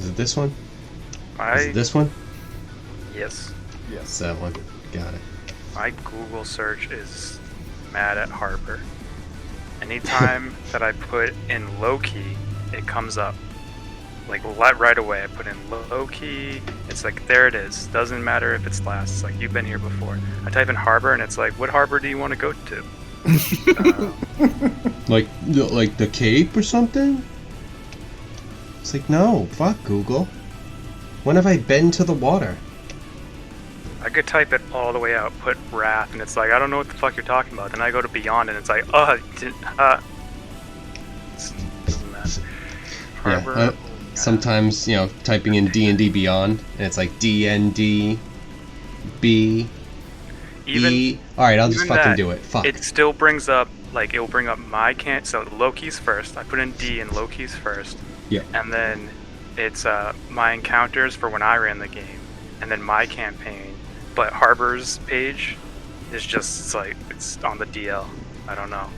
Is it this one? Is I it this one? yes. It's that one. Got it. My Google search is mad at Harbor. Anytime that I put in low-key, it comes up. Like right away, I put in low-key, it's like, there it is. Doesn't matter if it's last, it's like, you've been here before. I type in Harbor, and it's like, what harbor do you want to go to? Like the Cape or something? It's like, no, fuck Google. When have I been to the water? I could type it all the way out, put Wrath, and it's like, I don't know what the fuck you're talking about. Then I go to Beyond, and it's like, doesn't matter. Harbor. Yeah, sometimes, you know, typing in D&D Beyond, and it's like DND, B, E. Alright, I'll just fucking do it. Fuck. It still brings up, like, it'll bring up my so Loki's first. I put in D and Loki's first. Yeah. And then it's my encounters for when I ran the game, and then my campaign. But Harbor's page is just, it's like, it's on the DL. I don't know.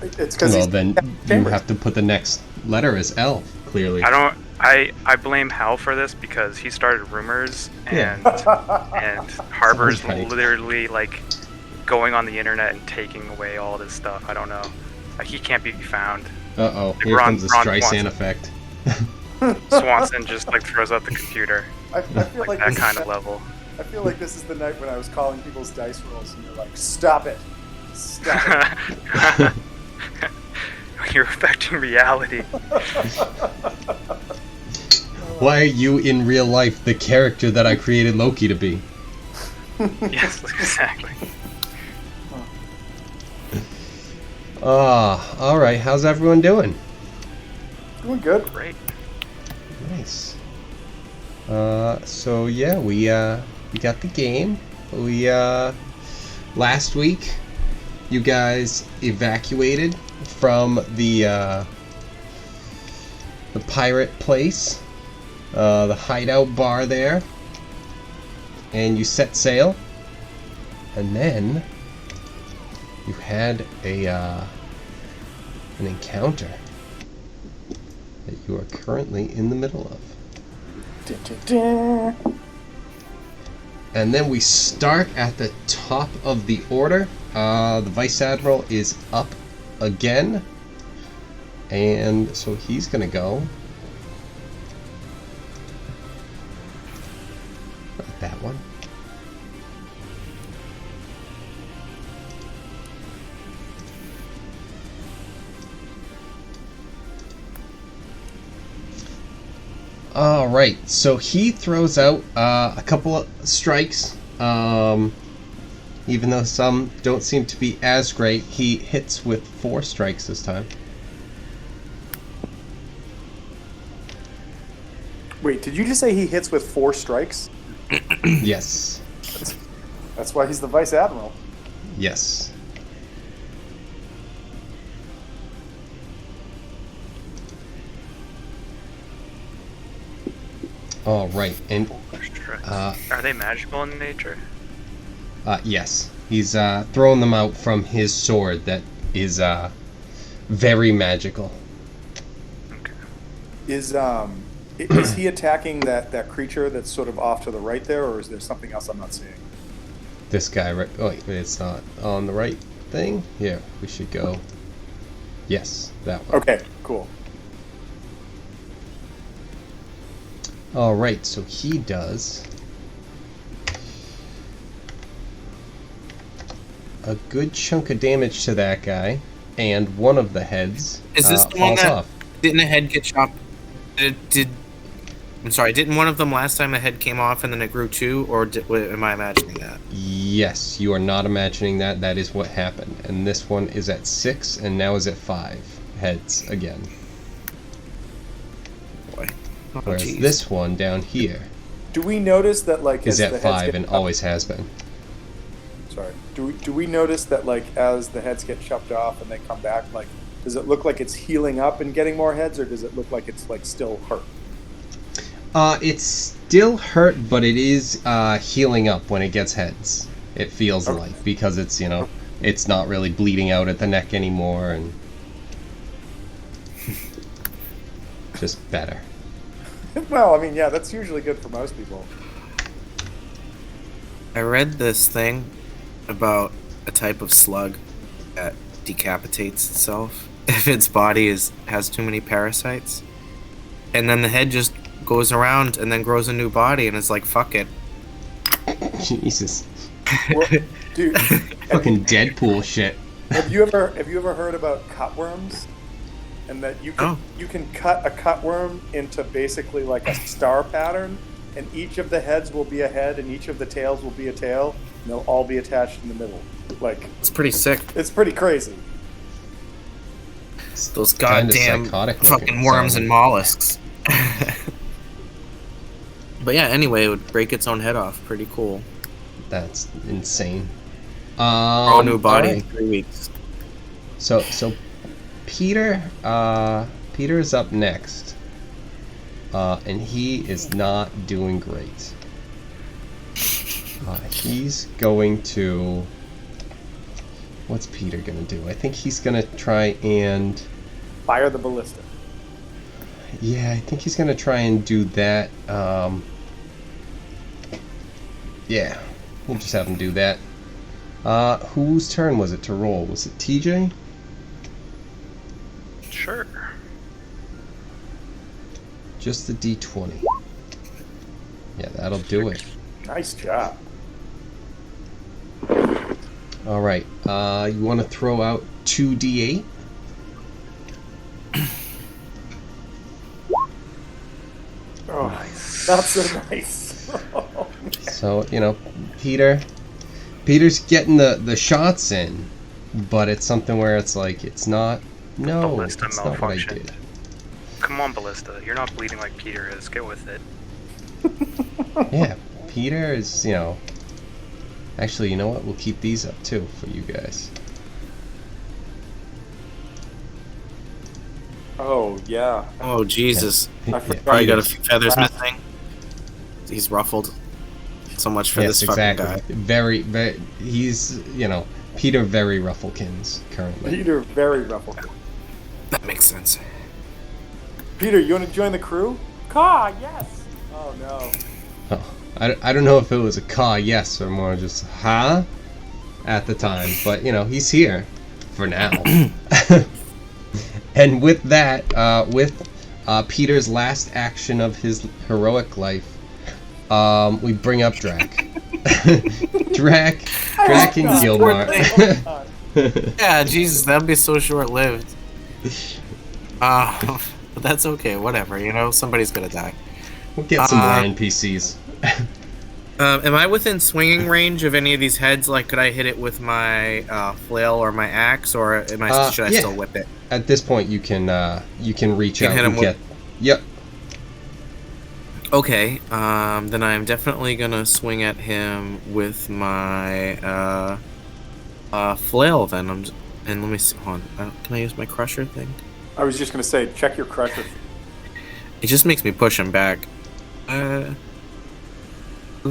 It's because well, then you have to put the next letter as L, clearly. I blame Hal for this because he started rumors, and and Harbor's literally like going on the internet and taking away all this stuff. I don't know. Like, he can't be found. Uh-oh, here comes the Streisand effect. Swanson just like throws out the computer. I feel like that kind of level. I feel like this is the night when I was calling people's dice rolls, and you're like, "Stop it, stop it." You're affecting reality. Why are you in real life the character that I created Loki to be? Yes, exactly. Alright, how's everyone doing? Doing good. Great. Nice. So yeah, we got the game. Last week you guys evacuated from the pirate place, the hideout bar there, and you set sail, and then you had an encounter that you are currently in the middle of. And then we start at the top of the order. The Vice Admiral is up again, and so he's gonna go. Not that one. Alright, so he throws out a couple of strikes. Even though some don't seem to be as great, he hits with 4 strikes this time. Wait, did you just say he hits with 4 strikes? Yes. That's why he's the Vice Admiral. Yes. All right, and are they magical in nature? yes, he's throwing them out from his sword that is very magical. Okay. Is he attacking that creature that's sort of off to the right there, or is there something else I'm not seeing? This guy, right? Oh, wait, it's not on the right thing. Here, we should go. Yes, that one. Okay, cool. Alright, so he does a good chunk of damage to that guy, and one of the heads is this the one falls that off. Didn't a head get chopped? I'm sorry, didn't one of them last time a head came off and then it grew 2, or am I imagining that? Yes, you are not imagining that. That is what happened. And this one is at 6, and now is at 5 heads again. Boy. Oh, Whereas geez. this one down here Do we notice that, like, is as at the heads 5 get and chopped- always has been. Sorry. Do we notice that, like, as the heads get chopped off and they come back, like, does it look like it's healing up and getting more heads, or does it look like it's, like, still hurt? It's still hurt, but it is healing up when it gets heads. It feels Okay. like, because it's, you know, it's not really bleeding out at the neck anymore, and just better. Well, I mean, yeah, that's usually good for most people. I read this thing about a type of slug that decapitates itself if its body has too many parasites, and then the head just goes around and then grows a new body, and it's like, fuck it. Jesus. Well, dude, Fucking Deadpool shit. have you ever heard about cutworms? And that you can cut a cutworm into basically like a star pattern, and each of the heads will be a head, and each of the tails will be a tail, and they'll all be attached in the middle. Like, It's pretty sick. it's pretty crazy. Those Kinda goddamn psychotic fucking looking, worms so- and mollusks. But yeah, anyway, it would break its own head off. Pretty cool. That's insane. Grow a new body in alright. 3 weeks. So Peter is up next. And he is not doing great. He's going to... What's Peter gonna do? I think he's gonna try and... Fire the ballista. Yeah, I think he's gonna try and do that. Yeah, we'll just have him do that. Whose turn was it to roll? Was it TJ? Sure. Just the D20. Yeah, that'll do it. Nice job. Alright, you want to throw out 2D8? Oh, Nice. not so nice. Oh, man. So, you know, Peter's getting the shots in, but it's something where it's like, it's not, no, Ballista that's not what I malfunctioned. did. Come on, Ballista. You're not bleeding like Peter is. Get with it. Yeah, Peter is, you know, actually, you know what, we'll keep these up too for you guys. Oh, yeah. Oh, Jesus. I Yeah. forgot. Probably got a Peter's- few feathers missing. He's ruffled. So much for Yes, this fucking exactly. guy. Very, he's, you know, Peter very Rufflekins currently. Peter, very ruffled. That makes sense. Peter, you want to join the crew? Caw, yes. Oh, no. Oh, I don't know if it was a caw yes or more just huh at the time, but you know, he's here for now. And with that, with Peter's last action of his heroic life, we bring up Drac. Drac and Gilmar. Yeah, Jesus, that'd be so short-lived. But that's okay, whatever, you know, somebody's gonna die. We'll get some more NPCs. Am I within swinging range of any of these heads? Like, could I hit it with my flail or my axe, or should I yeah. still whip it? At this point, you can reach You can out hit and him get. Yep. Okay, then I'm definitely gonna swing at him with my flail. Then and let me see. Hold on. Can I use my crusher thing? I was just going to say, check your crusher. It just makes me push him back. Once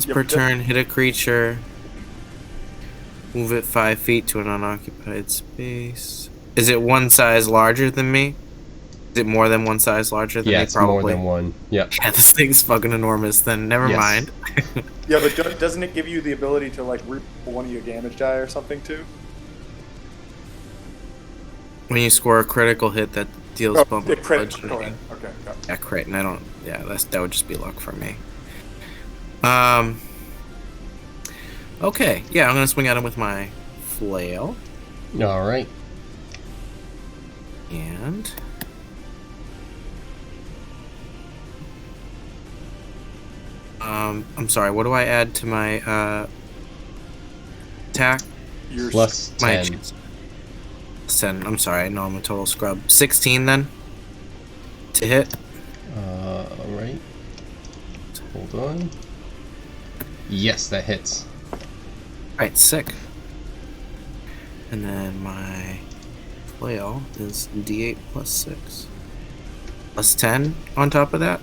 Yep, per yep. turn, hit a creature. Move it 5 feet to an unoccupied space. Is it one size larger than me? Is it more than one size larger than Yeah, me? it's Probably. more than one. Yep. Yeah, this thing's fucking enormous. Then never Yes. mind. Yeah, but doesn't it give you the ability to, like, re one of your damage die or something, too? When you score a critical hit, that deals Oh, bump yeah, crit. bludgeoning. Go ahead. Okay, got it. Yeah, crit, and I don't. Yeah, that would just be luck for me. Okay, yeah, I'm gonna swing at him with my flail, All right. and I'm sorry. What do I add to my attack? You're Plus My 10. 10. I'm sorry. No, I'm a total scrub. 16 then to hit. All right. Hold on. Yes, that hits. Right, sick. And then my flail is D8 plus 6. Plus 10 on top of that?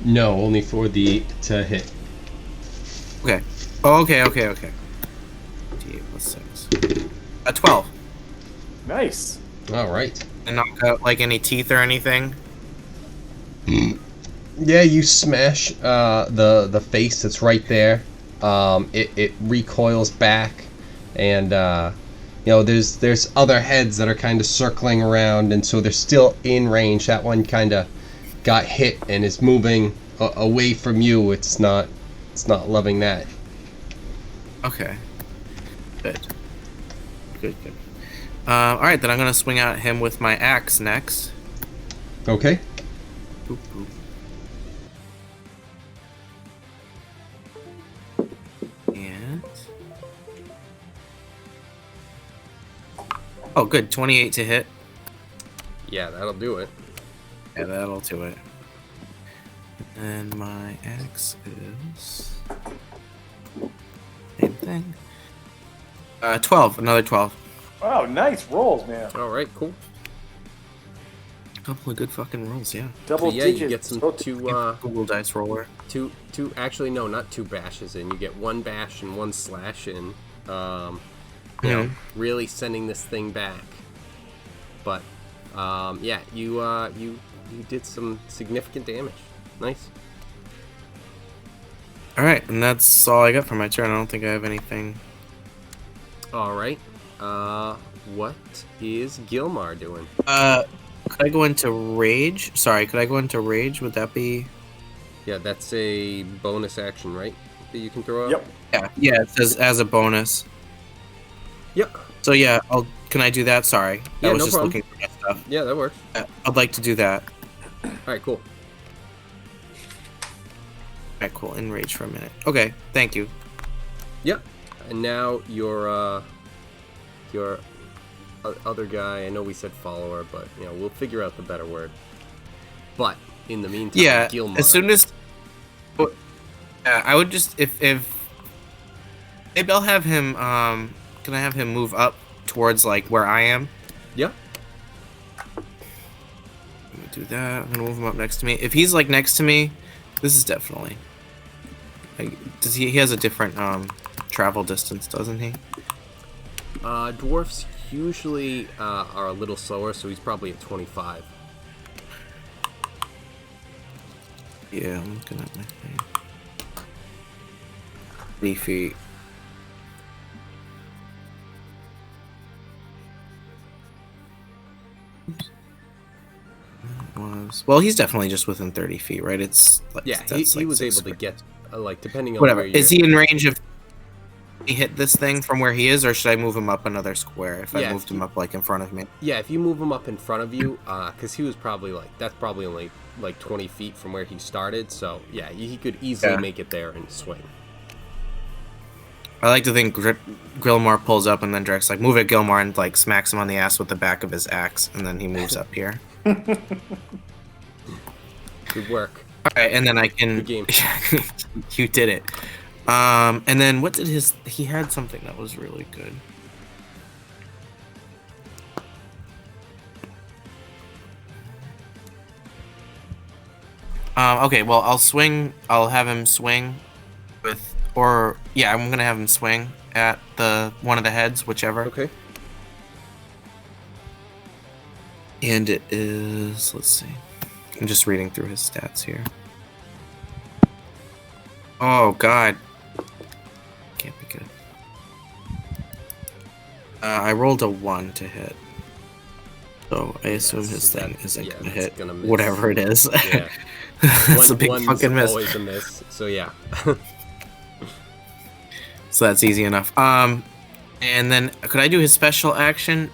No, only for the to hit. Okay. Oh, okay. D8 plus 6. 12. Nice. All right. And knock out, like, any teeth or anything? Yeah, you smash the face that's right there. It recoils back, and there's other heads that are kind of circling around, and so they're still in range. That one kind of got hit and is moving away from you. It's not loving that. Okay. Good. Good. All right, then I'm gonna swing at him with my axe next. Okay. Boop, boop. And oh, good, 28 to hit. Yeah, that'll do it. Yeah, that'll do it. And my axe is same thing. 12, another 12. Wow, nice rolls, man. All right, cool. A couple of good fucking rolls, yeah. Double So, digits. you get some two Google Dice Roller. two. Actually, no, not two bashes in. You get one bash and one slash in. Really sending this thing back. But you did some significant damage. Nice. All right, and that's all I got for my turn. I don't think I have anything. All right. What is Gilmar doing? Could I go into rage? Sorry, could I go into rage? Would that be? Yeah, that's a bonus action, right? That you can throw out. Yep. Yeah. It says as a bonus. Yep. So yeah, Can I do that? Sorry, Yeah, I was no just problem. looking for that stuff. Yeah, that works. I'd like to do that. All right, cool. Alright, cool. Enrage for a minute. Okay, thank you. Yep. And now your other guy. I know we said follower, but we'll figure out the better word. But in the meantime, Yeah, Gilmar. as soon as I would just if maybe I'll have him. Can I have him move up towards like where I am? Yeah. Let me do that. I'm gonna move him up next to me. If he's like next to me, this is definitely. Does he has a different travel distance, doesn't he? Dwarfs usually are a little slower, so he's probably at 25. Yeah, I'm looking at my thing. 3 feet. Well, he's definitely just within 30 feet, right? It's like, Yeah, that's he like was 6 able to square. get like depending on Whatever. where you're. Is he in range of? He hit this thing from where he is, or should I move him up another square? If I Yeah, moved him up like in front of me. Yeah, if you move him up in front of you, because he was probably that's probably only like 20 feet from where he started. So yeah, he could easily make it there and swing. I like to think Gilmar pulls up and then Drake's like, "Move it, Gilmar," and like smacks him on the ass with the back of his axe, and then he moves up here. Good work. All right, and then I can. Good game. You did it. And then what did he had something that was really good. Okay, well, I'll have him swing with, I'm gonna have him swing at one of the heads, whichever. Okay. And it is, let's see. I'm just reading through his stats here. Oh, God. Can't be good. I rolled a 1 to hit. So I assume his thing isn't going to hit whatever it is. Yeah. It's a big one's fucking miss. Always a miss. So yeah. So that's easy enough. And then could I do his special action?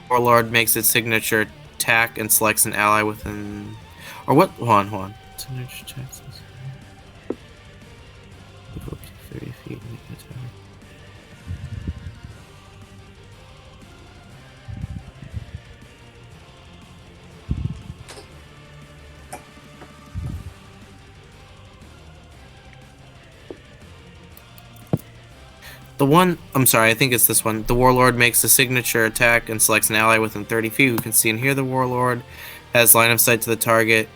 Warlord makes its signature attack and selects an ally within, or what? Hold on. Signature attacks. 30 feet. I think it's this one. The Warlord makes a signature attack and selects an ally within 30 feet who can see and hear the Warlord. Has line of sight to the target.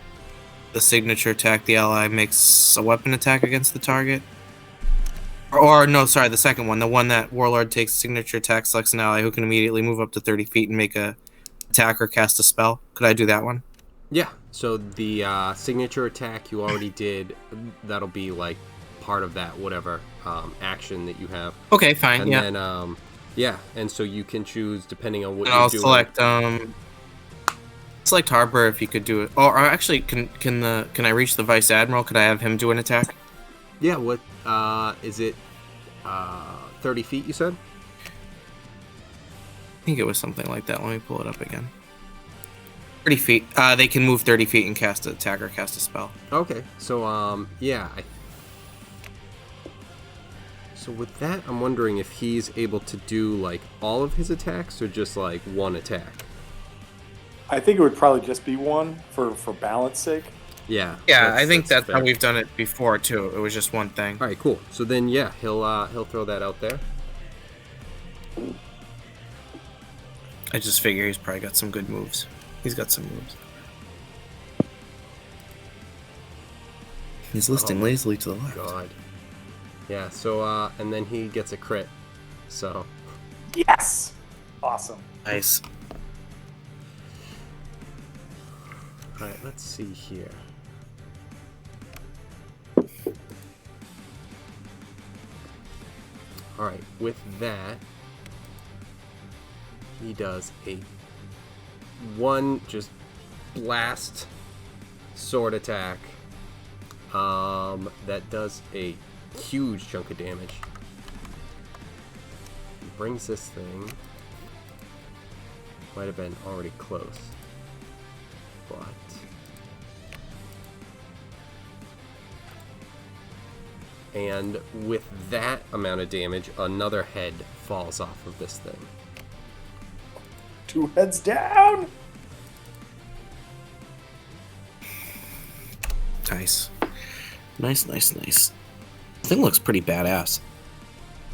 The signature attack, the ally makes a weapon attack against the target. The second one. The one that Warlord takes signature attack, selects an ally who can immediately move up to 30 feet and make a attack or cast a spell. Could I do that one? Yeah, So the signature attack you already did, that'll be like part of that whatever action that you have. Okay, fine. And Yeah. then and so you can choose depending on what And you're I'll doing. select Harbor if you could do it. Or actually, can I reach the Vice Admiral? Could I have him do an attack? Yeah. What is it? 30 feet, you said? I think it was something like that. Let me pull it up again. 30 feet. They can move 30 feet and cast an attack or cast a spell. Okay. So So with that, I'm wondering if he's able to do like all of his attacks or just like one attack. I think it would probably just be one for balance sake. Yeah. Yeah, I think that's how fair. we've done it before too. It was just one thing. All right, cool. So then, yeah, he'll throw that out there. I just figure he's probably got some good moves. He's got some moves. He's listing lazily to the left. God. Yeah. So and then he gets a crit. So. Yes. Awesome. Nice. All right. Let's see here. All right. With that, he does a one just blast sword attack. That does a huge chunk of damage. Brings this thing. Might have been already close, but and with that amount of damage, another head falls off of this thing. 2 heads down. Nice. Nice. The thing looks pretty badass.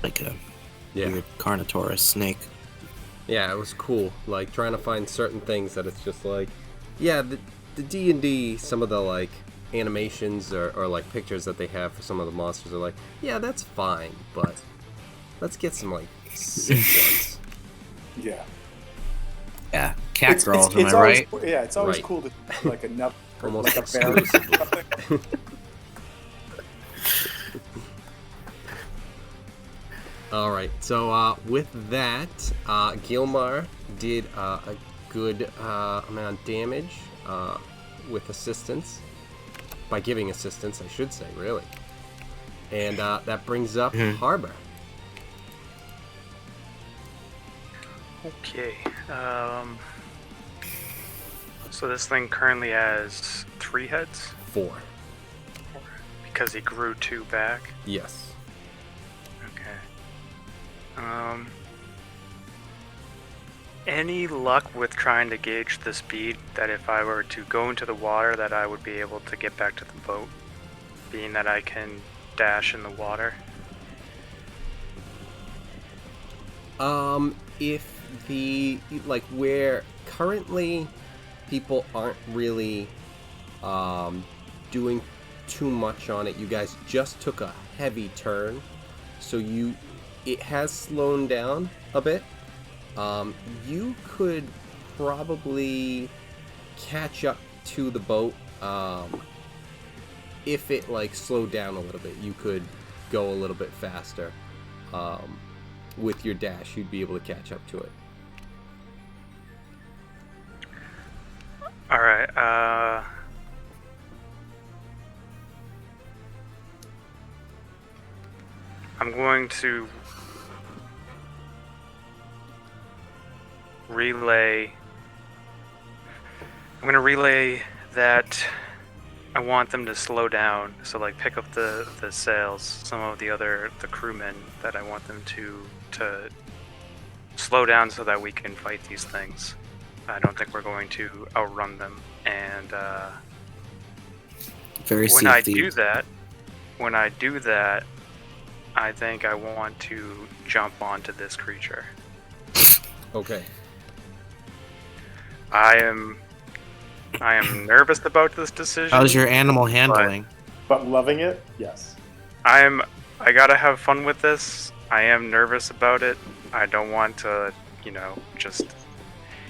Like a weird Carnotaurus snake. Yeah, it was cool. Like trying to find certain things that it's just like, yeah, the D&D, some of the like animations or like pictures that they have for some of the monsters are like, yeah, that's fine, but let's get some like sick ones. Yeah. Yeah, cat girls, am I always, right? Yeah, it's always Right. cool to like a nut, Almost like a bear or exclusively. something. All right, so with that, Gilmar did a good amount of damage with assistance, by giving assistance, I should say, really. And that brings up Harbor. Okay. So this thing currently has 3 heads 4. because he grew 2 back. Yes. Okay. Any luck with trying to gauge the speed that if I were to go into the water that I would be able to get back to the boat, being that I can dash in the water? If the like where currently people aren't really doing too much on it, you guys just took a heavy turn, so it has slowed down a bit. You could probably catch up to the boat if it like slowed down a little bit. You could go a little bit faster. With your dash, you'd be able to catch up to it. Alright, I'm going to relay that I want them to slow down, so like pick up the sails, some of the crewmen, that I want them to slow down so that we can fight these things. I don't think we're going to outrun them, and when I do that, I think I want to jump onto this creature. Okay. I am nervous about this decision. How's your animal handling? But loving it, yes. I gotta have fun with this. I am nervous about it. I don't want to,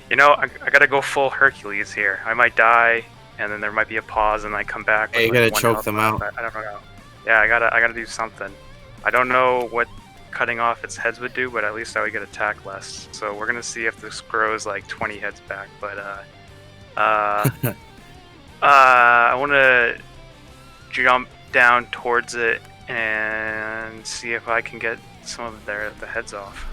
I gotta go full Hercules here. I might die. and then there might be a pause, and I come back. Hey, you with, like, gotta one choke health them left. out. I don't know. Yeah, I gotta do something. I don't know what cutting off its heads would do, but at least I would get attack less. So we're gonna see if this grows like 20 heads back. But I want to jump down towards it and see if I can get some of the heads off.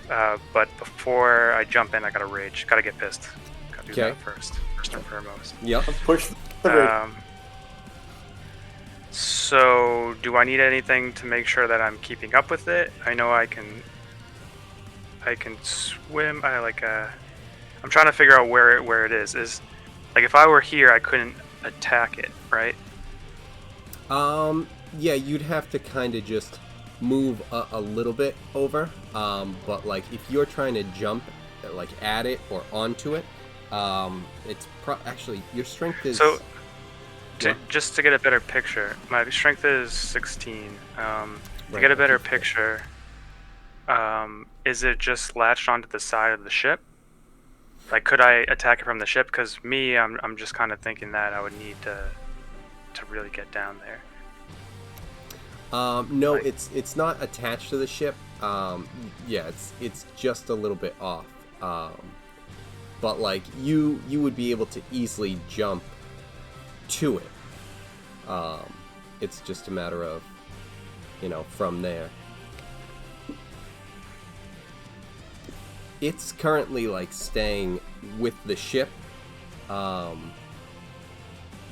But before I jump in, I gotta rage. Gotta get pissed. Gotta do that first and foremost. Yep. Push the rage. So, do I need anything to make sure that I'm keeping up with it? I know I can swim. I'm trying to figure out where it is. Is like if I were here, I couldn't attack it, right? Yeah, you'd have to kind of just move a little bit over. But like if you're trying to jump, like at it or onto it, it's actually your strength is. So. Just to get a better picture, my strength is 16. To get a better picture, is it just latched onto the side of the ship? Like, could I attack it from the ship? Because me, I'm just kind of thinking that I would need to really get down there. No, it's not attached to the ship. Yeah, it's just a little bit off. But like you would be able to easily jump to it. It's just a matter of, from there. It's currently like staying with the ship,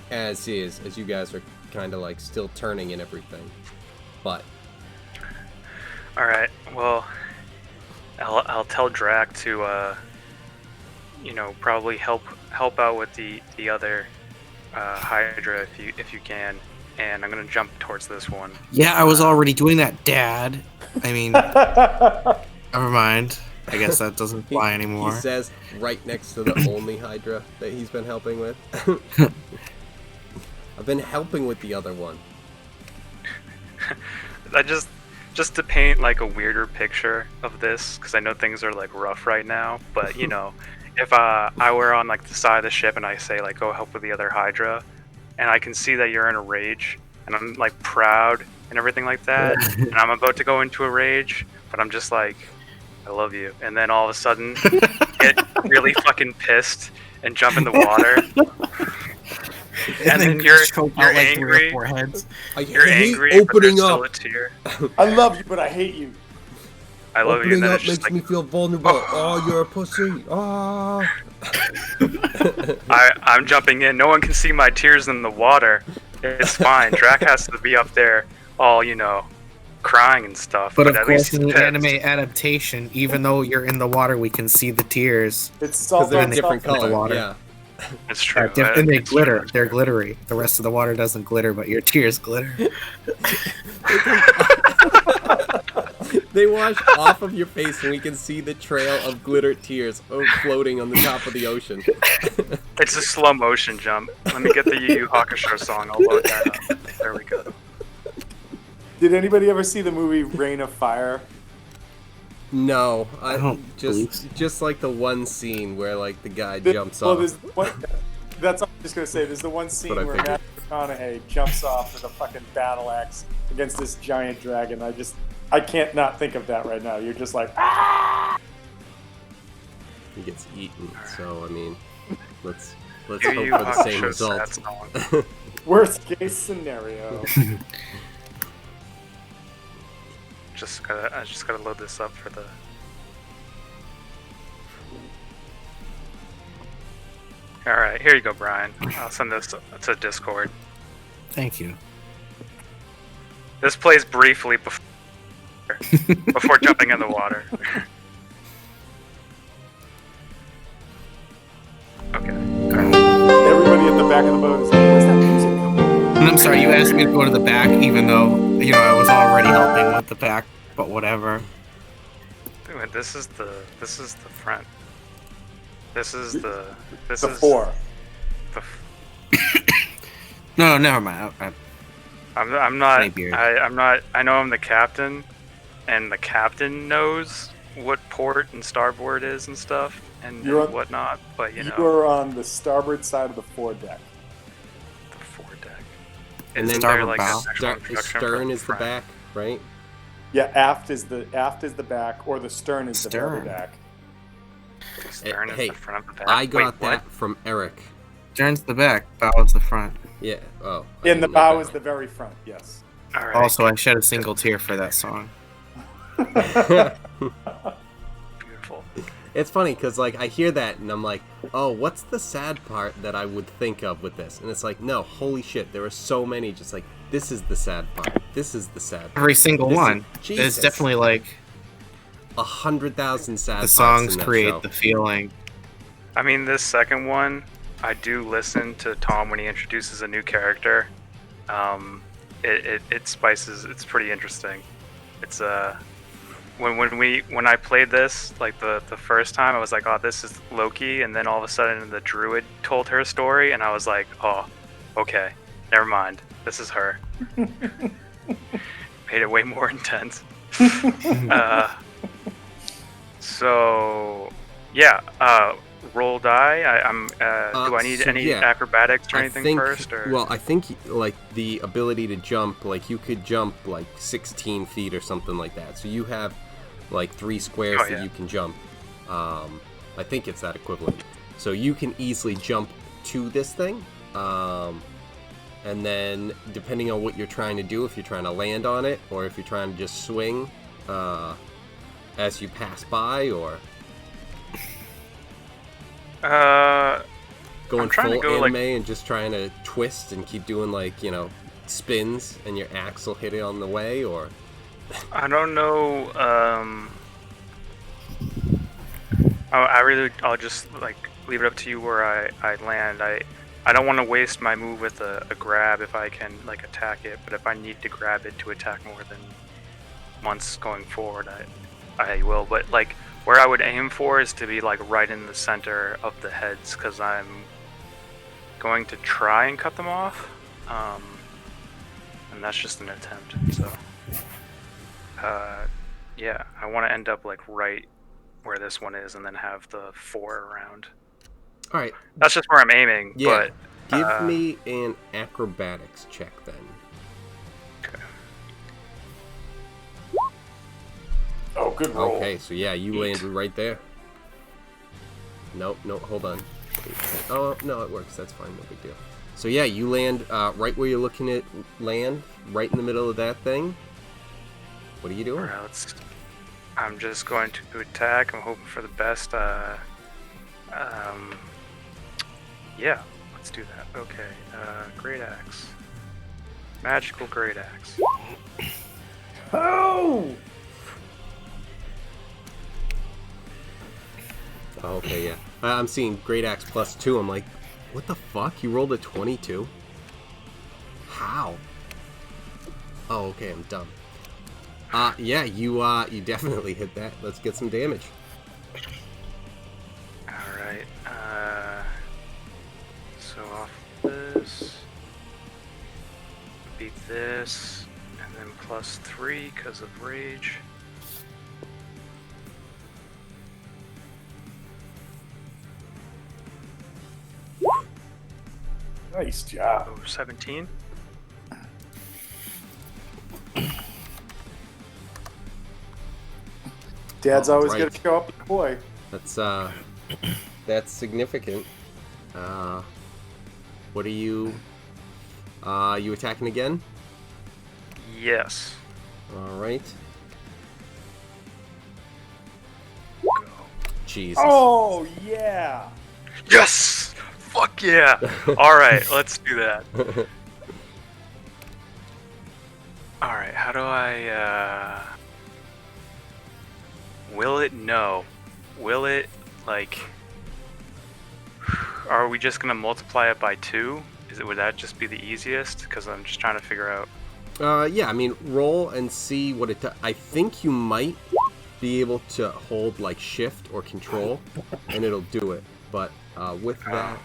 as you guys are kind of like still turning and everything. But all right, well, I'll tell Drac to probably help out with the other Hydra if you can, and I'm gonna jump towards this one. Yeah, I was already doing that, Dad. I mean, never mind. I guess that doesn't fly anymore. He says right next to the only Hydra that he's been helping with. I've been helping with the other one. I just to paint like a weirder picture of this, because I know things are like rough right now, but if I were on like the side of the ship and I say like go help with the other Hydra, and I can see that you're in a rage, and I'm like proud and everything like that, and I'm about to go into a rage, but I'm just like, I love you, and then all of a sudden get really fucking pissed and jump in the water, and then you're angry. You're angry, but there's still a tear. I love you, but I hate you. I love Opening you. And then up makes me feel vulnerable. Oh, you're a pussy. Oh. I'm jumping in. No one can see my tears in the water. It's fine. Drac has to be up there, all crying and stuff. But of at course, least in the anime adaptation, even though you're in the water, we can see the tears. It's because they're a soft different on color. water. Yeah. It's true. And they glitter. They're glittery. The rest of the water doesn't glitter, but your tears glitter. They wash off of your face, and we can see the trail of glitter tears floating on the top of the ocean. It's a slow motion jump. Let me get the Yu Yu Hakusho song. I'll load that up. There we go. Did anybody ever see the movie Reign of Fire? No, I don't just like the one scene where like the guy jumps well, off. there's one, that's all I'm just gonna say. There's the one scene But I where figured. Matthew McConaughey jumps off with a fucking battle axe against this giant dragon. I can't not think of that right now. You're just like, ah! He gets eaten. So I mean, let's Yu hope Yu for the same Hakusho sad result. song. Worst case scenario. I just gotta load this up for the. All right, here you go, Brian. I'll send this to Discord. Thank you. This plays briefly before jumping in the water. Okay. Everybody at the back of the boat is like, where's that music coming from? And I'm sorry, you asked me to go to the back, even though I was already helping with the back. But whatever. Wait, this is the front. This is the four. No, never mind. I'm not. Maybe. I'm not. I know I'm the captain, and the captain knows what port and starboard is and stuff and whatnot. But you are on the starboard side of the foredeck. And then there like bow. an actual instruction for stern is the front? back, right? Yeah, aft is the back, or the stern is the very Stern. back. Stern is Hey, the front of the back. I got Wait, that from Eric. Stern's the back, bow is the front. Yeah. Oh. I In the didn't know bow that. is the very front. Yes. What? All right. Also, I shed a single tear for that song. Beautiful. It's funny because like I hear that and I'm like, oh, what's the sad part that I would think of with this? And it's like, no, holy shit, there are so many. Just like this is the sad part. This is the sad part. Every single This is- one. Jesus. It's definitely like 100,000 sad the parts songs in that create show. the feeling. I mean, this second one, I do listen to Tom when he introduces a new character. It spices. It's pretty interesting. It's when I played this like the first time, I was like, oh, this is Loki, and then all of a sudden the druid told her story, and I was like, oh, okay, never mind, this is her. Made it way more intense. So yeah, roll die. Do I need So, any yeah, acrobatics or I anything think, first? Or? well, I think like the ability to jump, like you could jump like 16 feet or something like that. So you have like 3 squares Oh, that yeah. you can jump. I think it's that equivalent. So you can easily jump to this thing. And then depending on what you're trying to do, if you're trying to land on it or if you're trying to just swing as you pass by, or going trying to full go, anime like- and just trying to twist and keep doing like, you know, spins and your axe will hit it on the way, or I don't know. I'll just like leave it up to you where I land. I don't want to waste my move with a grab if I can like attack it, but if I need to grab it to attack more than once going forward, I will. But like where I would aim for is to be like right in the center of the heads, because I'm going to try and cut them off, and that's just an attempt. So yeah, I want to end up like right where this one is, and then have the 4 around. all right, That's just where I'm aiming. yeah. But Give me an acrobatics check then. okay. Oh, good roll. Okay, so yeah, you landed right there. Nope, hold on. Oh, no, it works. That's fine, no big deal. So yeah, you land right where you're looking at land, right in the middle of that thing. What are you doing? Alright, I'm just going to attack. I'm hoping for the best. Yeah, let's do that. Okay, great axe. Magical great axe. Oh! Oh, okay, yeah. I'm seeing Great Axe +2. I'm like, what the fuck? You rolled a 22? How? Oh, okay, I'm dumb. Yeah, you definitely hit that. Let's get some damage. Alright, so off this, beat this, and then +3 because of rage. Nice job. Oh, 17. Dad's always Alright. going to show up with a boy. That's significant. What are you... you attacking again? Yes. Alright. Go. Jesus. Oh, yeah. Yes! Fuck yeah! Alright, let's do that. Alright, how do I, will it? No. Will it, like... Are we just gonna multiply it by 2? Would that just be the easiest? Because I'm just trying to figure out... Yeah, I mean, roll and see what it does. I think you might be able to hold, like, shift or control, and it'll do it. But with that,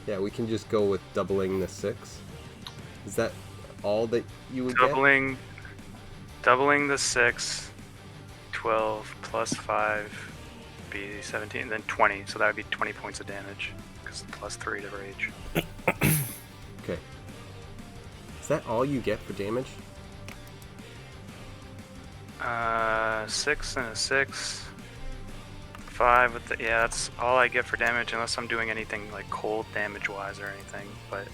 yeah, we can just go with doubling the 6. Is that all that you would Doubling the 6, 12 plus 5 be 17, and then 20. So that would be 20 points of damage, because +3 to rage. Okay. Is that all you get for damage? 6 and a 6. 5 with the... Yeah, that's all I get for damage unless I'm doing anything like cold damage-wise or anything. But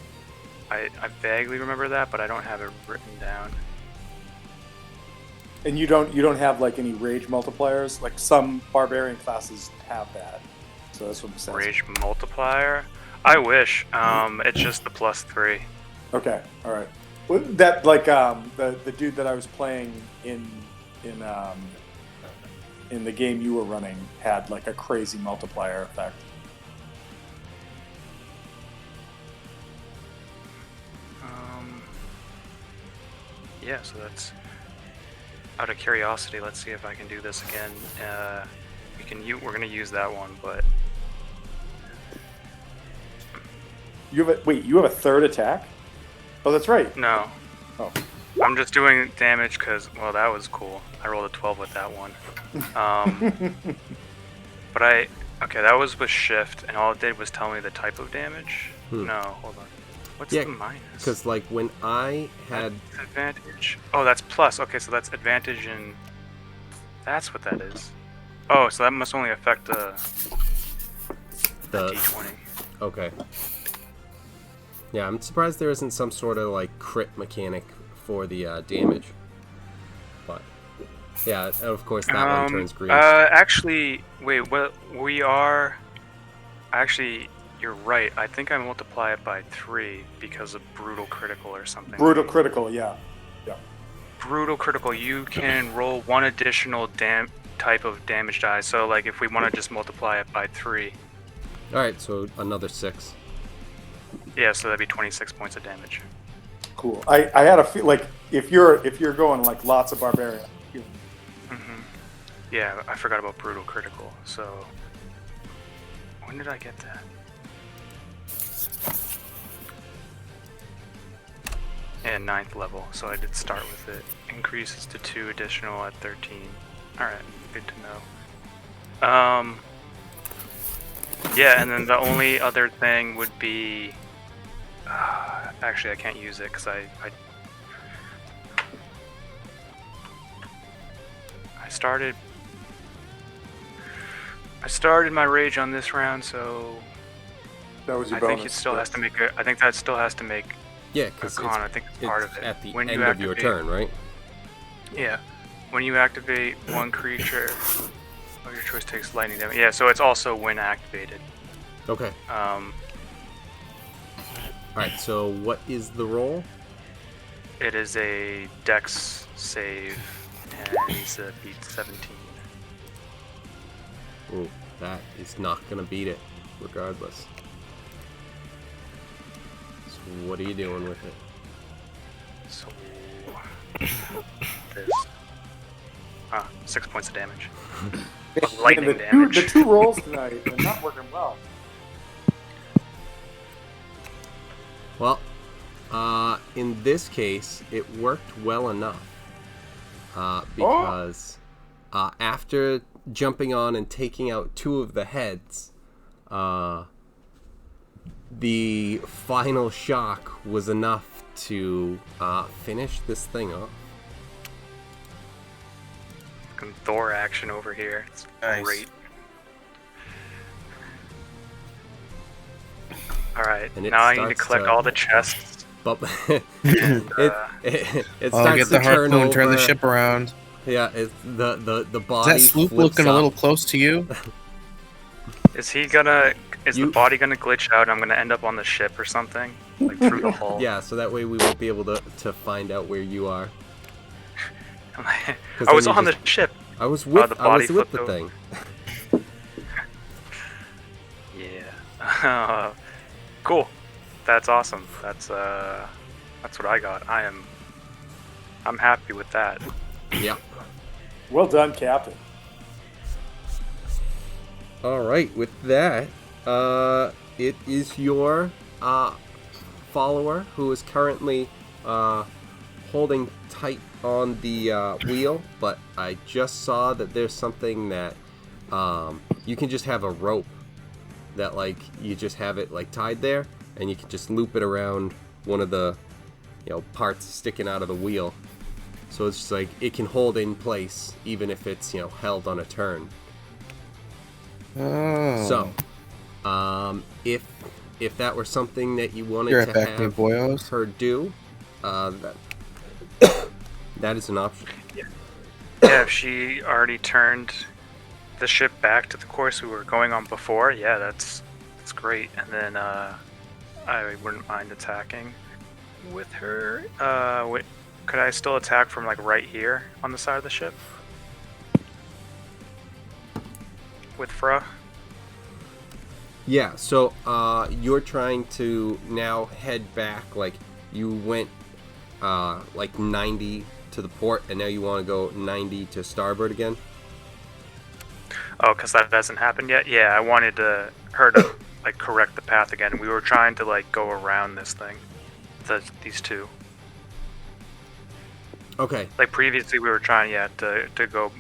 I vaguely remember that, but I don't have it written down. And you don't have like any rage multipliers? Like some barbarian classes have that. So that's what it says. Rage multiplier? I wish. It's just the +3. Okay, all right. Well, that like the dude that I was playing in the game you were running had like a crazy multiplier effect. Yeah, so that's out of curiosity. Let's see if I can do this again. We're gonna use that one, but You have a third attack? Oh, that's right. no. Oh. I'm just doing damage because, well, that was cool. I rolled a 12 with that one. But okay, that was with shift, and all it did was tell me the type of damage. No, hold on. What's the minus? Because like when I had That's advantage. Oh, that's plus. Okay, so that's advantage and that's what that is. Oh, so that must only affect the D20. Okay. Yeah, I'm surprised there isn't some sort of like crit mechanic for the damage. But yeah, and of course that one turns green. Actually, wait. What we are? Actually, you're right. I think I multiply it by 3 because of brutal critical or something. Brutal critical, yeah. Brutal critical. You can roll 1 additional type of damage die. So like if we want to just multiply it by 3. All right, so another 6. Yeah, so that'd be 26 points of damage. Cool. I had a feel like if you're going like lots of barbarian. Yeah, I forgot about brutal critical. So when did I get that? And 9th level, so I did start with it. Increases to 2 additional at 13. Alright, good to know. Yeah, and then the only other thing would be... actually, I can't use it because I started my rage on this round, so That was your I think bonus. it still has to make a. I think that still has to make Yeah, a because con. I think it's part of it. at the When end you of your activate- turn, right? Yeah, when you activate one creature of your choice takes lightning damage. Yeah, so it's also when activated. Okay. All right. So what is the roll? It is a Dex save, and it's a beat 17. Ooh, that is not gonna beat it, regardless. So what are you doing with it? So this. 6 points of damage. Lightning damage. The two rolls tonight are not working well. Well, in this case, it worked well enough because after jumping on and taking out 2 of the heads, the final shock was enough to finish this thing off. Fucking Thor action over here. It's Nice. great. Alright, And it now I need to starts collect to- all the chests. But And, it I'll starts get the to turn harpoon, over. turn the ship around. Yeah, it's the Is body. that sloop flips looking a up. little close to you? is the You- body gonna glitch out and I'm gonna end up on the ship or something? Like through the hull? Yeah, so that way we won't be able to find out where you are. I then was you on just- the ship. I was with the I was body with flipped the over. thing. Yeah. Cool. That's awesome. That's what I got. I'm happy with that. Yeah. Well done, Captain. All right. With that, it is your follower who is currently holding tight on the wheel, but I just saw that there's something that you can just have a rope that like you just have it like tied there, and you can just loop it around one of the parts sticking out of the wheel. So it's just like it can hold in place even if it's held on a turn. Oh. So, if that were something that you wanted You're to back me, have boyos. her do, that is an option. Yeah, if she already turned the ship back to the course we were going on before, yeah, that's great. And then I wouldn't mind attacking with her. Could I still attack from like right here on the side of the ship with Fra? Yeah, so you're trying to now head back, like you went like 90 to the port, and now you want to go 90 to starboard again? Oh, because that hasn't happened yet? Yeah, I wanted her to like correct the path again. We were trying to like go around this thing, these two. Okay. Like previously we were trying, to go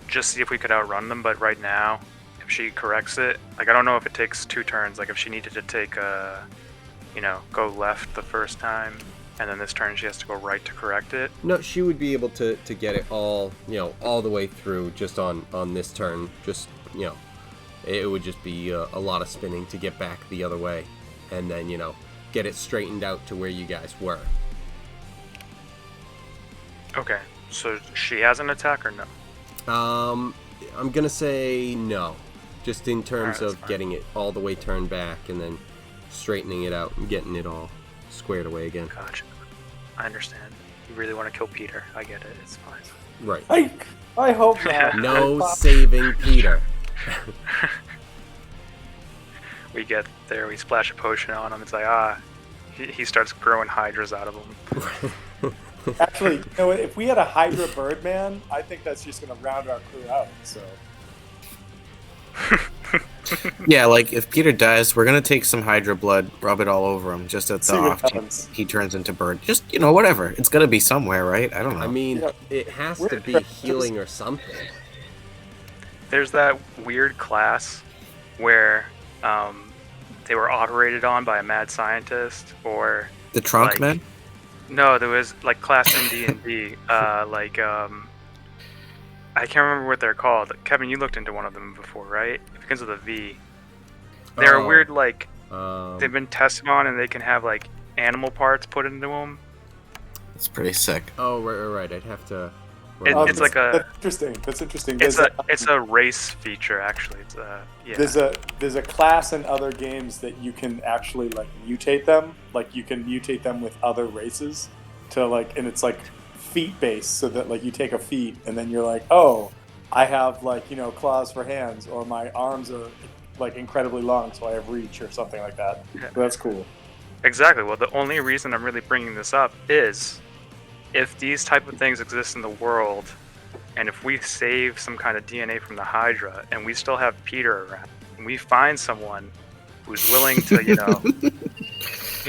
just see if we could outrun them, but right now, if she corrects it, like I don't know if it takes 2 turns, like if she needed to take go left the first time, and then this turn she has to go right to correct it. No, she would be able to get it all, all the way through just on this turn. Just, it would just be a lot of spinning to get back the other way, and then, get it straightened out to where you guys were. Okay, so she has an attack or no? I'm gonna say no, just in terms Alright, of fine. getting it all the way turned back and then straightening it out and getting it all squared away again. Gotcha. I understand. You really want to kill Peter. I get it. It's fine. Right. I hope not. No saving Peter. We get there, we splash a potion on him. It's like, he starts growing hydras out of him. Actually, if we had a Hydra Birdman, I think that's just going to round our crew out. So. Yeah, like if Peter dies, we're gonna take some Hydra blood, rub it all over him, just at the See what off happens. he turns into bird. Just whatever. It's gonna be somewhere, right? I don't know. I mean, Yeah. it has We're to be just- healing or something. There's that weird class where they were operated on by a mad scientist, or the trunk like- man. no, there was like class in D&D, I can't remember what they're called. Kevin, you looked into one of them before, right? It begins with a V. They're Oh. weird, like Um, they've been tested on, and they can have like animal parts put into them. It's pretty sick. oh, right. I'd have to. It's like a- That's interesting. That's interesting. It's a race feature, actually. It's yeah. There's a class in other games that you can actually like mutate them. Like you can mutate them with other races to like, and it's like feet based, so that like you take a feat and then you're like, oh, I have like claws for hands, or my arms are like incredibly long, so I have reach or something like that. Yeah. So that's cool. Exactly. Well, the only reason I'm really bringing this up is if these type of things exist in the world, and if we save some kind of DNA from the Hydra, and we still have Peter around, and we find someone who's willing to, We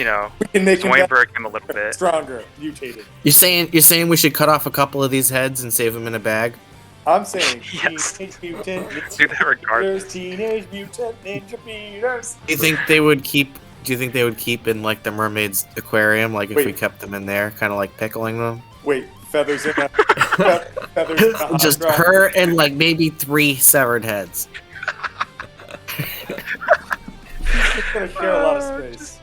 can make him Zoidberg him a little bit. stronger, mutated. You're saying we should cut off a couple of these heads and save them in a bag? I'm saying Yes. Teenage Mutant Ninja Do that regardless. Peters, Teenage Mutant Ninja Peters. Do you think they would keep? Do you think they would keep in like the mermaid's aquarium? Like if we Wait. kept them in there, kind of like pickling them? Wait, feathers in a feathers in a Just Hydra. her and like maybe 3 severed heads. It's gonna share a lot of space.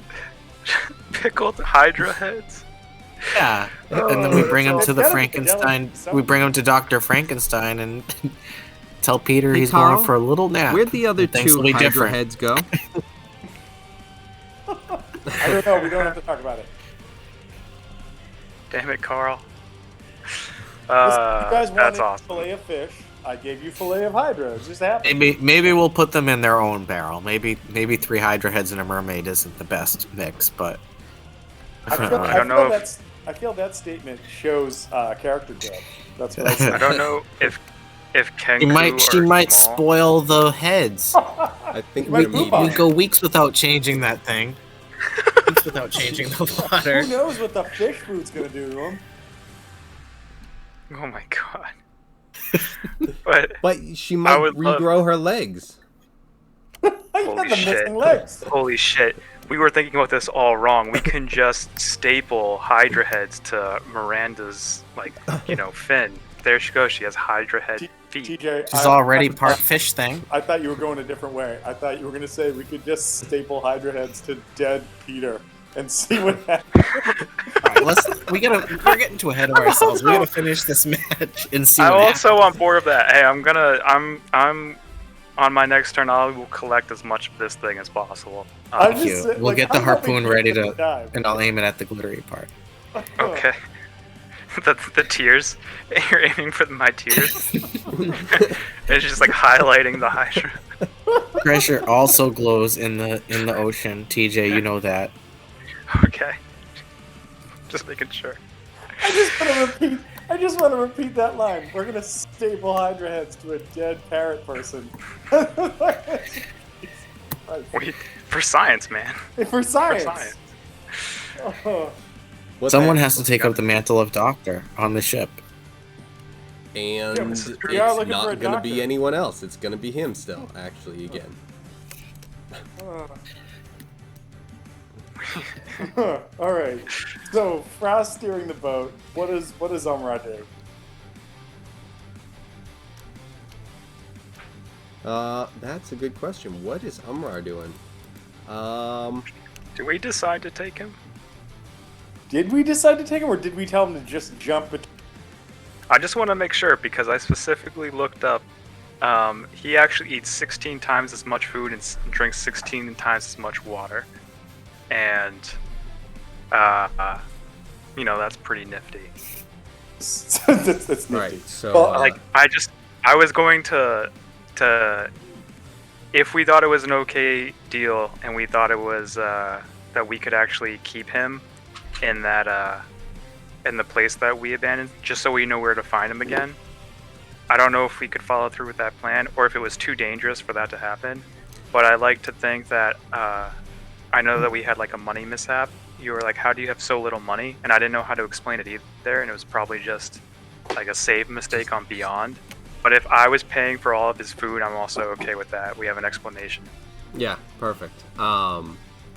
Pickled Hydra heads. Yeah, and then we bring him It's to the gotta be Frankenstein. fidelity. We bring him to Dr. Frankenstein and tell Peter Hey, he's Carl, going for a little nap. Where'd the other and things two will be Hydra different. heads go? I don't know. We don't have to talk about it. Damn it, Carl. Listen, you guys That's wanted awesome. fillet of fish. I gave you fillet of Hydra. It just happened. Maybe we'll put them in their own barrel. Maybe 3 Hydra heads and a mermaid isn't the best mix, but I don't know I feel that statement shows character growth. That's what I said. I don't know if Kenku she or might Small- spoil the heads. I think Might we move need. on. We go weeks without changing that thing. Weeks without changing the water. Who knows what the fish food's gonna do to him? Oh my god. But But she might would love- regrow her legs. I Holy got the shit. missing legs. holy shit. we were thinking about this all wrong. We can just staple Hydra heads to Miranda's, like, fin. There she goes. She has Hydra head feet. TJ, She's already part fish thing. I thought you were going a different way. I thought you were going to say we could just staple Hydra heads to dead Peter and see what happens. All right, we're getting too ahead of ourselves. We gotta finish this match and see. I'm what also happens. on board with that. Hey, I'm on my next turn. I will collect as much of this thing as possible. I'm Thank just you. We'll get the I'm hoping harpoon Peter ready doesn't dive. and I'll aim it at the glittery part. Okay. the tears. You're aiming for my tears. It's just like highlighting the Hydra. Treasure also glows in the ocean. TJ, you know that. Okay. Just making sure. I just want to repeat that line. We're gonna staple Hydra heads to a dead parrot person. Wait, for science, man. For science. For science. Oh. Someone has to take up the mantle of doctor on the ship. And Yeah, it's we are looking for not a going to doctor. be anyone else. It's going to be him still, actually, again. All right. So Frost steering the boat. What does Umra do? That's a good question. What is Umrar doing? Do we decide to take him? Did we decide to take him, or did we tell him to just jump? I just want to make sure because I specifically looked up. He actually eats 16 times as much food and drinks 16 times as much water, and that's pretty nifty. that's nifty. Right, so... Well, I was going to if we thought it was an okay deal and we thought it was that we could actually keep him in that in the place that we abandoned, just so we know where to find him again. I don't know if we could follow through with that plan or if it was too dangerous for that to happen, but I like to think that I know that we had like a money mishap. You were like, how do you have so little money? And I didn't know how to explain it either, and it was probably just like a save mistake on Beyond. But if I was paying for all of his food, I'm also okay with that. We have an explanation. Yeah, perfect. All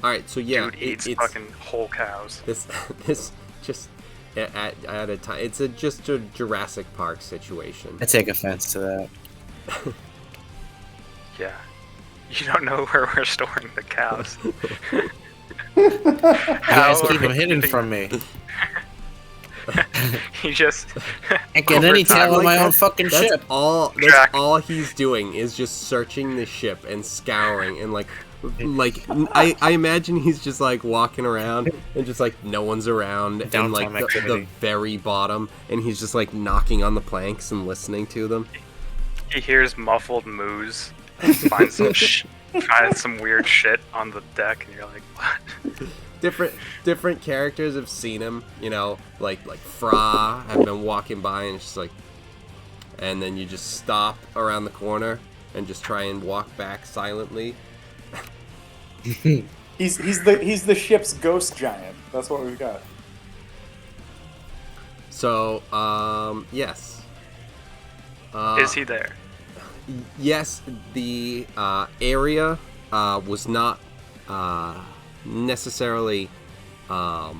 right, so yeah, Dude eats it's fucking whole cows. this just at a time. It's just a Jurassic Park situation. I take offense to that. Yeah. You don't know where we're storing the cows. You guys How keep are them we hidden keeping- from me. He just Can't get any Overtime. tail on my Like, own fucking That's ship. all. That's Jack. all he's doing is just searching the ship and scouring and I imagine he's just like walking around and just like no one's around and like Downtime the activity. very bottom and he's just like knocking on the planks and listening to them. he hears muffled moos, finds some weird shit on the deck, and you're like, what? Different characters have seen him, like Fra have been walking by and it's just like, and then you just stop around the corner and just try and walk back silently. He's the ship's ghost giant. That's what we've got. So, yes. Is he there? Yes, the area was not necessarily a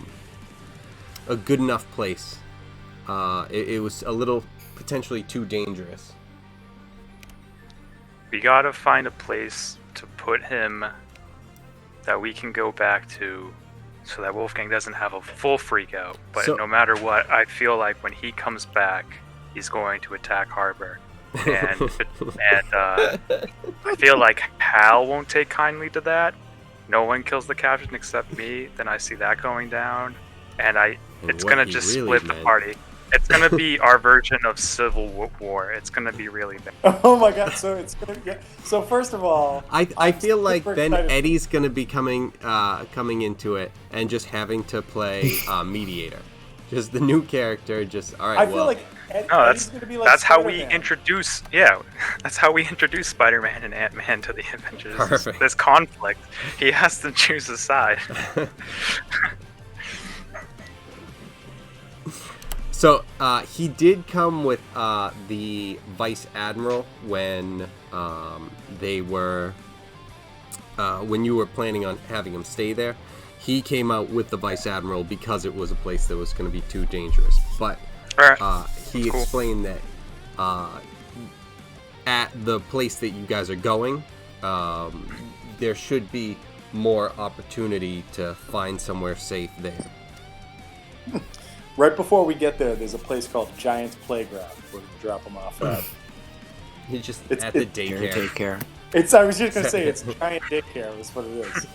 good enough place. It was a little potentially too dangerous. We gotta find a place to put him that we can go back to so that Wolfgang doesn't have a full freak out. But So- no matter what, I feel like when he comes back, he's going to attack Harbor. And I feel like Hal won't take kindly to that. No one kills the captain except me. Then I see that going down, and it's what gonna he just really split the meant. party. It's gonna be our version of Civil War. It's gonna be really bad. Oh my god! So it's gonna be. So first of all, I feel like super then excited. Eddie's gonna be coming into it and just having to play mediator, just the new character. Just all right. I well, feel like No, Eddie's gonna be like that's how we Spider-Man. introduce. Yeah, that's how we introduce Spider-Man and Ant-Man to the Avengers. Perfect. This conflict. He has to choose a side. So he did come with the Vice Admiral when they were when you were planning on having him stay there, he came out with the vice admiral because it was a place that was going to be too dangerous. But he explained that at the place that you guys are going, there should be more opportunity to find somewhere safe there. Right before we get there, there's a place called Giant's Playground. We're going to drop them off at. He's just at the daycare. I was just going to say, it's Giant Daycare is what it is.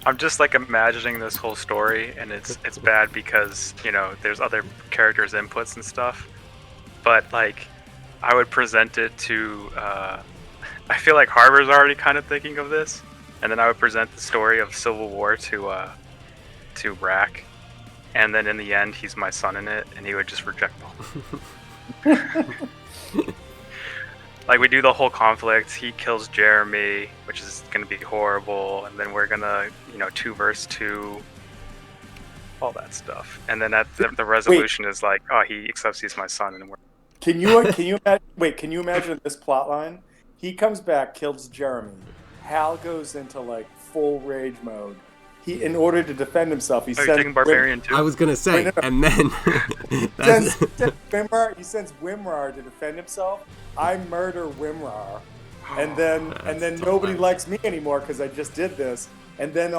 I'm just like imagining this whole story, and it's bad because, you know, there's other characters' inputs and stuff. But, like, I would present it to... I feel like Harbor's already kind of thinking of this. And then I would present the story of Civil War to Rack. And then in the end, he's my son in it, and he would just reject all. Like, we do the whole conflict. He kills Jeremy, which is going to be horrible. And then we're going to, you know, 2 verse 2, all that stuff. And then the resolution is like, oh, he accepts he's my son, and we're... Can you imagine this plot line? He comes back, kills Jeremy. Hal goes into like full rage mode. In order to defend himself, he sends Barbarian too. I was gonna say, no. And then he sends Wimrar to defend himself. I murder Wimrar, and then nobody likes me anymore because I just did this. And then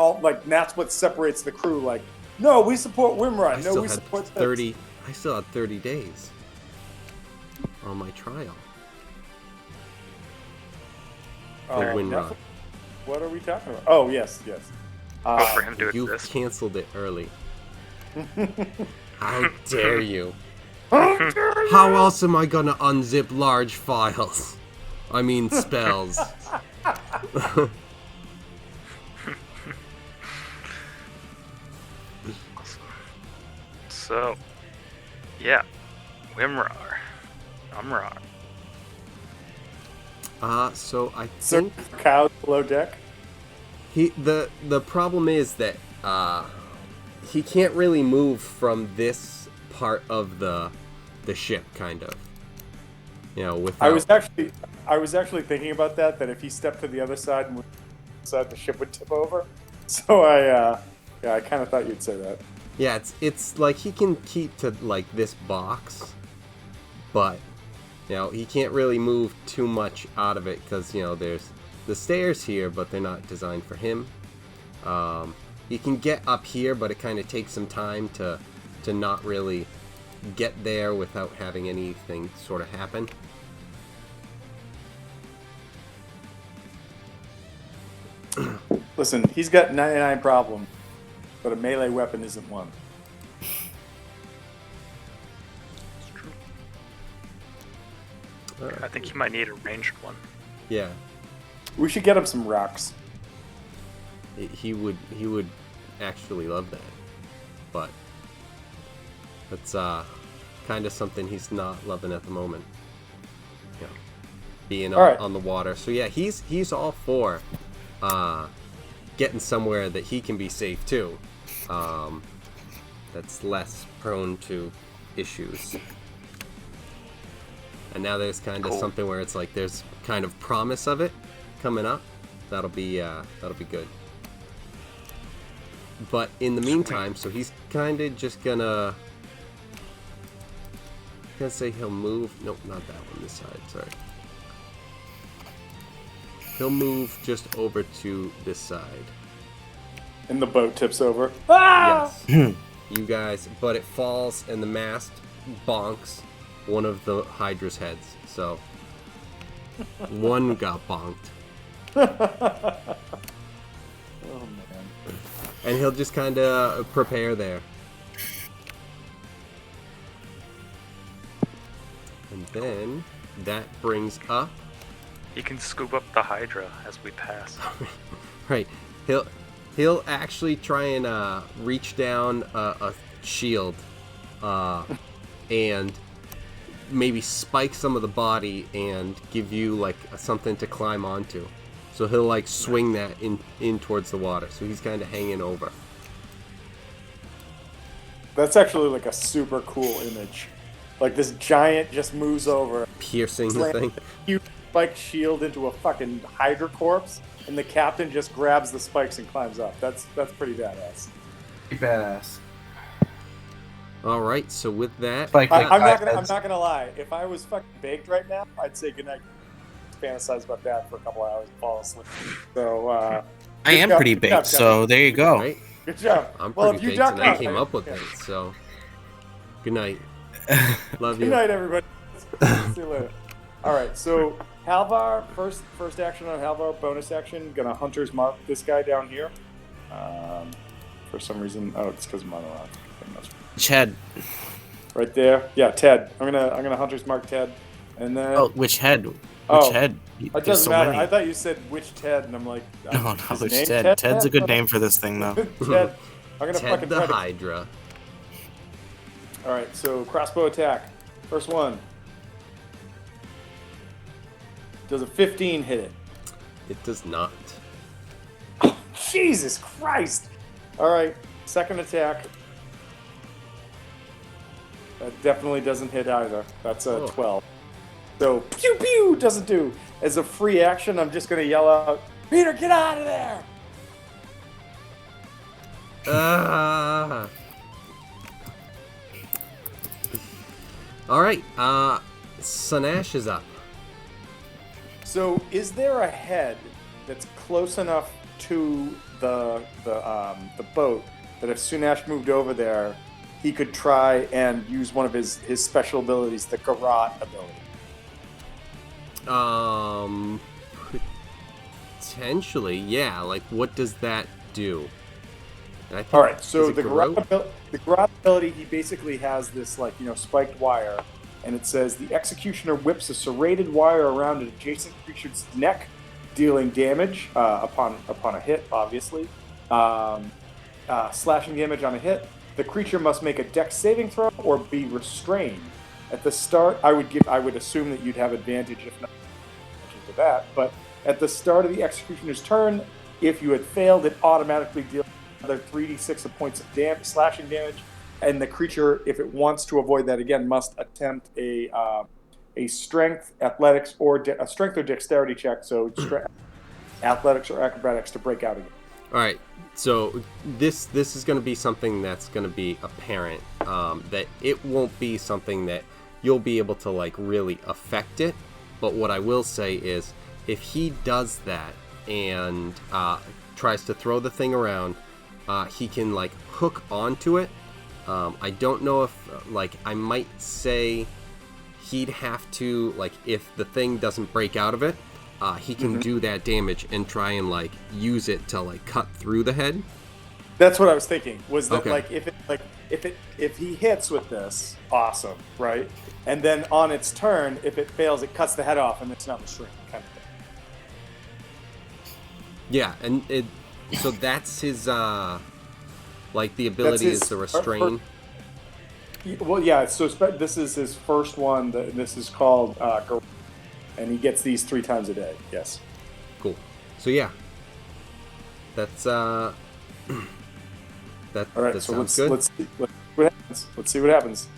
that's what separates the crew. Like, no, we support Wimrar. No, we support 30. I still had 30 days on my trial. Wimrar. What are we talking about? Oh, yes. For him to You exist. canceled it early. How dare you? How else am I gonna unzip large files? I mean spells. So, yeah, Wimrar. Umrar. So I Search think for cows below deck. the problem is that he can't really move from this part of the ship, kind of. You know, without... I was actually thinking about that if he stepped to the other side and the ship would tip over. So I kind of thought you'd say that. Yeah, it's like he can keep to like this box, but you know he can't really move too much out of it because you know there's the stairs here, but they're not designed for him. He can get up here, but it kind of takes some time to not really get there without having anything sort of happen. Listen, he's got 99 problems, but a melee weapon isn't one. It's true. I think he might need a ranged one. Yeah. We should get him some rocks. He would actually love that, but that's kind of something he's not loving at the moment. You know, being on the water. So yeah, he's all for getting somewhere that he can be safe too. That's less prone to issues. And now there's kind of something where it's like there's kind of promise of it coming up. That'll be good. But in the meantime, so he's kind of just gonna say he'll move. Nope, not that one. This side. Sorry. He'll move just over to this side. And the boat tips over. Yes. You guys, but it falls and the mast bonks one of the Hydra's heads. So one got bonked. Oh man. And he'll just kind of prepare there. And then that brings up... He can scoop up the Hydra as we pass. Right. He'll actually try and reach down a shield and maybe spike some of the body and give you like something to climb onto. So he'll like swing that in towards the water. So he's kind of hanging over. That's actually like a super cool image. Like this giant just moves over, Piercing the thing. spiked shield into a fucking Hydra corpse, and the captain just grabs the spikes and climbs up. That's pretty badass. Pretty badass. All right, so with that, Like I'm not gonna lie. If I was fucking baked right now, I'd say goodnight. Fantasize about that for a couple hours and fall asleep. So I am pretty baked, so there you go. right? good job. I'm Well, pretty if you baked, duck and I out, came up with it. So, good night. Love you. Good night, everybody. See you later. All right, so Halvar, first action on Halvar, bonus action, gonna Hunter's Mark this guy down here. For some reason, it's because I'm on the wrong. Which Right there, yeah, Ted. I'm gonna Hunter's Mark Ted, and then which head? Which head? It There's doesn't so matter. many. I thought you said which Ted, and I'm like, No, his which name Ted? Ted's a good name for this thing, though. Ted. I'm gonna Ted fucking the try to- Hydra. All right, so crossbow attack. First one. Does a 15 hit it? It does not. Jesus Christ! All right, second attack. That definitely doesn't hit either. That's a 12. So pew pew doesn't do. As a free action, I'm just gonna yell out, "Peter, get out of there!" All right, Sanash is up. So, is there a head that's close enough to the boat that if Sunash moved over there, he could try and use one of his special abilities, the Garrote ability? Potentially, yeah. Like, what does that do? I think, All right, so is it the Garrote? Garrote ability, he basically has this spiked wire, and it says the executioner whips a serrated wire around an adjacent creature's neck, dealing damage upon a hit, obviously. Slashing damage on a hit. The creature must make a dex saving throw or be restrained. At the start, I would assume that you'd have advantage if not to that, but at the start of the executioner's turn, if you had failed, it automatically deals another 3d6 of points of slashing damage, and the creature, if it wants to avoid that again, must attempt a strength, athletics, or a strength or dexterity check. So athletics or acrobatics to break out again. All right, so this is going to be something that's going to be apparent. That it won't be something that you'll be able to really affect it. But what I will say is, if he does that and tries to throw the thing around, he can hook onto it. I don't know if I might say he'd have to if the thing doesn't break out of it, he can do that damage and try and use it to cut through the head. That's what I was thinking. Was that Okay. if he hits with this, awesome, right? And then on its turn, if it fails, it cuts the head off, and it's not restrained, kind of thing. Yeah, and so that's his the ability is to restrain. Well, yeah. So this is his first one. This is called Garrote, and he gets these 3 times a day. Yes. Cool. So yeah, that's that. All right. That So sounds let's good. see what happens. Let's see what happens.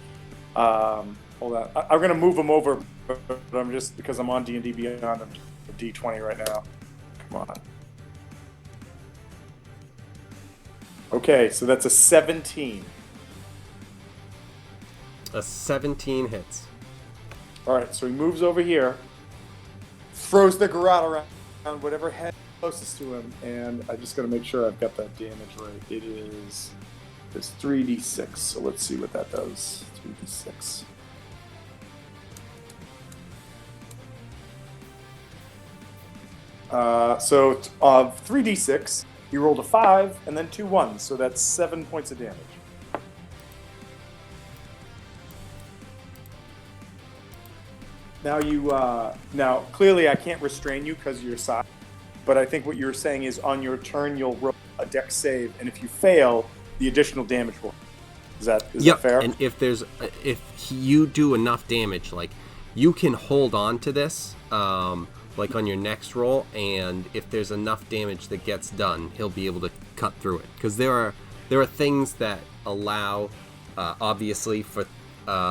Hold on. I'm gonna move him over, but I'm just because I'm on D&D Beyond. I'm D20 right now. Come on. Okay, so that's a 17. A 17 hits. All right, so he moves over here, throws the Garrote around whatever head closest to him, and I just got to make sure I've got that damage right. It's 3d6, so let's see what that does. 3d6. So of 3d6, he rolled a 5 and then 2 1s, so that's 7 points of damage. Now clearly I can't restrain you because of your size, but I think what you're saying is on your turn you'll roll a dex save, and if you fail, the additional damage will. Is that fair? And if you do enough damage, you can hold on to this, on your next roll, and if there's enough damage that gets done, he'll be able to cut through it. Because there are things that allow, obviously, for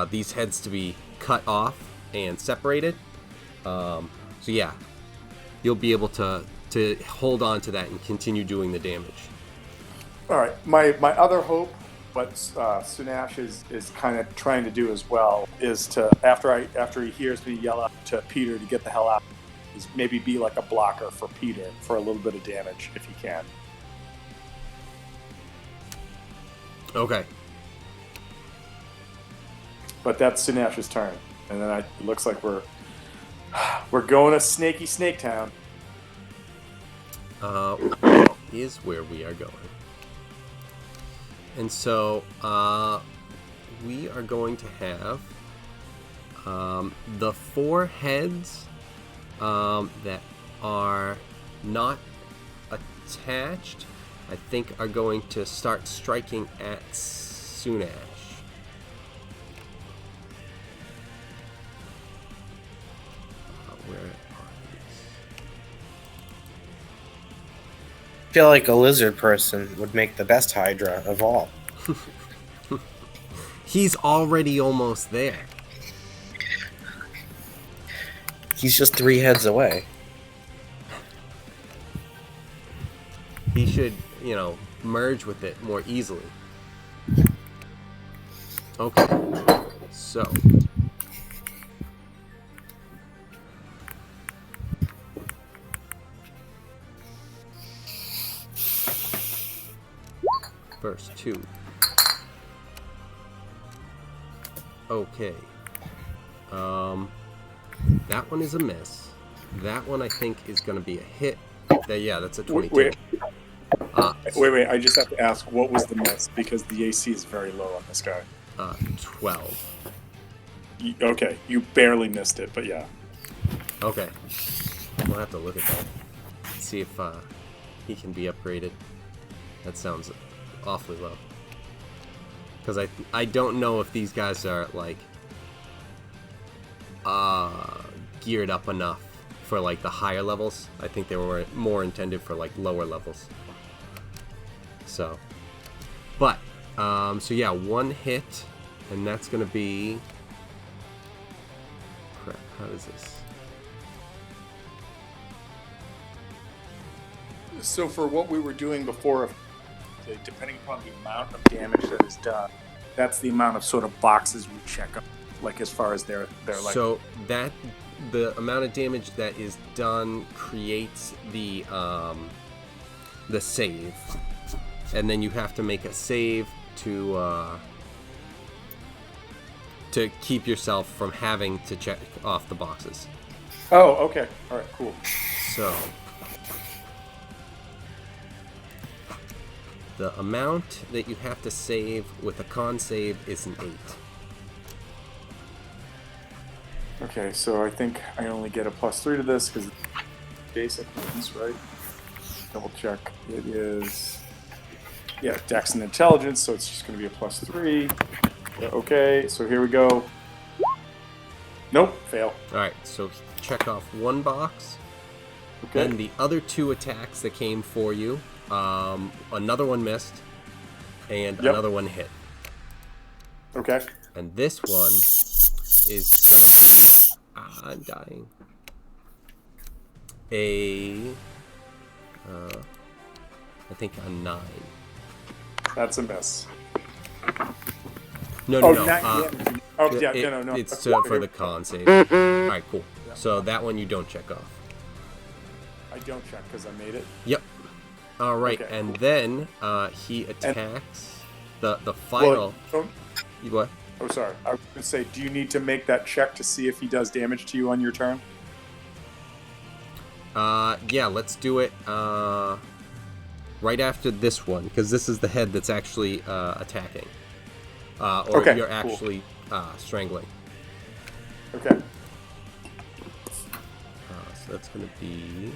these heads to be cut off and separated. So yeah, you'll be able to hold on to that and continue doing the damage. All right. My other hope, what Sunash is kind of trying to do as well, is to after he hears me yell out to Peter to get the hell out, is maybe be like a blocker for Peter for a little bit of damage if he can. Okay. But that's Sunash's turn, and then it looks like we're going to Snaky Snake Town. Is where we are going. And so we are going to have the 4 heads that are not attached, I think, are going to start striking at Sunash. Where are these? I feel like a lizard person would make the best Hydra of all. He's already almost there. He's just 3 heads away. He should, merge with it more easily. Okay. So. First 2. Okay. That one is a miss. That one I think is going to be a hit. Yeah, that's a 22. Wait. I just have to ask, what was the miss? Because the AC is very low on this guy. 12. Okay, you barely missed it, but yeah. Okay. We'll have to look at that. See if he can be upgraded. That sounds awfully low. Because I don't know if these guys are, like, geared up enough for, like, the higher levels. I think they were more intended for, like, lower levels. So. But, so yeah, 1 hit, and that's going to be... Crap, how does this... So for what we were doing before, depending upon the amount of damage that is done, that's the amount of sort of boxes we check up, like as far as they're like. So that the amount of damage that is done creates the save, and then you have to make a save to keep yourself from having to check off the boxes. Oh, okay. All right, cool. So the amount that you have to save with a con save is an 8. Okay, so I think I only get a +3 to this because basic ones, right? Double check. It is, yeah, Dex and Intelligence, so it's just going to be a +3. Yeah, okay, so here we go. Nope, fail. All right, so check off 1 box. Okay. Then the other 2 attacks that came for you, another one missed, and another one hit. Okay. And this one is I'm dying. I think a 9. That's a miss. No. Not yet. Oh, yeah, no. It's for the con save. All right, cool. Yeah. So that one you don't check off. I don't check because I made it. Yep. All right, Okay, and cool. Then he attacks the final. Well, What? oh, sorry. I was going to say, do you need to make that check to see if he does damage to you on your turn? Yeah, let's do it right after this one, because this is the head that's actually attacking. Or okay, you're actually strangling. Okay. So that's going to be...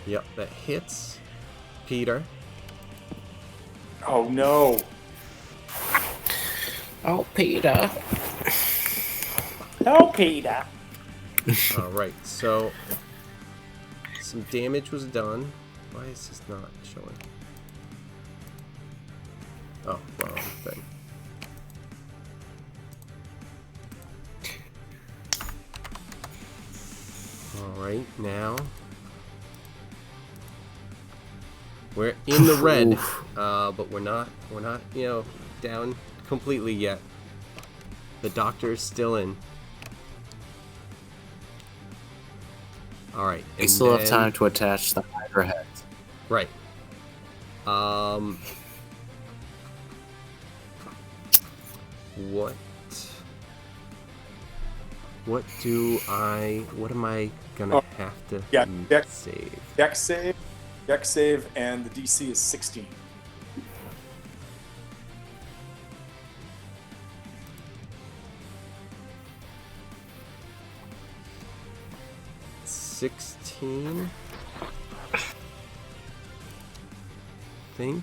Yep, that hits Peter. Oh, no. Oh, Peter. No, Peter. All right, so some damage was done. Why is this not showing? Oh, wrong thing. Alright, now we're in the red, but we're not, you know, down completely yet. The doctor is still in. Alright, We still have time to attach the Hydra heads. Right. What am I gonna have to save? Dex save, and the DC is 16. $16. Think.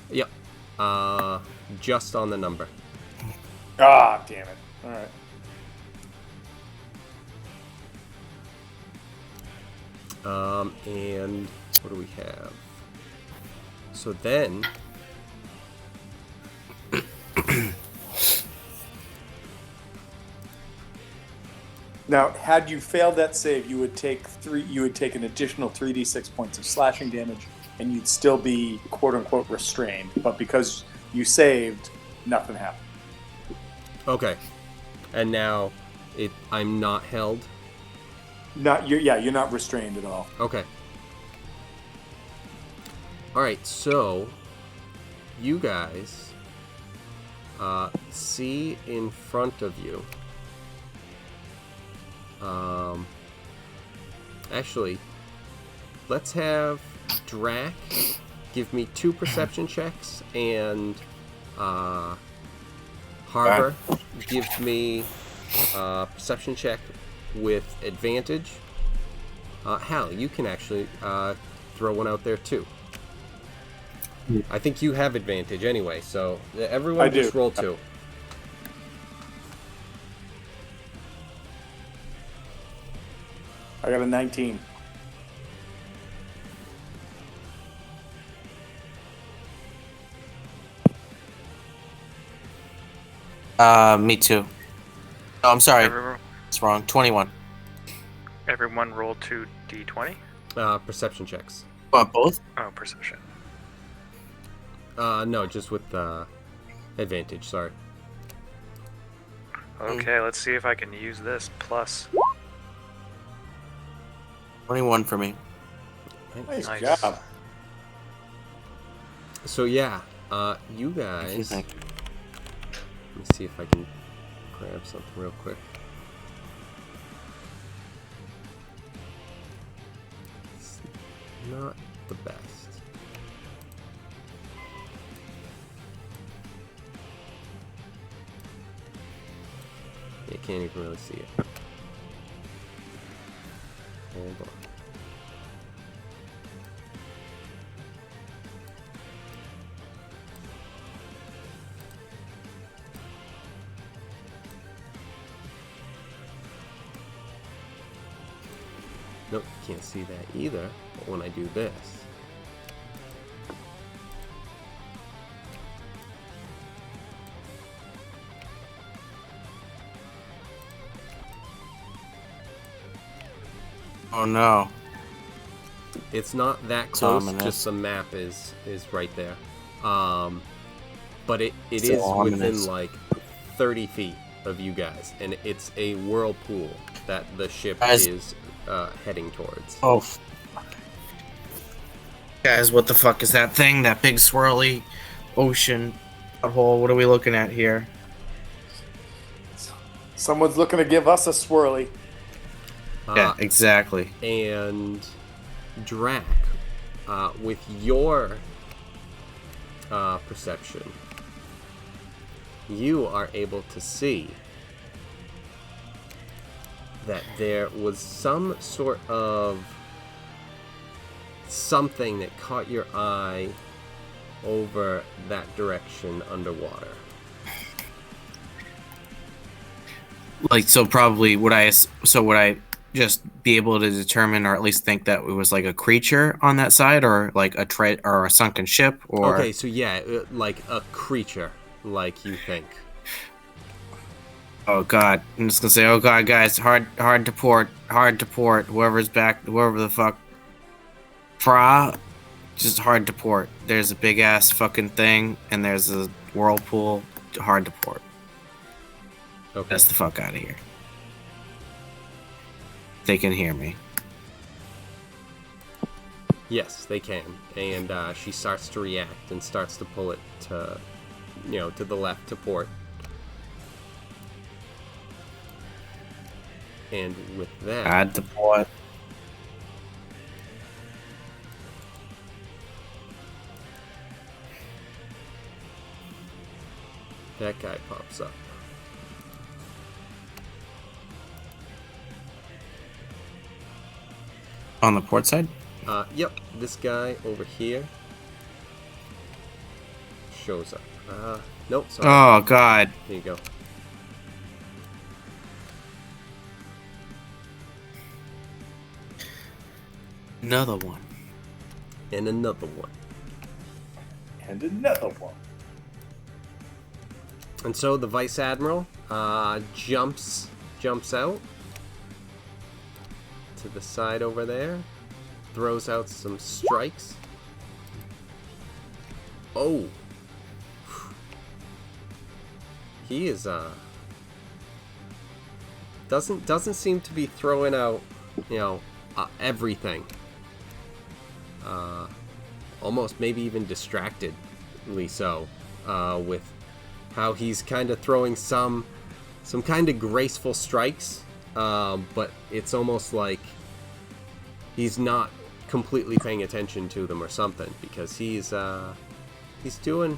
Yep. Just on the number. Ah, damn it. All right. And what do we have? So then, now, had you failed that save, you would take an additional 3d6 points of slashing damage, and you'd still be quote unquote restrained. But because you saved, nothing happened. okay. And now, I'm not held. You're not restrained at all. Okay. Alright, so you guys see in front of you. Actually, let's have Drac give me 2 perception checks, and Harbor give me a perception check with advantage. Hal, you can actually throw one out there too. I think you have advantage anyway, so everyone just roll 2. I got a 19. Me too. Oh, I'm sorry. Everyone, It's wrong. 21. everyone roll 2d20. Perception checks. What, both? Oh, perception. No, just with advantage. Sorry. Okay, let's see if I can use this plus. 21 for me. Nice Nice. job. So yeah, you guys. Let me see if I can grab something real quick. It's not the best. You can't even really see it. Hold on. Nope, can't see that either. But when I do this, Oh no. it's not that close. Ominous. Just the map is right there. But it is So within ominous. like 30 feet of you guys, and it's a whirlpool that the ship Guys. is heading towards. Oh. Guys, what the fuck is that thing? That big swirly ocean hole? What are we looking at here? Someone's looking to give us a swirly. Yeah, exactly. And Drac, with your perception, you are able to see that there was some sort of something that caught your eye over that direction underwater. Like, so probably would I just be able to determine, or at least think that it was like a creature on that side, or like or a sunken ship, or Okay, so yeah, like a creature, like you think. oh god, I'm just gonna say, oh god, guys, hard to port, whoever's back, whoever the fuck, just hard to port. There's a big ass fucking thing, and there's a whirlpool, hard to port. Okay. That's the fuck out of here. They can hear me. Yes, they can, and she starts to react and starts to pull it to, to the left to port. And with that, Add to port. that guy pops up. On the port side? Yep, this guy over here shows up. Nope, sorry. Oh god. There you go. Another one. And another one. And another one. And so the Vice Admiral jumps out to the side over there, throws out some strikes. Oh, he is doesn't seem to be throwing out, everything. Almost maybe even distractedly so, with how he's kind of throwing some kind of graceful strikes, but it's almost like he's not completely paying attention to them or something, because he's doing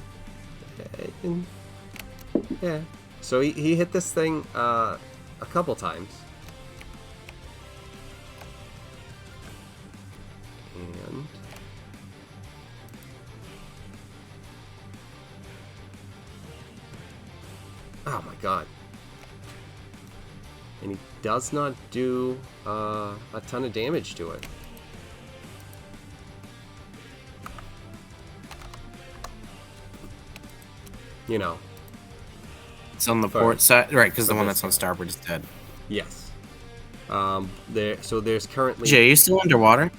yeah. So he hit this thing a couple times, and oh my god. And he does not do a ton of damage to it. It's on the port side, right? Because the one that's on starboard is dead. Yes. There's currently. Jay, are you still underwater?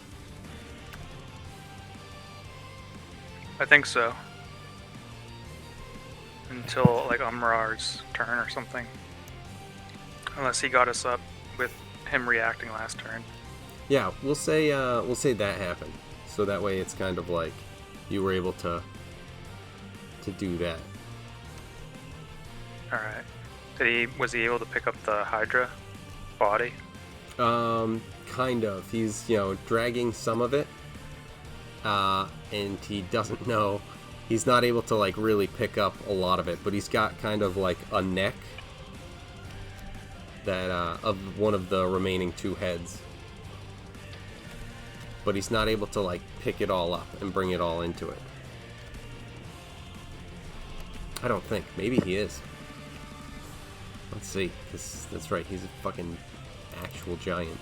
I think so. Until like Umrar's turn or something. Unless he got us up with him reacting last turn. Yeah, we'll say that happened. So that way it's kind of like you were able to do that. Alright. Was he able to pick up the Hydra body? Kind of. He's, dragging some of it. And he doesn't know. He's not able to like really pick up a lot of it, but he's got kind of like a neck that of one of the remaining two heads. But he's not able to like pick it all up and bring it all into it. I don't think. Maybe he is. Let's see. That's right. He's a fucking actual giant.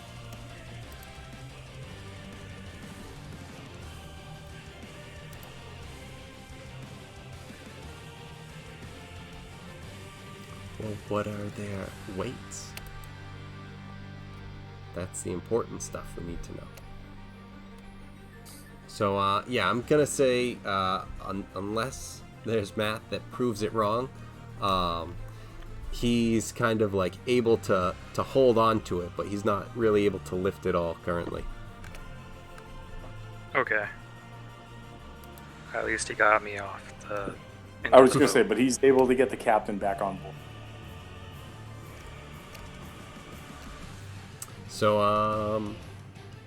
Well, what are their weights? That's the important stuff we need to know. So, yeah, I'm gonna say, unless there's math that proves it wrong, he's kind of like able to hold on to it, but he's not really able to lift it all currently. Okay. At least he got me off the... I was going to say, but he's able to get the captain back on board. So,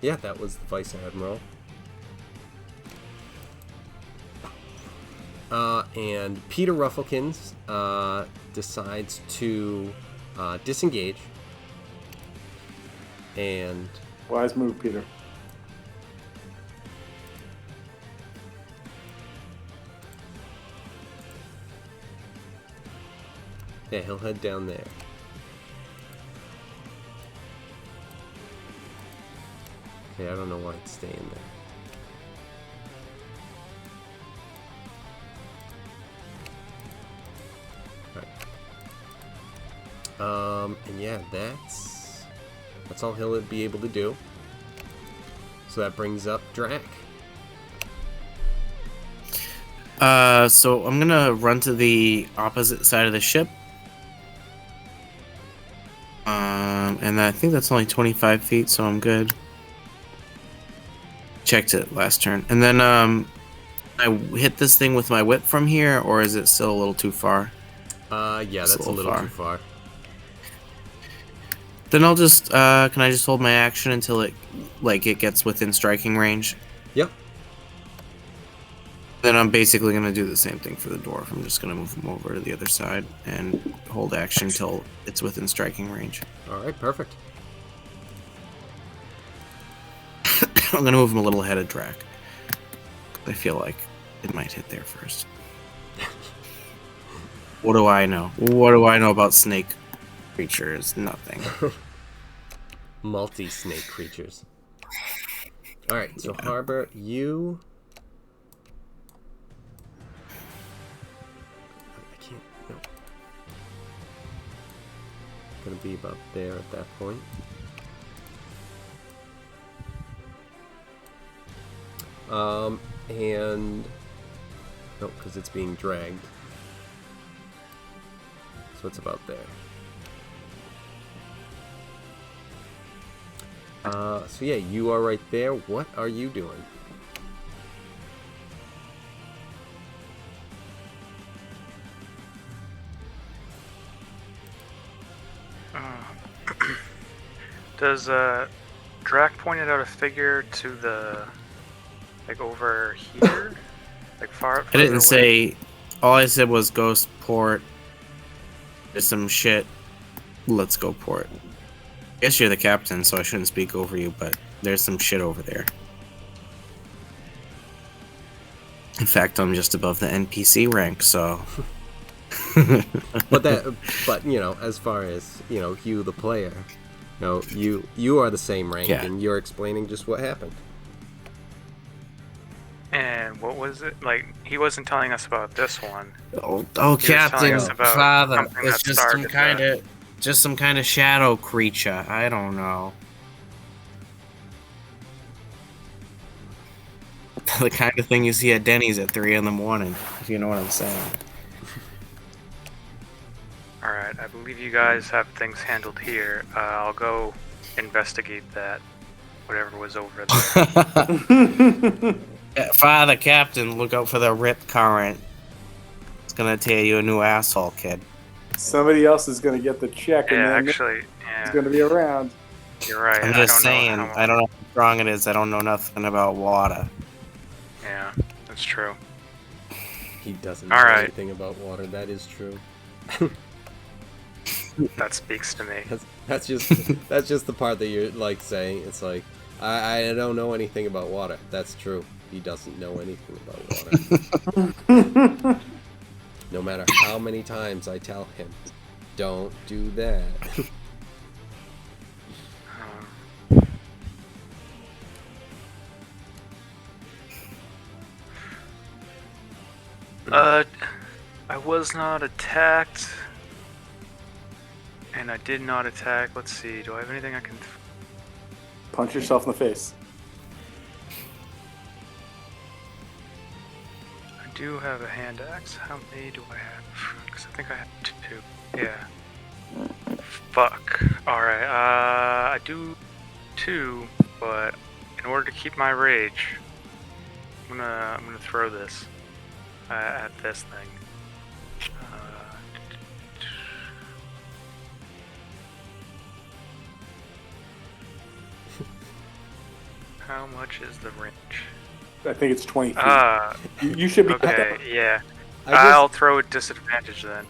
yeah, that was the Vice Admiral. And Peter Rufflekins decides to disengage. And Wise move, Peter. yeah, he'll head down there. Okay, I don't know why it's staying there. And yeah, that's all he'll be able to do. So that brings up Drac. So I'm gonna run to the opposite side of the ship. And I think that's only 25 feet, so I'm good. Checked it last turn. And then, I hit this thing with my whip from here, or is it still a little too far? Yeah, that's a little too far. Then I'll just, can I just hold my action until it gets within striking range? Yep. Then I'm basically gonna do the same thing for the dwarf. I'm just gonna move him over to the other side and hold action until it's within striking range. Alright, perfect. I'm gonna move him a little ahead of Drac. I feel like it might hit there first. What do I know? What do I know about snake creatures? Nothing. Multi-snake creatures. Alright, so Harbor, you... I can't... No. Gonna be about there at that point. And... No, because it's being dragged. So it's about there. So yeah, you are right there. What are you doing? Does Drac pointed out a figure to the over here, far? I didn't say. All I said was ghost port. There's some shit. Let's go port. I guess you're the captain, so I shouldn't speak over you, but there's some shit over there. In fact, I'm just above the NPC rank, so. but you know, as far as you the player, you are the same rank, and you're explaining just what happened. And what was it? He wasn't telling us about this one. Oh, Captain, Father, it's just some kind of shadow creature. I don't know. The kind of thing you see at Denny's at 3 in the morning, if you know what I'm saying. Alright, I believe you guys have things handled here. I'll go investigate that. Whatever was over there. Father, Captain, look out for the rip current. It's gonna tear you a new asshole, kid. Somebody else is gonna get the check, and then it's gonna be around. You're right. I'm just saying, I don't know how strong it is. I don't know nothing about water. Yeah, that's true. He doesn't know anything about water. That is true. That speaks to me. That's just the part that you're saying. It's I don't know anything about water. That's true. He doesn't know anything about water. No matter how many times I tell him, don't do that. I was not attacked, and I did not attack. Let's see. Do I have anything I can? Punch yourself in the face. I do have a hand axe. How many do I have? Because I think I have 2. Yeah. Fuck. Alright, I do 2, but in order to keep my rage, I'm gonna throw this at this thing. How much is the range? I think it's 20 feet. You should be okay. Yeah, I'll throw a disadvantage then.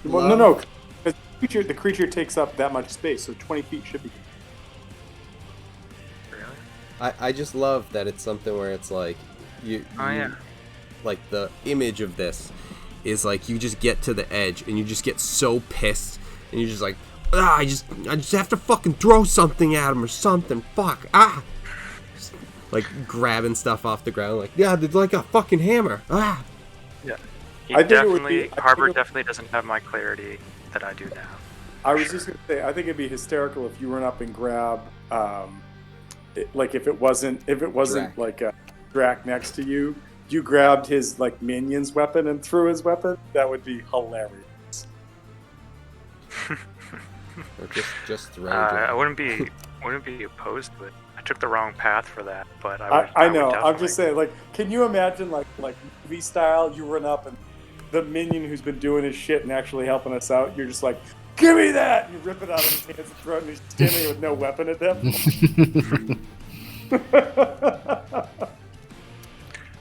No. The creature takes up that much space, so 20 feet should be. Really? I just love that it's something where it's the image of this is you just get to the edge and you just get so pissed and you're just I just have to fucking throw something at him or something. Fuck. like grabbing stuff off the ground. Like, yeah, it's like a fucking hammer. Ah. Yeah. Harbor Definitely doesn't have my clarity that I do now. I was just going to say, I think it'd be hysterical if you went up and grabbed, like if it wasn't Drac. like a Drac next to you, you grabbed his like minion's weapon and threw his weapon. That would be hilarious. Or just throw. I wouldn't be opposed to it. I took the wrong path for that, but I know. would I'm just saying, like, can you imagine like movie style? You run up and the minion who's been doing his shit and actually helping us out, you're just like, give me that! You rip it out of his hands and throw it, and he's standing there with no weapon at that point.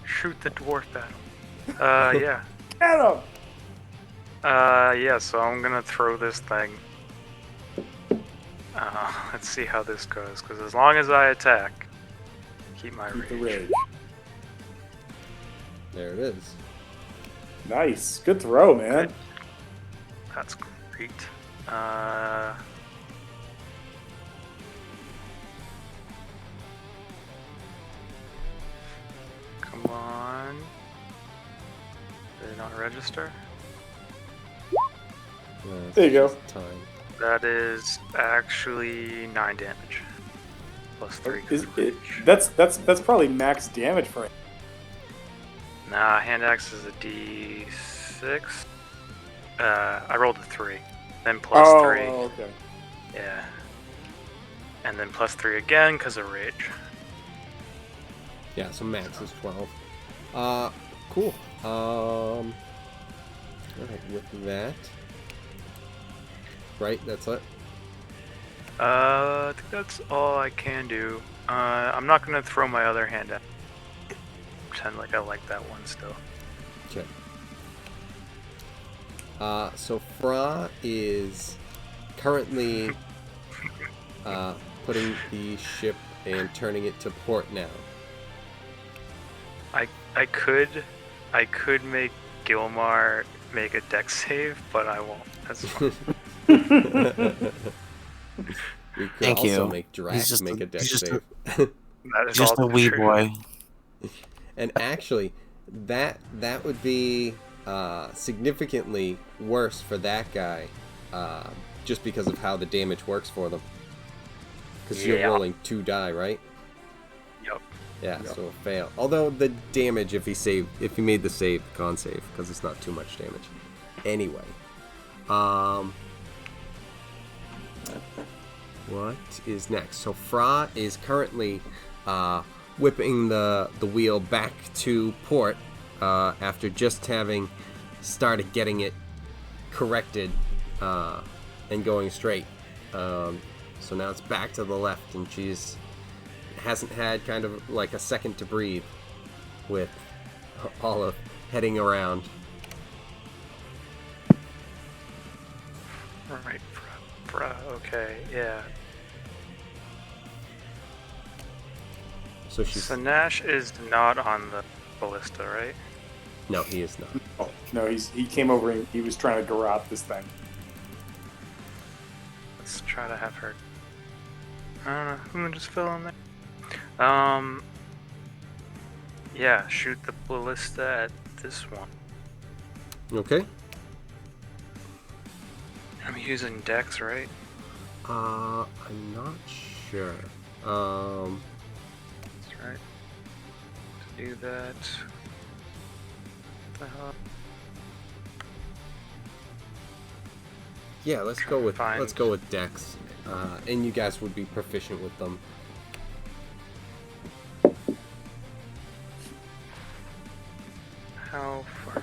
Shoot the dwarf battle. Yeah. Get him! Yeah, so I'm gonna throw this thing. Let's see how this goes, because as long as I attack, keep my Keep the rage. rage. There it is. Nice. Good throw, man. Good. That's great. Come on. Did it not register? There you go. Time. That is actually 9 damage. Plus 3. That's probably max damage for it. Nah, hand axe is a d6. I rolled a 3. Then plus 3. Oh, okay. Yeah. And then plus 3 again because of rage. Yeah, so max is 12. Cool. Alright, with that. Right, that's it. I think that's all I can do. I'm not gonna throw my other hand out. Pretend like I like that one still. Okay. So Fra is currently putting the ship and turning it to port now. I could make Gilmar make a deck save, but I won't. That's fine. We could Thank also you. make Drac He's just make a- a deck he's just save. That is Just a also wee true. boy. And actually, that would be significantly worse for that guy, just because of how the damage works for them. Because you're Yeah. rolling 2 die, right? Yep. Yeah, Yep. so a fail. Although the damage, if he made the save, con save, because it's not too much damage. Anyway, what is next? So Fra is currently whipping the wheel back to port after just having started getting it corrected and going straight. So now it's back to the left, and she's hasn't had kind of like a second to breathe with all of heading around. Alright, bruh, okay, yeah. So she's So Nash is not on the ballista, right? no, he is not. Oh, no, he came over and he was trying to garrote this thing. Let's try to have her. I don't know. I'm gonna just fill in there. Yeah, shoot the ballista at this one. Okay. I'm using Dex, right? I'm not sure. That's right. To do that. What the hell? Yeah, let's go with Fine. Dex, and you guys would be proficient with them. How far?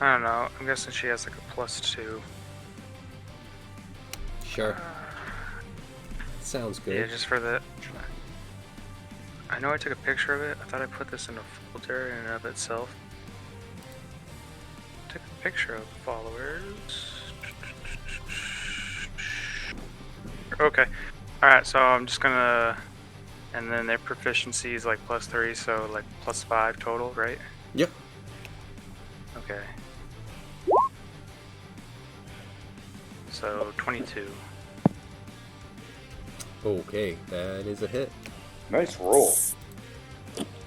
I don't know. I'm guessing she has like a +2. Sure. Sounds good. Yeah, just for the. I know I took a picture of it. I thought I put this in a folder in and of itself. Took a picture of the followers. Okay. Alright, so I'm just gonna. And then their proficiency is like +3, so like +5 total, right? Yep. Okay. So 22. Okay, that is a hit. Nice roll.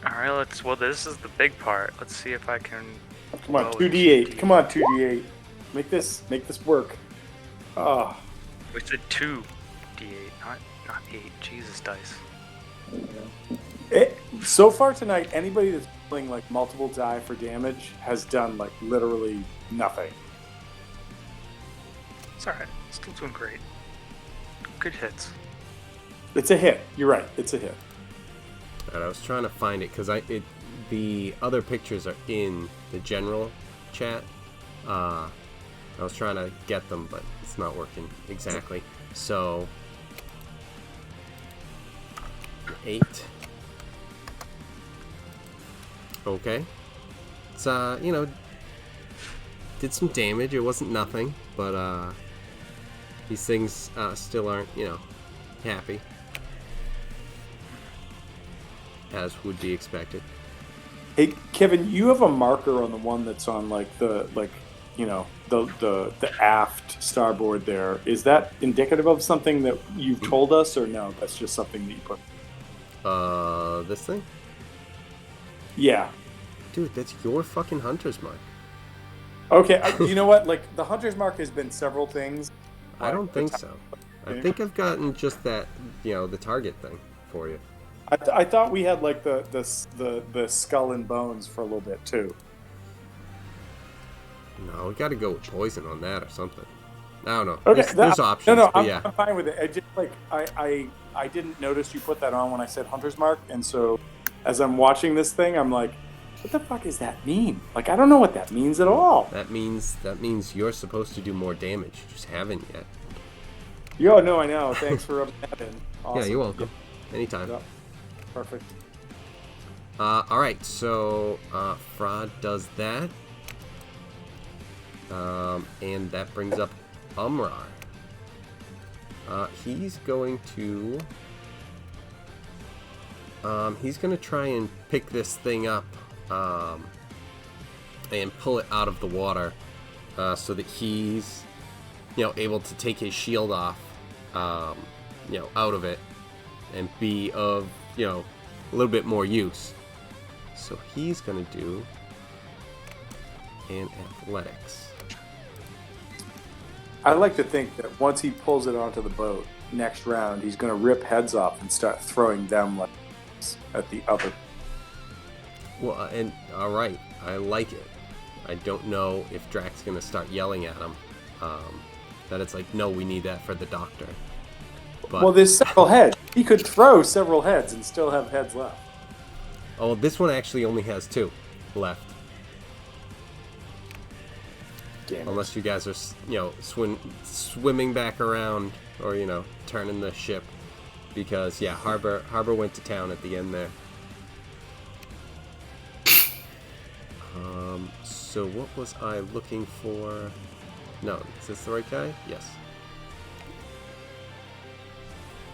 All right, well, this is the big part. Let's see if I can. Come on, roll 2d8. Come on, 2d8. Make this work. Ah. We said 2d8, not 8. Jesus, dice. So far tonight, anybody that's rolling like multiple die for damage has done like literally nothing. It's alright. Still doing great. Good hits. It's a hit. You're right. It's a hit. And I was trying to find it because the other pictures are in the general chat. I was trying to get them, but it's not working exactly. So 8. Okay. It's did some damage. It wasn't nothing, but these things still aren't, happy, as would be expected. Hey, Kevin, you have a marker on the one that's on like the aft starboard there. Is that indicative of something that you've told us, or no? That's just something that you put. This thing? Yeah. Dude, that's your fucking hunter's mark. Okay, you know what? Like, the hunter's mark has been several things. I don't think so. I think I've gotten just that, the target thing for you. I thought we had like the skull and bones for a little bit too. No, we got to go with poison on that or something. I don't know. Okay, there's options, no, but yeah. I'm fine with it. I just like I didn't notice you put that on when I said hunter's mark, and so as I'm watching this thing, I'm like, what the fuck does that mean? Like, I don't know what that means at all. That means you're supposed to do more damage. You just haven't yet. Yo, no, I know. Thanks for rubbing that in. Awesome. Yeah, you're welcome. Anytime. Yep. Perfect. All right, so Fraud does that, and that brings up Umrar. He's going to try and pick this thing up and pull it out of the water, so that he's able to take his shield off, out of it and be of a little bit more use. So he's gonna do an athletics. I like to think that once he pulls it onto the boat, next round he's going to rip heads off and start throwing them like at the other. Well, and all right, I like it. I don't know if Drax's gonna start yelling at him. That it's like, no, we need that for the doctor. But, well, there's several heads. He could throw several heads and still have heads left. Oh, this one actually only has 2 left. Damn it. Unless you guys are, swimming back around or turning the ship, because yeah, Harbor went to town at the end there. So what was I looking for? No, is this the right guy? Yes.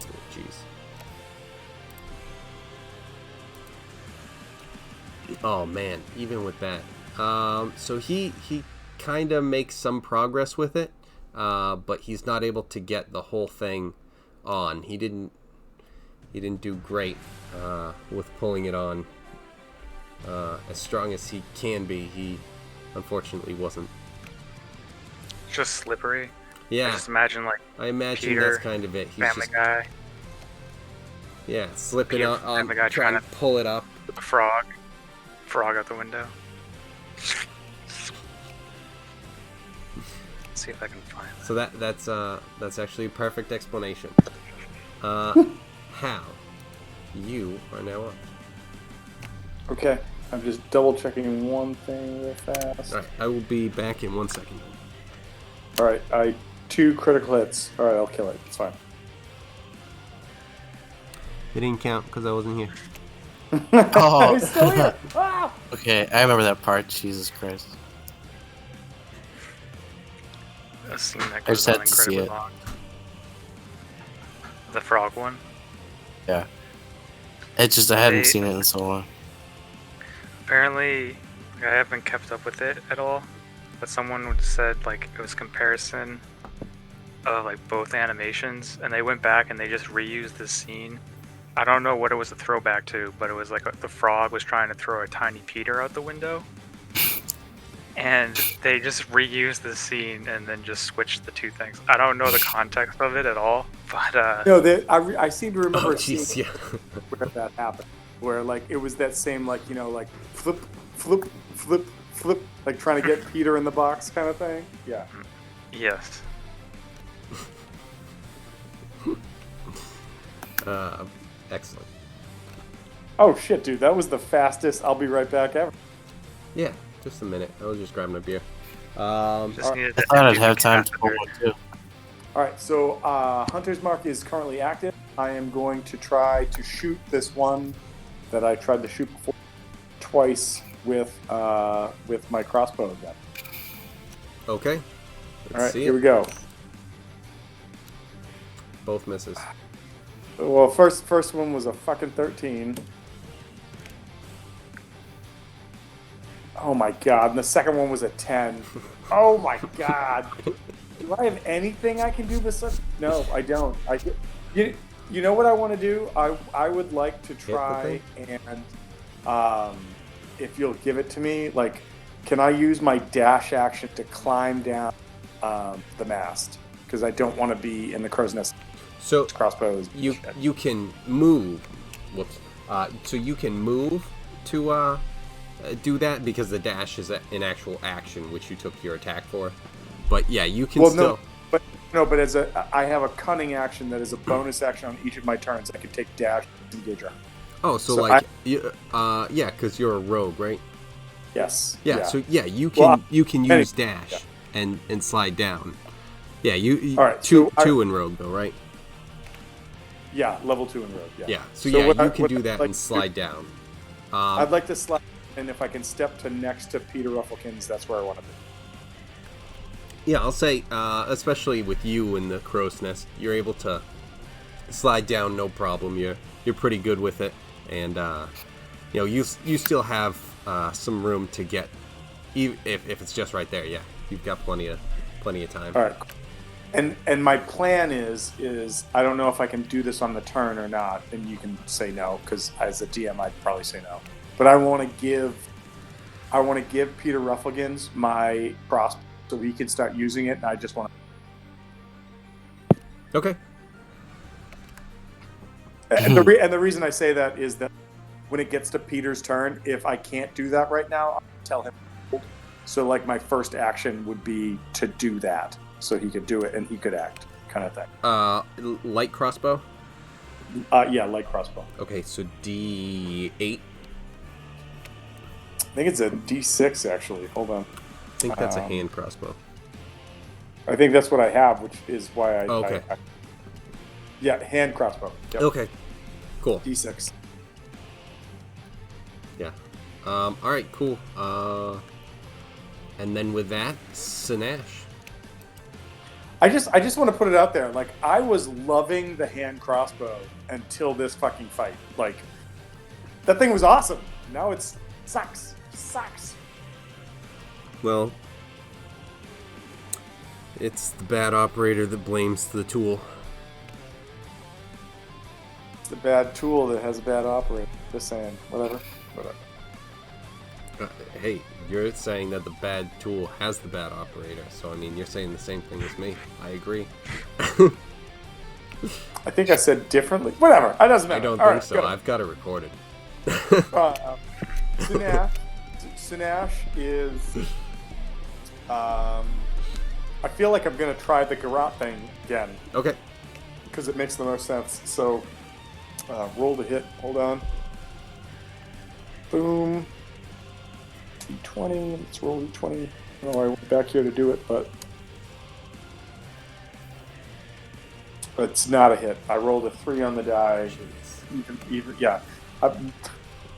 Oh, jeez. Oh man, even with that. So he kind of makes some progress with it, but he's not able to get the whole thing on. He didn't do great with pulling it on as strong as he can be. He unfortunately wasn't. Just slippery. Yeah. I just imagine like I imagine Peter, that's kind of it. He's Family just Guy, slipping Peter, on Family Guy trying to pull it up. a frog out the window. See if I can find that. So that's actually a perfect explanation. How you are now up. Okay, I'm just double checking one thing real fast. All right, I will be back in 1 second. All right, 2 critical hits. All right, I'll kill it. It's fine. It didn't count because I wasn't here. Oh. He's still here. Ah! Okay, I remember that part. Jesus Christ. A scene that I just goes on had to see incredibly it. long. The frog one. Yeah. It's just I hadn't They- seen it in so long. Apparently, I haven't kept up with it at all, but someone said like it was comparison like both animations, and they went back and they just reused the scene. I don't know what it was a throwback to, but it was like the frog was trying to throw a tiny Peter out the window. And they just reused the scene and then just switched the two things. I don't know the context of it at all, but No, I seem to remember Oh, a scene jeez, yeah. where that happened, where like it was that same like like flip, flip, flip, flip, like trying to get Peter in the box kind of thing. Yeah. yes. Excellent. Oh shit, dude, that was the fastest "I'll be right back" ever. Yeah, just a minute. I was just grabbing a beer. Just needed to I thought I'd empty have the time to catheter. pull one too. All right, so Hunter's Mark is currently active. I am going to try to shoot this one that I tried to shoot before twice with my crossbow again. Okay. Let's All right, see here it. we go. Both misses. Well, first one was a fucking 13. Oh my god, and the second one was a 10. Oh my god. Do I have anything I can do besides? No, I don't. You know what I want to do? I would like to try and if you'll give it to me, like, can I use my dash action to climb down the mast? Because I don't want to be in the crow's nest. So Crossbows. you can move. Whoops. So you can move to do that because the dash is an actual action which you took your attack for. But yeah, you can still. But I have a cunning action that is a bonus action on each of my turns. I can take dash and engage her. Oh, so yeah, because you're a rogue, right? Yes. Yeah. So yeah, you can use dash yeah. and slide down. Yeah, you all right, two in rogue though, right? Yeah, level 2 in rogue. Yeah. Yeah. So yeah, you can do that like and slide down. I'd like to slide, and if I can step to next to Peter Rufflekins, that's where I want to be. Yeah, I'll say, especially with you in the crow's nest, you're able to slide down no problem. You're pretty good with it, and you still have some room to get, if it's just right there. Yeah, you've got plenty of time. All right. And my plan is I don't know if I can do this on the turn or not, and you can say no, because as a DM I'd probably say no. But I want to give Peter Rufflekins my crossbow so he can start using it, and I just want to. Okay. And the reason I say that is that when it gets to Peter's turn, if I can't do that right now, I'll tell him. So like my first action would be to do that, so he could do it and he could act, kind of thing. Light crossbow. Yeah, light crossbow. Okay, so D8. I think it's a D6 actually. Hold on. I think that's a hand crossbow. I think that's what I have, which is why I. Okay. Yeah, hand crossbow. Yep. Okay. Cool. D6. Yeah. All right. Cool. And then with that, Sinesh. I just want to put it out there. Like, I was loving the hand crossbow until this fucking fight. Like, that thing was awesome. Now it sucks. Sucks. Well, it's the bad operator that blames the tool. It's the bad tool that has a bad operator. Just saying. Whatever. Hey, you're saying that the bad tool has the bad operator, so I mean, you're saying the same thing as me. I agree. I think I said differently. Whatever. It doesn't matter. I don't All think right, so. go. I've got it recorded. Sinesh is. I feel like I'm gonna try the garrote thing again Okay. because it makes the most sense. So, roll to hit. Hold on. Boom. D20. Let's roll D20. Oh, I went back here to do it, but it's not a hit. I rolled a 3 on the die. Even yeah.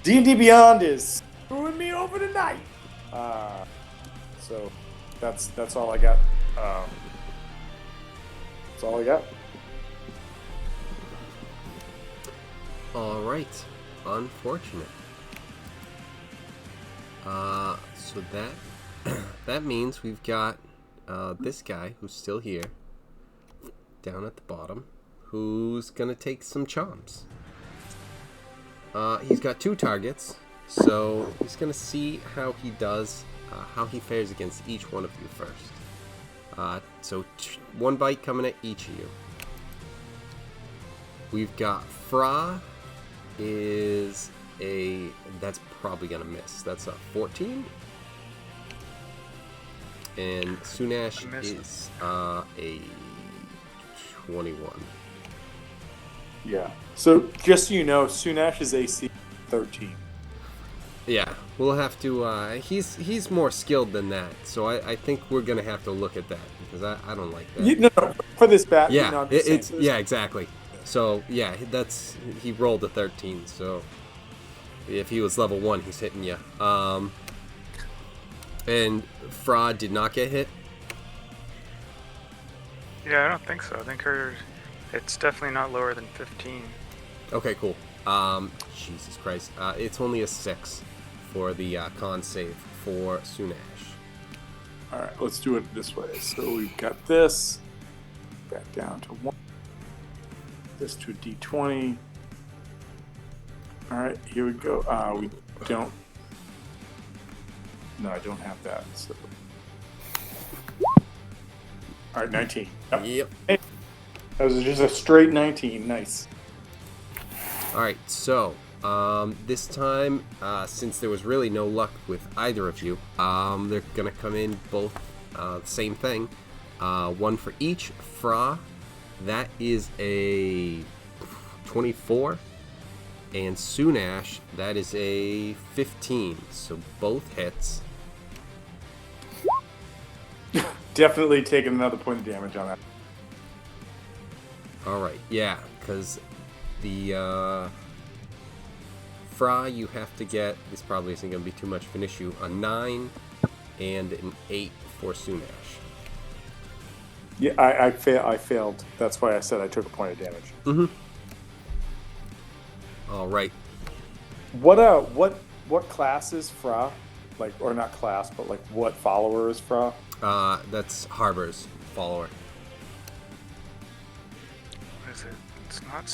D&D Beyond is screwing me over tonight. So that's all I got. That's all I got. All right. Unfortunate. So that means we've got this guy who's still here down at the bottom, who's gonna take some chomps. He's got 2 targets, so he's gonna see how he does, how he fares against each one of you first. So 1 bite coming at each of you. We've got Fra is that's probably gonna miss. That's a 14. And Sunash is a 21. Yeah. So just so you know, Sunash's AC 13. Yeah, we'll have to. He's more skilled than that, so I think we're gonna have to look at that because I don't like that. No, for this bat. Yeah, no, it's yeah, exactly. So yeah, he rolled a 13. So if he was level 1, he's hitting you. And Fraud did not get hit. Yeah, I don't think so. I think it's definitely not lower than 15. Okay, cool. Jesus Christ. It's only a 6 for the con save for Sunash. All right, let's do it this way. So we've got this back down to 1. This to D20. All right, here we go. We don't. No, I don't have that. So. All right, 19. Yep. Hey, that was just a straight 19. Nice. All right, so this time, since there was really no luck with either of you, they're gonna come in both the same thing. 1 for each. Fra, that is a 24, and Sunash, that is a 15. So both hits. Definitely taking another point of damage on that. All right, yeah, because the Fra, you have to get, this probably isn't going to be too much of an issue, a 9 and an 8 for Sunash. Yeah, I failed. That's why I said I took a point of damage. Mm-hmm. All right. What class is Fra? Like, or not class, but like what follower is Fra? That's Harbor's follower. What is it? It's not.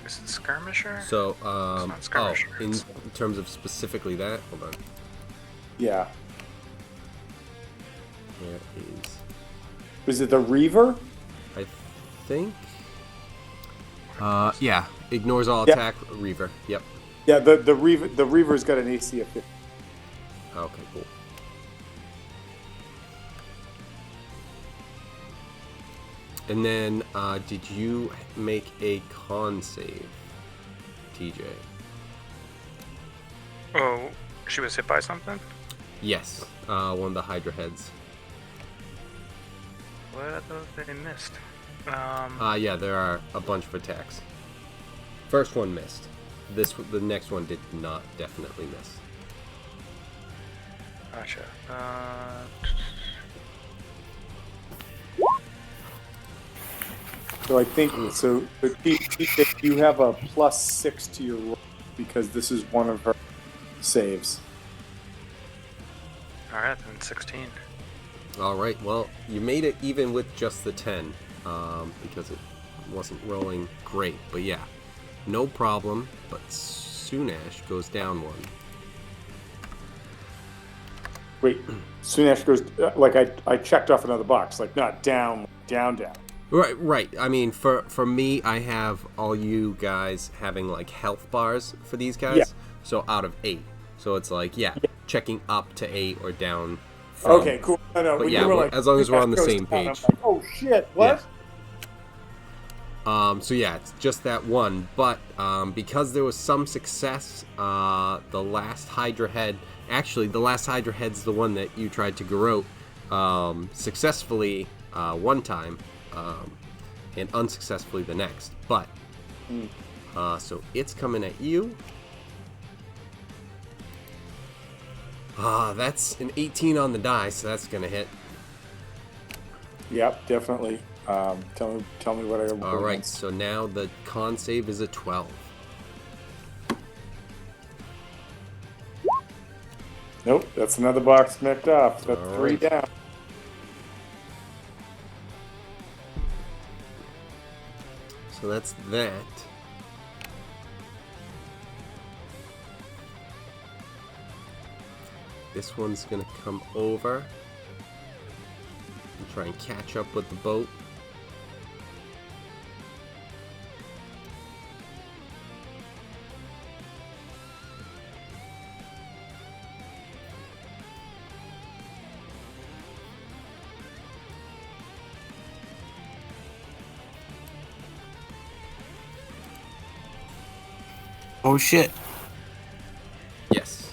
Is it Skirmisher? So, It's not Skirmisher. in terms of specifically that, hold on. Yeah. There is, Was it the Reaver? I think. Yeah, ignores all Yeah. attack. Reaver. Yep. Yeah, the Reaver's got an AC of 50. Okay, cool. And then, did you make a con save, TJ? Oh, she was hit by something? Yes, one of the Hydra heads. What are those they missed? Yeah, there are a bunch of attacks. First one missed. The next one did not definitely miss. Gotcha. So I think so. You have a +6 to your roll because this is one of her saves. Alright, then 16. All right, well, you made it even with just the 10, because it wasn't rolling great. But yeah, no problem. But Sunash goes down 1. Wait, Sunash goes like I checked off another box, like not down. Right. I mean, for me, I have all you guys having like health bars for these guys. Yeah. So out of 8. So it's like, checking up to 8 or down. From, Okay, cool. No, But when yeah, you were like, as long as we're on the goes same down, I'm page. like, oh shit! What? Yeah. So yeah, it's just that one. But because there was some success, the last Hydra head. Actually, the last Hydra head's the one that you tried to garrote successfully one time. And unsuccessfully the next. But, so it's coming at you. That's an 18 on the die, so that's going to hit. Yep, definitely. Tell me what I. All right, so now the con save is a 12. Nope, that's another box knocked off. That's All 3 right. down. So that's that. This one's gonna come over and try and catch up with the boat. Oh shit. Yes.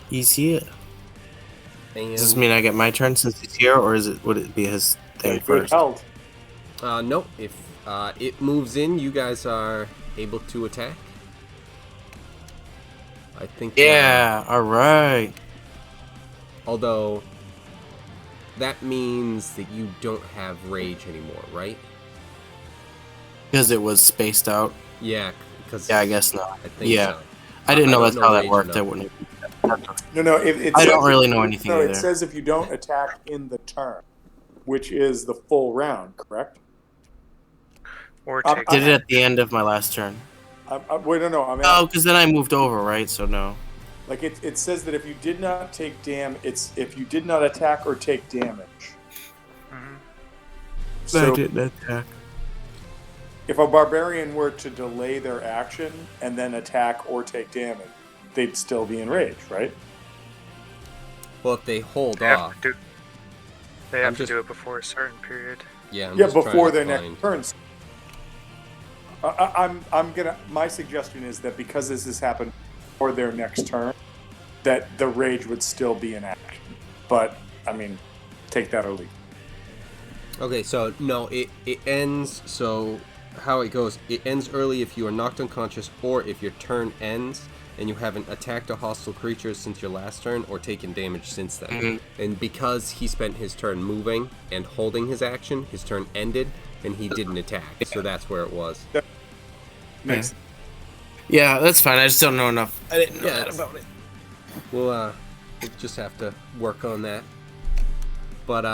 He's here. And Does this mean I get my turn since he's here, or would it be his thing Good first? held. no, if it moves in, you guys are able to attack. I think. Yeah, alright. Although that means that you don't have rage anymore, right? Because it was spaced out. Yeah, because Yeah, I guess not. I think Yeah. so. I didn't know don't that's how that rage worked. enough. I wouldn't. No. It I says don't really know anything No, either. it says if you don't attack in the turn, which is the full round, correct? Or I take Did it at the end of my last turn. Wait, no. I'm Oh, because then I moved over, right? So no. like it says that if you did not take it's if you did not attack or take damage. Mhm. So didn't attack. if a barbarian were to delay their action and then attack or take damage, they'd still be enraged, right? Well, if they hold They have off, to do, they I'm have to just- do it before a certain period. yeah, I'm Yeah, just trying before to their find- next turns. My suggestion is that because this has happened before their next turn, that the rage would still be in action. But I mean, take that or leave. Okay, so no, it ends. So how it goes? It ends early if you are knocked unconscious, or if your turn ends and you haven't attacked a hostile creature since your last turn, or taken damage since then. Mm-hmm. And because he spent his turn moving and holding his action, his turn ended and he didn't attack. So that's where it was. Makes Yeah, that's fine. I just don't know enough. I didn't know Yeah, that it's- about it. We'll just have to work on that. But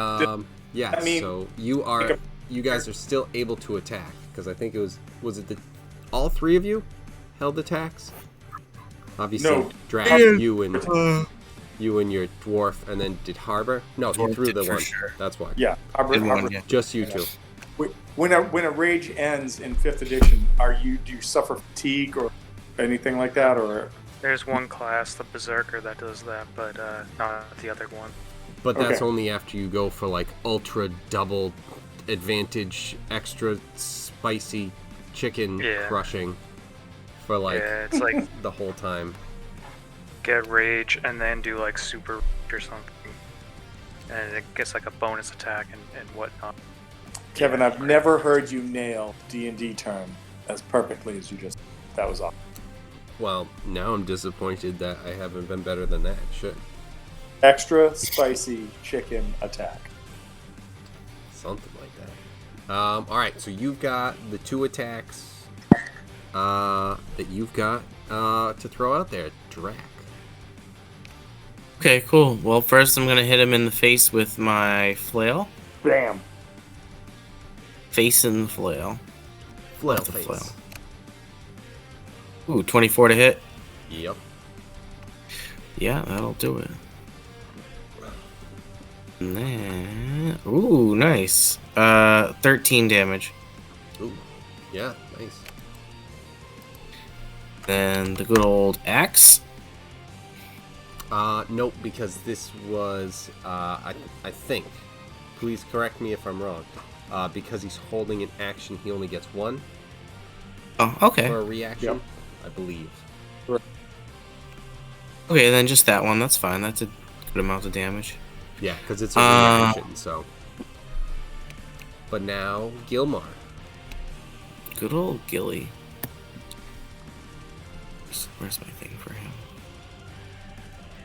yeah. I mean, so you guys are still able to attack, because I think it was it all three of you held attacks? Obviously, No. Drac, you and your dwarf, and then did Harbor? No, he Dwarf threw did the for one. sure. That's why. yeah. Good one, yeah. Just you two. When a rage ends in 5th edition, do you suffer fatigue or anything like that, or There's one class, the Berserker, that does that, but not the other one. But that's Okay. only after you go for like ultra double advantage, extra spicy chicken Yeah. crushing for like Yeah, it's like the whole time. get rage and then do like super rage or something, and it gets like a bonus attack and whatnot. Kevin? I've never heard you nail D&D term as perfectly as you just. That was awesome. Well, now I'm disappointed that I haven't been better than that. Shit. Extra spicy chicken attack. Something like that. Alright, so you've got the two attacks that you've got to throw out there. Drac. Okay, cool. Well, first I'm gonna hit him in the face with my flail. Bam. Face in the flail. Flail The face. flail. Ooh, 24 to hit. Yep. Yeah, that'll do it. And then, ooh, nice. 13 damage. Ooh. Yeah, nice. Then the good old axe. Nope, because this was, I think, please correct me if I'm wrong, because he's holding an action, he only gets one Oh, okay. for a reaction, Yep. I believe. Okay, then just that one. That's fine. That's a good amount of damage. Yeah, because it's a reaction, so. But now, Gilmar. Good old Gilly. Where's my thing for him?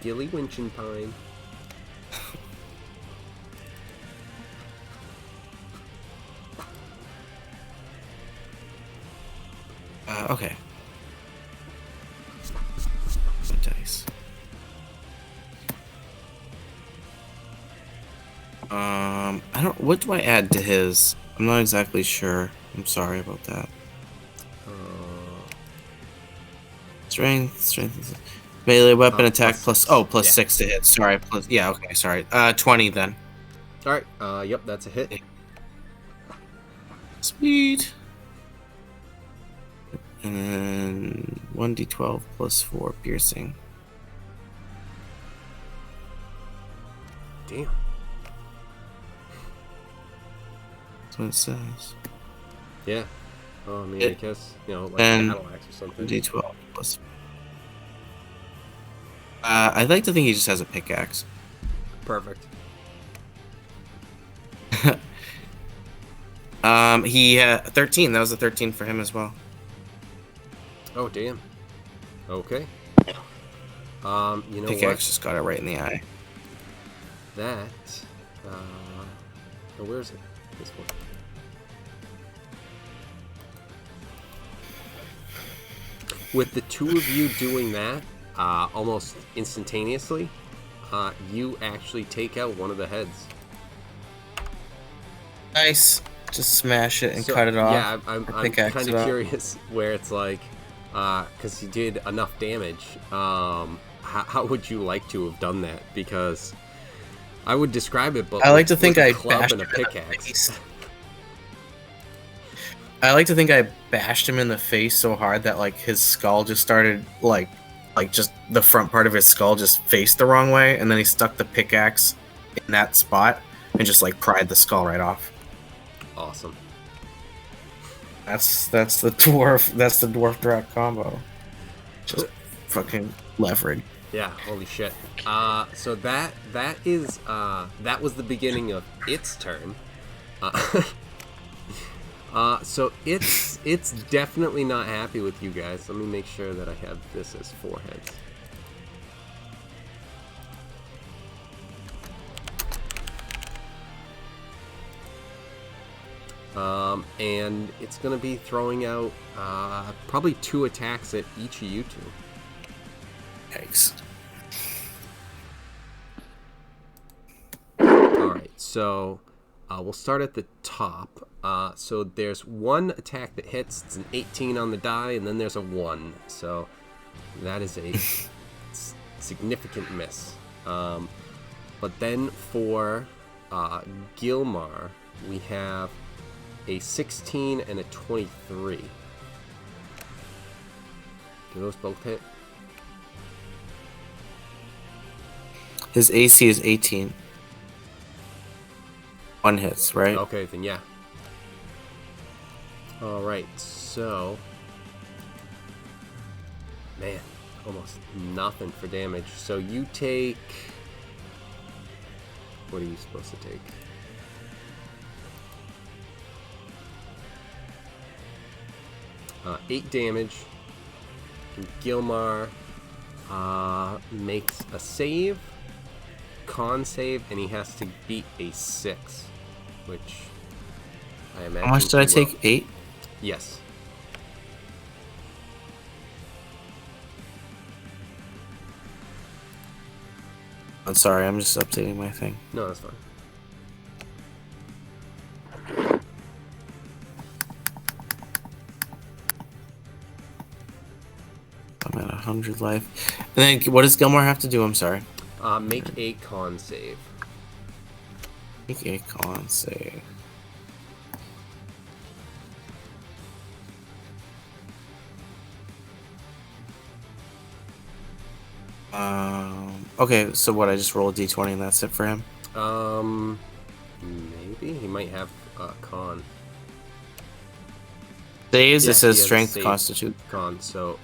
Gilly Winchenpine. Okay. What dice? I don't. What do I add to his? I'm not exactly sure. I'm sorry about that. Uh, Strength. Melee weapon attack plus plus six. 6 to hit. Sorry, okay, sorry. 20 then. Alright, yep, that's a hit. Sweet. And then 1d12 plus 4 piercing. Damn. That's what it says. Yeah. Oh, I mean, I guess, like and battle axe or something. D12 plus. I'd like to think he just has a pickaxe. Perfect. He 13. That was a 13 for him as well. Oh, damn. Okay. You know Pickaxe just got it right in the eye. That, oh, where is it? This one. With the two of you doing that, almost instantaneously, you actually take out one of the heads. Nice. Just smash it and cut it off. Yeah, I'm kind of curious where it's like, because you did enough damage. How would you like to have done that? Because I would describe it, but I like to think with a I club bashed and a him in the pickaxe. face. I like to think I bashed him in the face so hard that like his skull just started like just the front part of his skull just faced the wrong way, and then he stuck the pickaxe in that spot and just like pried the skull right off. Awesome. That's the dwarf drac combo. Just fucking leverage. Yeah, holy shit. So that was the beginning of its turn. So it's definitely not happy with you guys. Let me make sure that I have this as 4 heads. And it's gonna be throwing out probably 2 attacks at each of you two. Yikes. Alright, so we'll start at the top. So there's 1 attack that hits. It's an 18 on the die, and then there's a 1. So that is a significant miss. But then for Gilmar, we have a 16 and a 23. Do those both hit? His AC is 18. 1 hits, right? Okay, then yeah. Alright, so... Man, almost nothing for damage. So you take... What are you supposed to take? Uh, 8 damage. And Gilmar makes a save, con save, and he has to beat a 6, which I imagine. How much did I take? 8? Yes. I'm sorry, I'm just updating my thing. No, that's fine. I'm at 100 life. And then what does Gilmore have to do? I'm sorry. Make a con save. Make a con save. Okay, so what? I just roll a d20 and that's it for him? Maybe he might have con. Saves, Yeah, it says he has strength, save constitute. Con. So,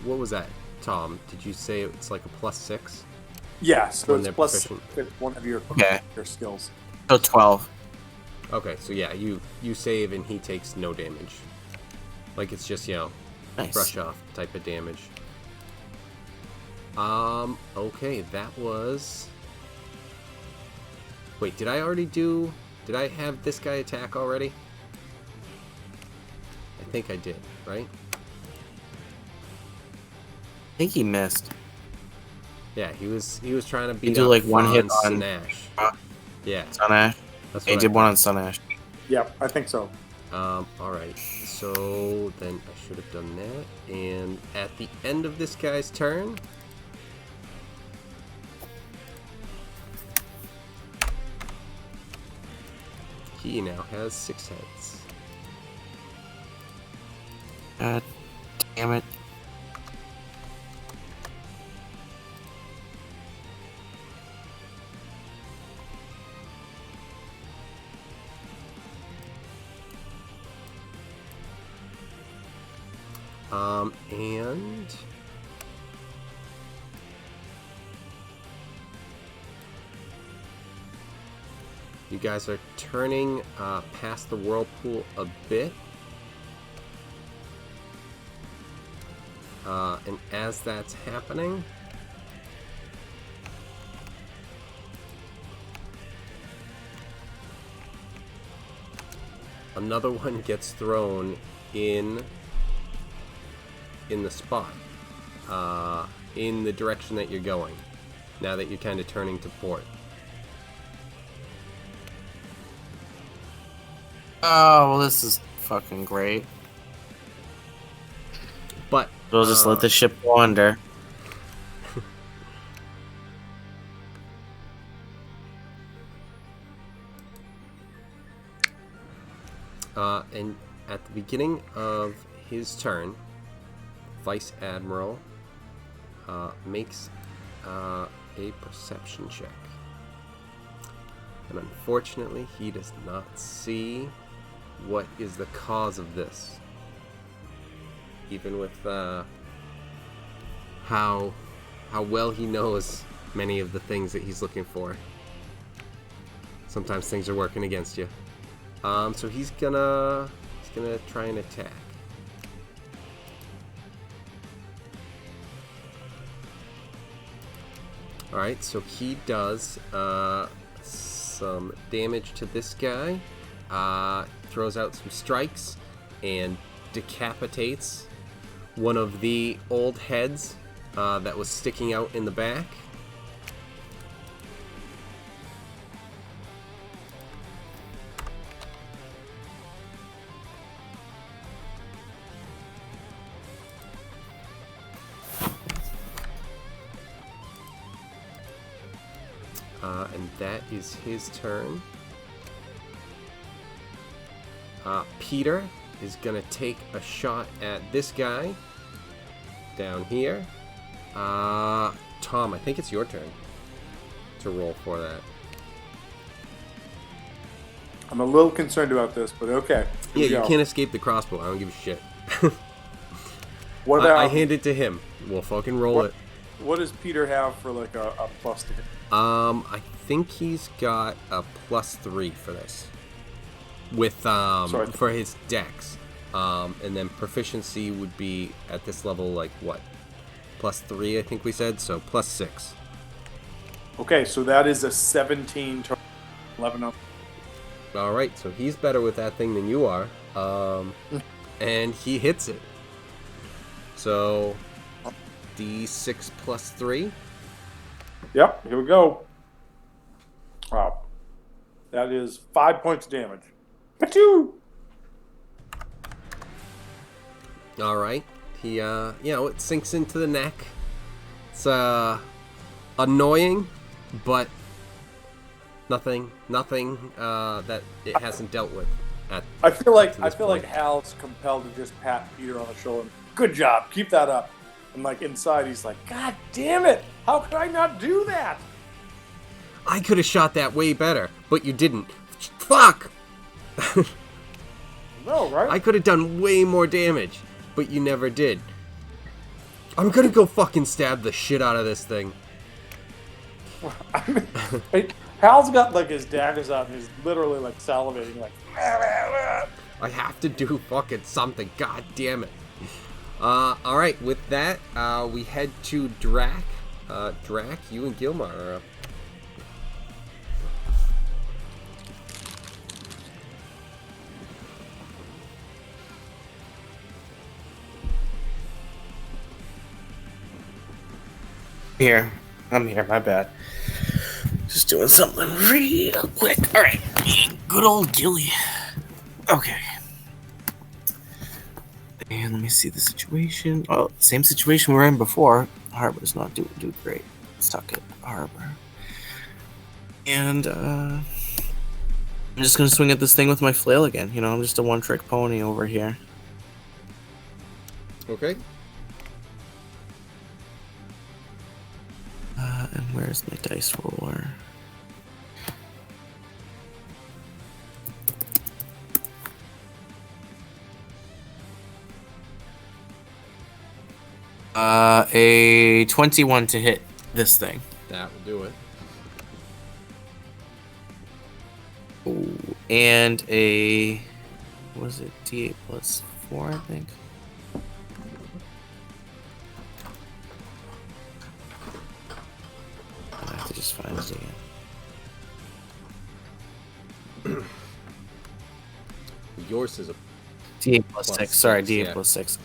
what was that, Tom? Did you say it's like a +6? Yeah, so When it's they're plus proficient. one of your skills. So 12. Okay, so yeah, you save and he takes no damage. Like it's just, Nice. brush off type of damage. Okay, that was... Wait, did I have this guy attack already? I think I did, right? I think he missed. Yeah, he was trying to beat do up like one hit Franz on Sinash. Yeah, Sun Ash. that's He what did I one thought. on Sun Ash. Yep, I think so. Alright. So then I should have done that. And at the end of this guy's turn, he now has 6 heads. God damn it. And you guys are turning past the whirlpool a bit. And as that's happening, another one gets thrown in the spot, in the direction that you're going, now that you're kind of turning to port. Oh, well, this is fucking great. But We'll just let the ship go under. and at the beginning of his turn, Vice Admiral makes a perception check. And unfortunately, he does not see what is the cause of this. Even with how well he knows many of the things that he's looking for. Sometimes things are working against you. So he's gonna try and attack. Alright, so he does some damage to this guy, throws out some strikes, and decapitates one of the old heads that was sticking out in the back. And that is his turn. Peter is gonna take a shot at this guy down here. Tom, I think it's your turn to roll for that. I'm a little concerned about this, but okay. Yeah, you can't escape the crossbow. I don't give a shit. What about, I hand it to him. We'll fucking roll it. What does Peter have for like a plus to hit? I think he's got a +3 for this. With for his dex. And then proficiency would be at this level like what? +3, I think we said, so +6. Okay, so that is a 17 to 11 up. Alright, so he's better with that thing than you are. And he hits it. So D6 +3. Yep, here we go. Wow. That is 5 points of damage. Achoo! Alright. He, it sinks into the neck. It's, annoying, but nothing, that it hasn't dealt with. I feel like Hal's compelled to just pat Peter on the shoulder. Good job, keep that up. And like inside, he's like, God damn it! How could I not do that? I could have shot that way better, but you didn't. Fuck! No, right? I could have done way more damage, but you never did. I'm gonna go fucking stab the shit out of this thing. I mean, Hal's got like his daggers out and he's literally like salivating, like. I have to do fucking something. God damn it. Alright, with that, we head to Drac. Drac, you and Gilmar are up. I'm here, my bad. Just doing something real quick. Alright. Good old Gilly. Okay. And let me see the situation. Oh, same situation we were in before. Harbor's not doing great. Suck it, Harbor. And I'm just gonna swing at this thing with my flail again. You know, I'm just a one-trick pony over here. Okay. And where's my dice roller? A 21 to hit this thing. That will do it. Ooh, and a, what was it, D8 plus 4, I think. I have to just find it again. Yours is a D8 plus Plus 6. Sorry, six, D8 yeah. plus 6.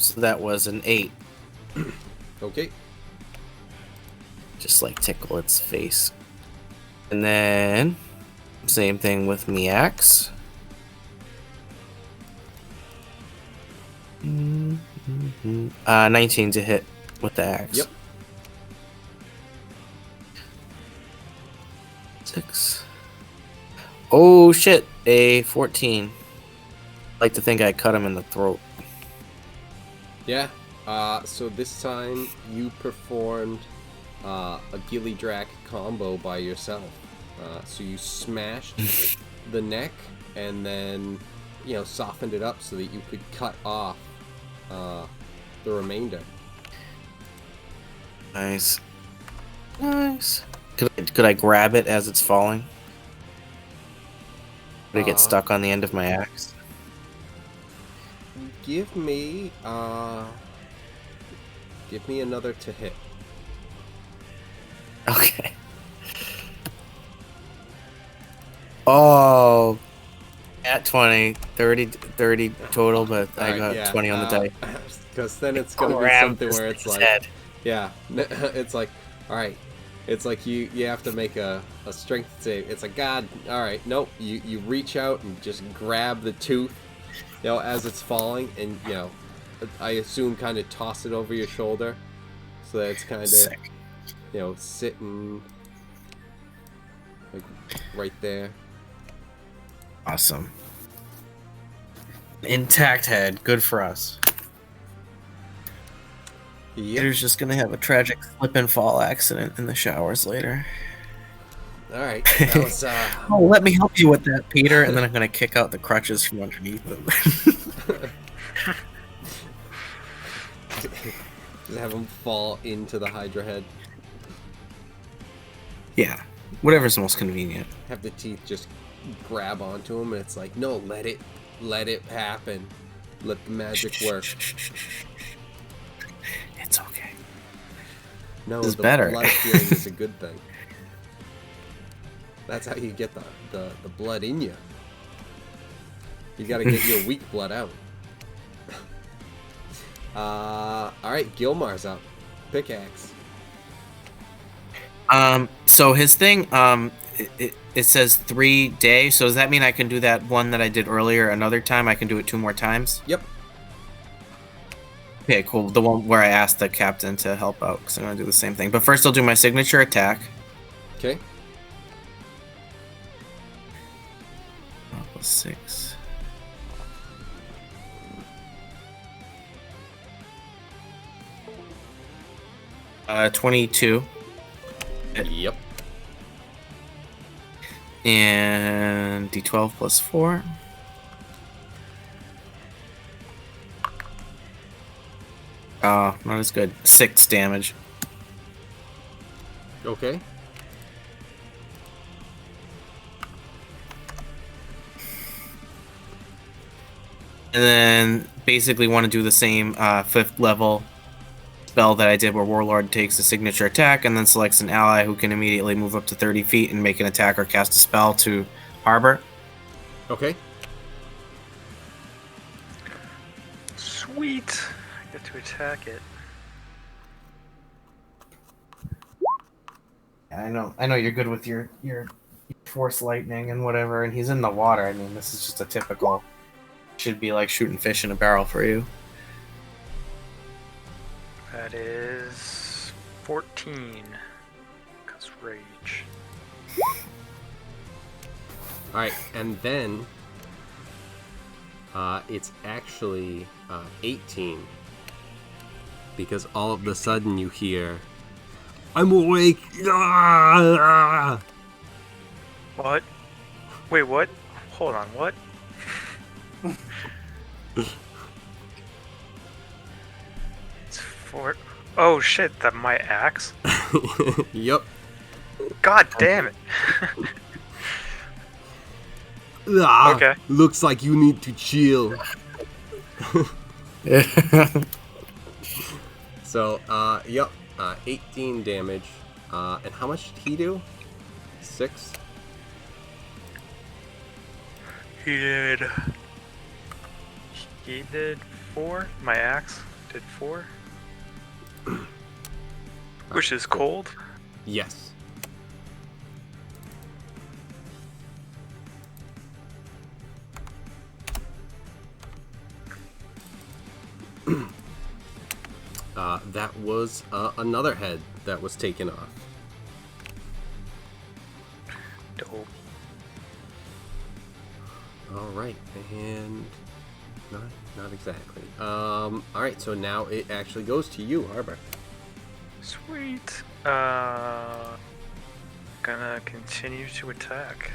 So that was an 8. okay. Just like tickle its face. And then same thing with me axe. 19 to hit with the axe. Yep. 6. Oh shit, a 14. I like to think I cut him in the throat. Yeah. So this time you performed a Gilly Drac combo by yourself. So you smashed the neck and then, you know, softened it up so that you could cut off the remainder. Nice. Nice. Could I grab it as it's falling? Would it get stuck on the end of my axe? Give me another to hit. Okay. Oh, at 20, 30 total, but I got 20 on the die. Because then it's gonna be Grab something this where it's thing's like, head. yeah, it's like, all right, it's like you have to make a strength save. It's like, God, all right, nope. You reach out and just grab the tooth, you know, as it's falling, and you know, I assume kind of toss it over your shoulder, so that it's kind of, you know, sitting like right there. Awesome. Intact head. Good for us. Yep. Peter's just gonna have a tragic slip and fall accident in the showers later. All right. That was. Oh, let me help you with that, Peter. And then I'm gonna kick out the crutches from underneath him. Just have him fall into the Hydra head. Yeah, whatever's most convenient. Have the teeth just grab onto him, and it's like, no, let it happen. Let the magic work. It's okay. No, This is the better. blood feeling is a good thing. That's how you get the blood in you. You gotta get your weak blood out. Alright, Gilmar's up. Pickaxe. So his thing, it says 3 day. So does that mean I can do that one that I did earlier another time? I can do it 2 more times? Yep. Okay, cool. The one where I asked the captain to help out, because I'm going to do the same thing. But first I'll do my signature attack. Okay. Plus 6. Uh, 22. Yep. And D12 plus 4. Oh, not as good. 6 damage. Okay. And then basically want to do the same 5th level spell that I did where Warlord takes a signature attack and then selects an ally who can immediately move up to 30 feet and make an attack or cast a spell to Harbor. Okay. Sweet. I get to attack it. I know you're good with your force lightning and whatever, and he's in the water. I mean, this is just a typical. Should be like shooting fish in a barrel for you. That is 14. Cause rage. Alright, and then it's actually 18. Because all of a sudden you hear, I'm awake! Ah! What? Wait, what? Hold on, what? It's 4. Oh shit, that my axe? Yup. God damn it. Ah, Okay. looks like you need to chill. So, yep, 18 damage. And how much did he do? 6? He did 4. My axe did 4. Which is cold. Yes. That was another head that was taken off. Dope. All right, and not exactly. All right, so now it actually goes to you, Harbor. Sweet. Gonna continue to attack.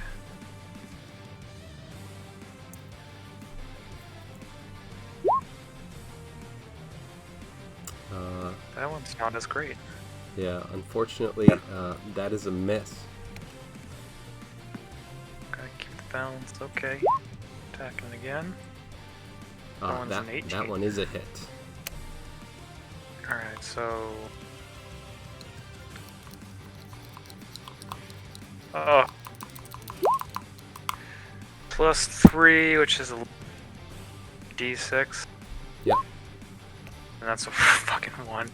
That one's not as great. Yeah, unfortunately, that is a miss. Gotta keep the balance. Okay. Attacking again. one's That an 18. that one is a hit. Alright, so. Oh. +3, which is a d6. Yep. And that's a fucking 1.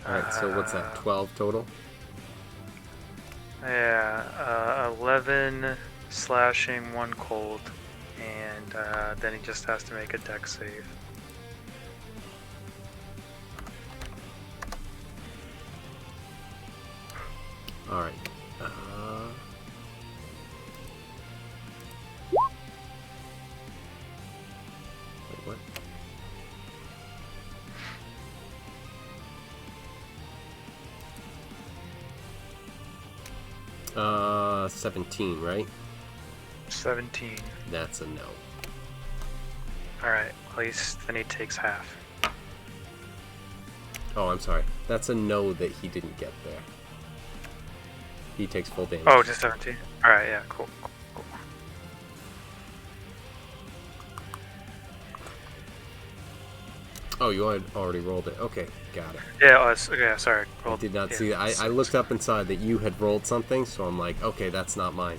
Alright, so what's that? 12 total? Yeah, 11 slashing, 1 cold, and then he just has to make a dex save. Alright. Wait, what? 17, right? 17. That's a no. Alright, at least then he takes half. Oh, I'm sorry. That's a no that he didn't get there. He takes full damage. Oh, just 17. Alright, yeah, cool. Oh, you had already rolled it. Okay, got it. Yeah, okay, sorry. I did not see that. I looked up and saw that you had rolled something, so I'm like, okay, that's not mine.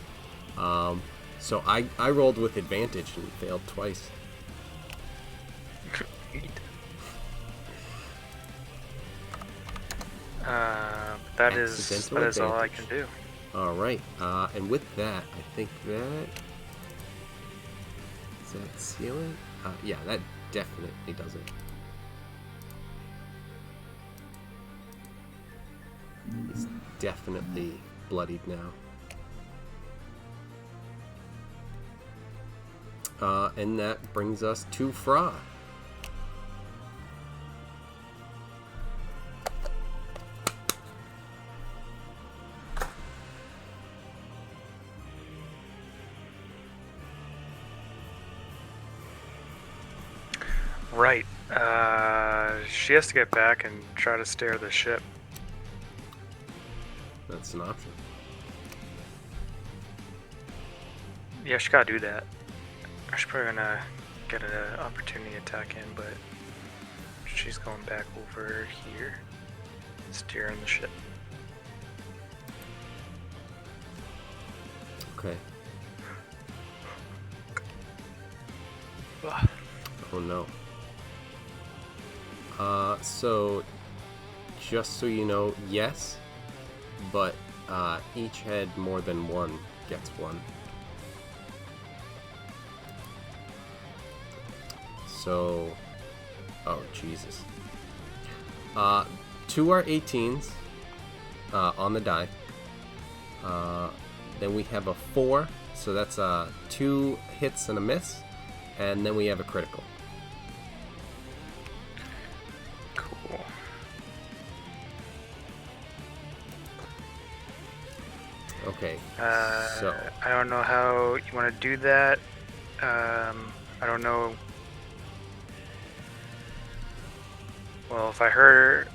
So I rolled with advantage and failed twice. That is all I can do. All right, and with that, I think that does that seal it? Yeah, that definitely does it. He's definitely bloodied now. And that brings us to Fra. Right. She has to get back and try to steer the ship. That's an option. Yeah, she gotta do that. She's probably gonna get an opportunity attack in, but she's going back over here, steering the ship. Okay. Ugh. Oh no. So just so you know, yes, but each head more than one gets one. So, oh Jesus. 2 are 18s on the die. Then we have a 4, so that's 2 hits and a miss, and then we have a critical. Cool. Okay. So I don't know how you want to do that. I don't know. Well, if I heard,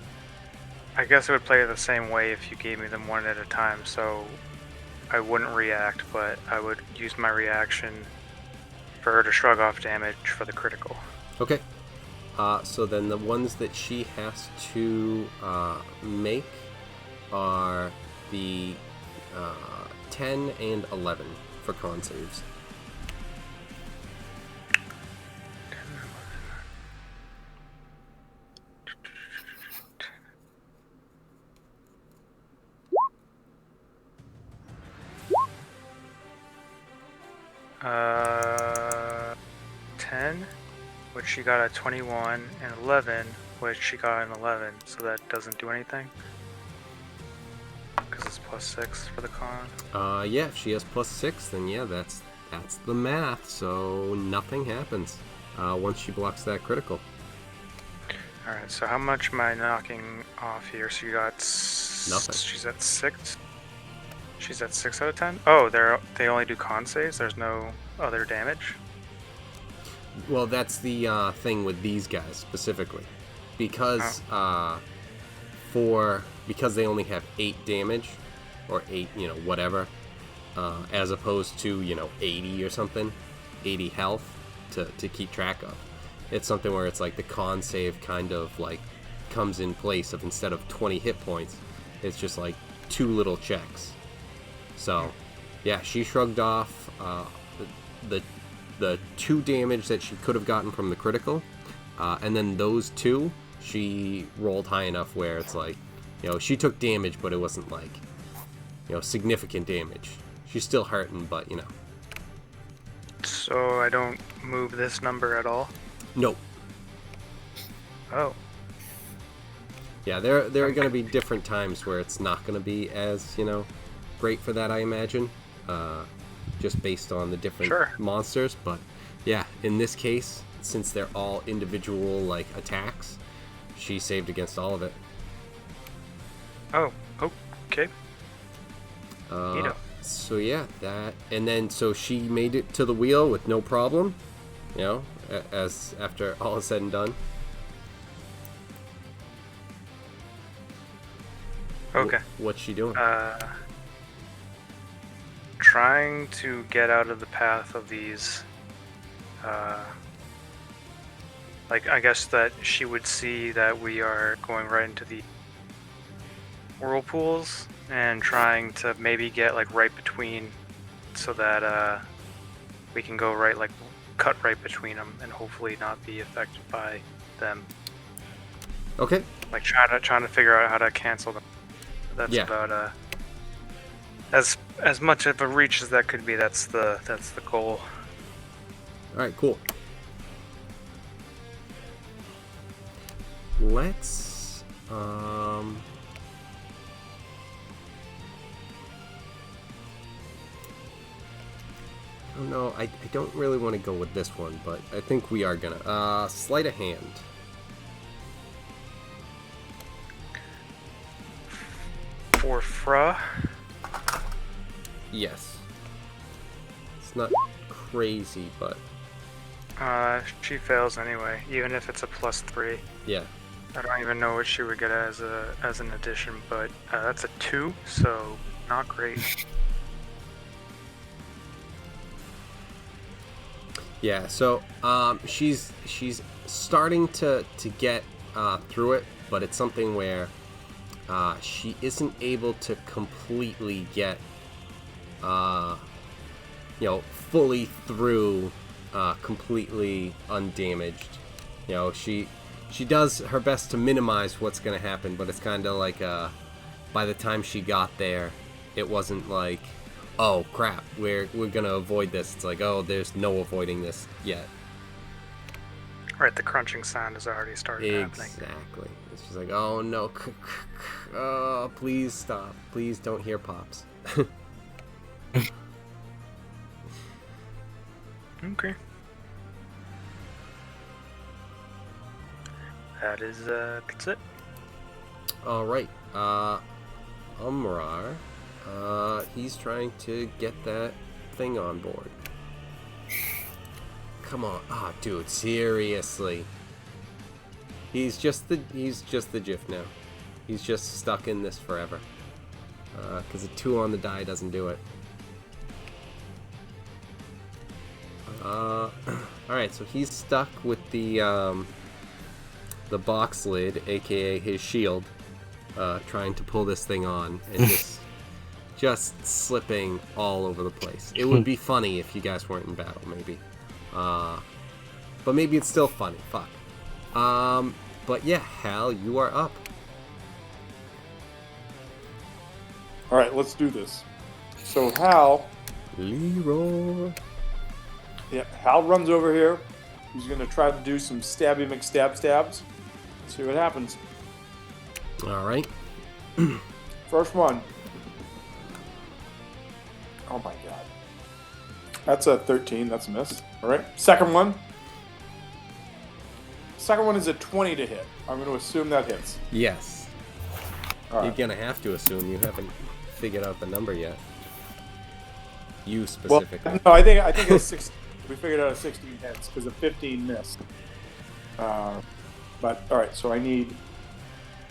I guess it would play the same way if you gave me them one at a time. So I wouldn't react, but I would use my reaction for her to shrug off damage for the critical. Okay. So then the ones that she has to make are the 10 and 11 for con saves. Uh, 10, which she got a 21, and 11, which she got an 11, so that doesn't do anything. Because it's +6 for the con. Yeah, if she has +6, then yeah, that's the math. So nothing happens once she blocks that critical. Alright, so how much am I knocking off here? So you got Nothing. She's at 6. She's at 6 out of 10. Oh, they only do con saves. There's no other damage. Well, that's the thing with these guys specifically, because because they only have 8 damage, or 8, whatever, as opposed to 80 or something, 80 health to keep track of. It's something where it's like the con save kind of like comes in place of, instead of 20 hit points, it's just like 2 little checks. So, yeah, she shrugged off the 2 damage that she could have gotten from the critical, and then those 2, she rolled high enough where it's like, she took damage, but it wasn't like, significant damage. She's still hurting, but So I don't move this number at all? Nope. Oh. Yeah, there are going to be different times where it's not going to be as, great for that, I imagine, just based on the different monsters. But yeah, in this case, since they're all individual like attacks, she saved against all of it. Oh, okay. So yeah, that, and then so she made it to the wheel with no problem, as after all is said and done. Okay. What's she doing? Trying to get out of the path of these, like, I guess that she would see that we are going right into the whirlpools, and trying to maybe get like right between, so that we can go right, like cut right between them, and hopefully not be affected by them. Okay. Like trying to figure out how to cancel them. That's about as much of a reach as that could be. That's the goal. All right, cool. Let's I don't know. I don't really want to go with this one, but I think we are gonna sleight of hand. For Fra? Yes. It's not crazy, but she fails anyway, even if it's a +3. yeah. I don't even know what she would get as an addition, but that's a 2, so not great. Yeah, so she's starting to get through it, but it's something where she isn't able to completely get fully through, completely undamaged. She does her best to minimize what's going to happen, but it's kind of like by the time she got there, It wasn't like, oh crap, we're gonna avoid this. It's like, oh, there's no avoiding this yet. Right, the crunching sound has already started happening. Exactly. It's just like, oh no, oh, please stop. Please don't hear pops. Okay. That's it. All right. Umrar. He's trying to get that thing on board. Come on. Ah, dude, seriously. He's just the GIF now. He's just stuck in this forever. Because a 2 on the die doesn't do it. Alright, so he's stuck with the box lid, aka his shield, trying to pull this thing on, and just slipping all over the place. It would be funny if you guys weren't in battle, maybe. But maybe it's still funny. Fuck. But yeah, Hal, you are up. All right, let's do this. So Hal, Leroy. yeah, Hal runs over here. He's gonna try to do some stabby stabs. See what happens. All right. First one. Oh my god. That's a 13. That's a miss. All right. Second one. Second one is a 20 to hit. I'm going to assume that hits. Yes. All right. You're gonna have to assume. You haven't figured out the number yet. You Well, specifically. no, I think it's 16. We figured out a 16 hits because a 15 missed. But all right. So I need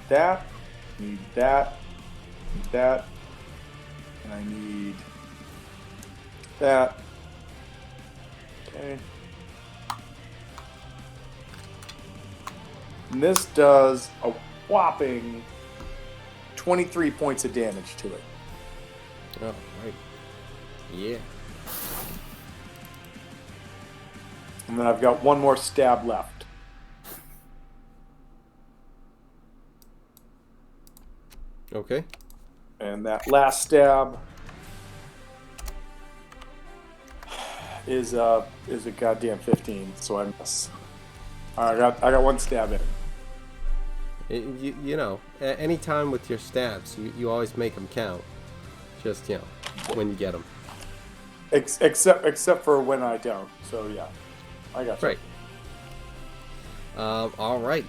that. Need that. Need that. And I need that. Okay. And this does a whopping 23 points of damage to it. Oh, right. Yeah. And then I've got one more stab left. Okay. And that last stab is a goddamn 15, so I miss. I got one stab in. You know, any time with your stabs, you always make them count. Just, you know, when you get them. Except for when I don't. So yeah, I got you. Right. All right.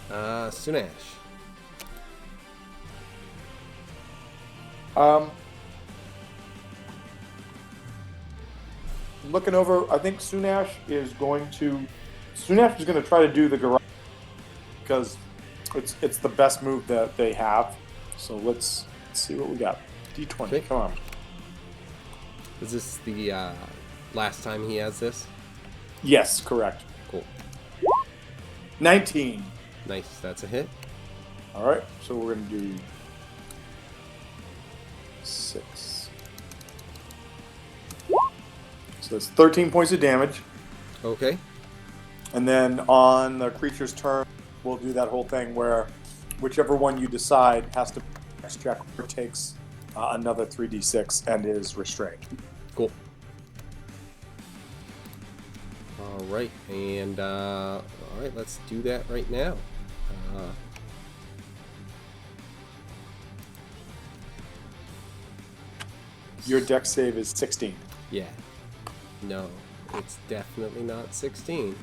Sunash. Looking over, I think Sunash is going to try to do the garage because it's the best move that they have. So let's see what we got. D20, Okay. come on. Is this the last time he has this? Yes, correct. Cool. 19. Nice. That's a hit. All right, so we're gonna do 6. So that's 13 points of damage, Okay. and then on the creature's turn, we'll do that whole thing where whichever one you decide has to next check or takes another 3d6 and is restrained. Cool. All right, and all right, let's do that right now. Your dex save is 16. Yeah. No, it's definitely not 16.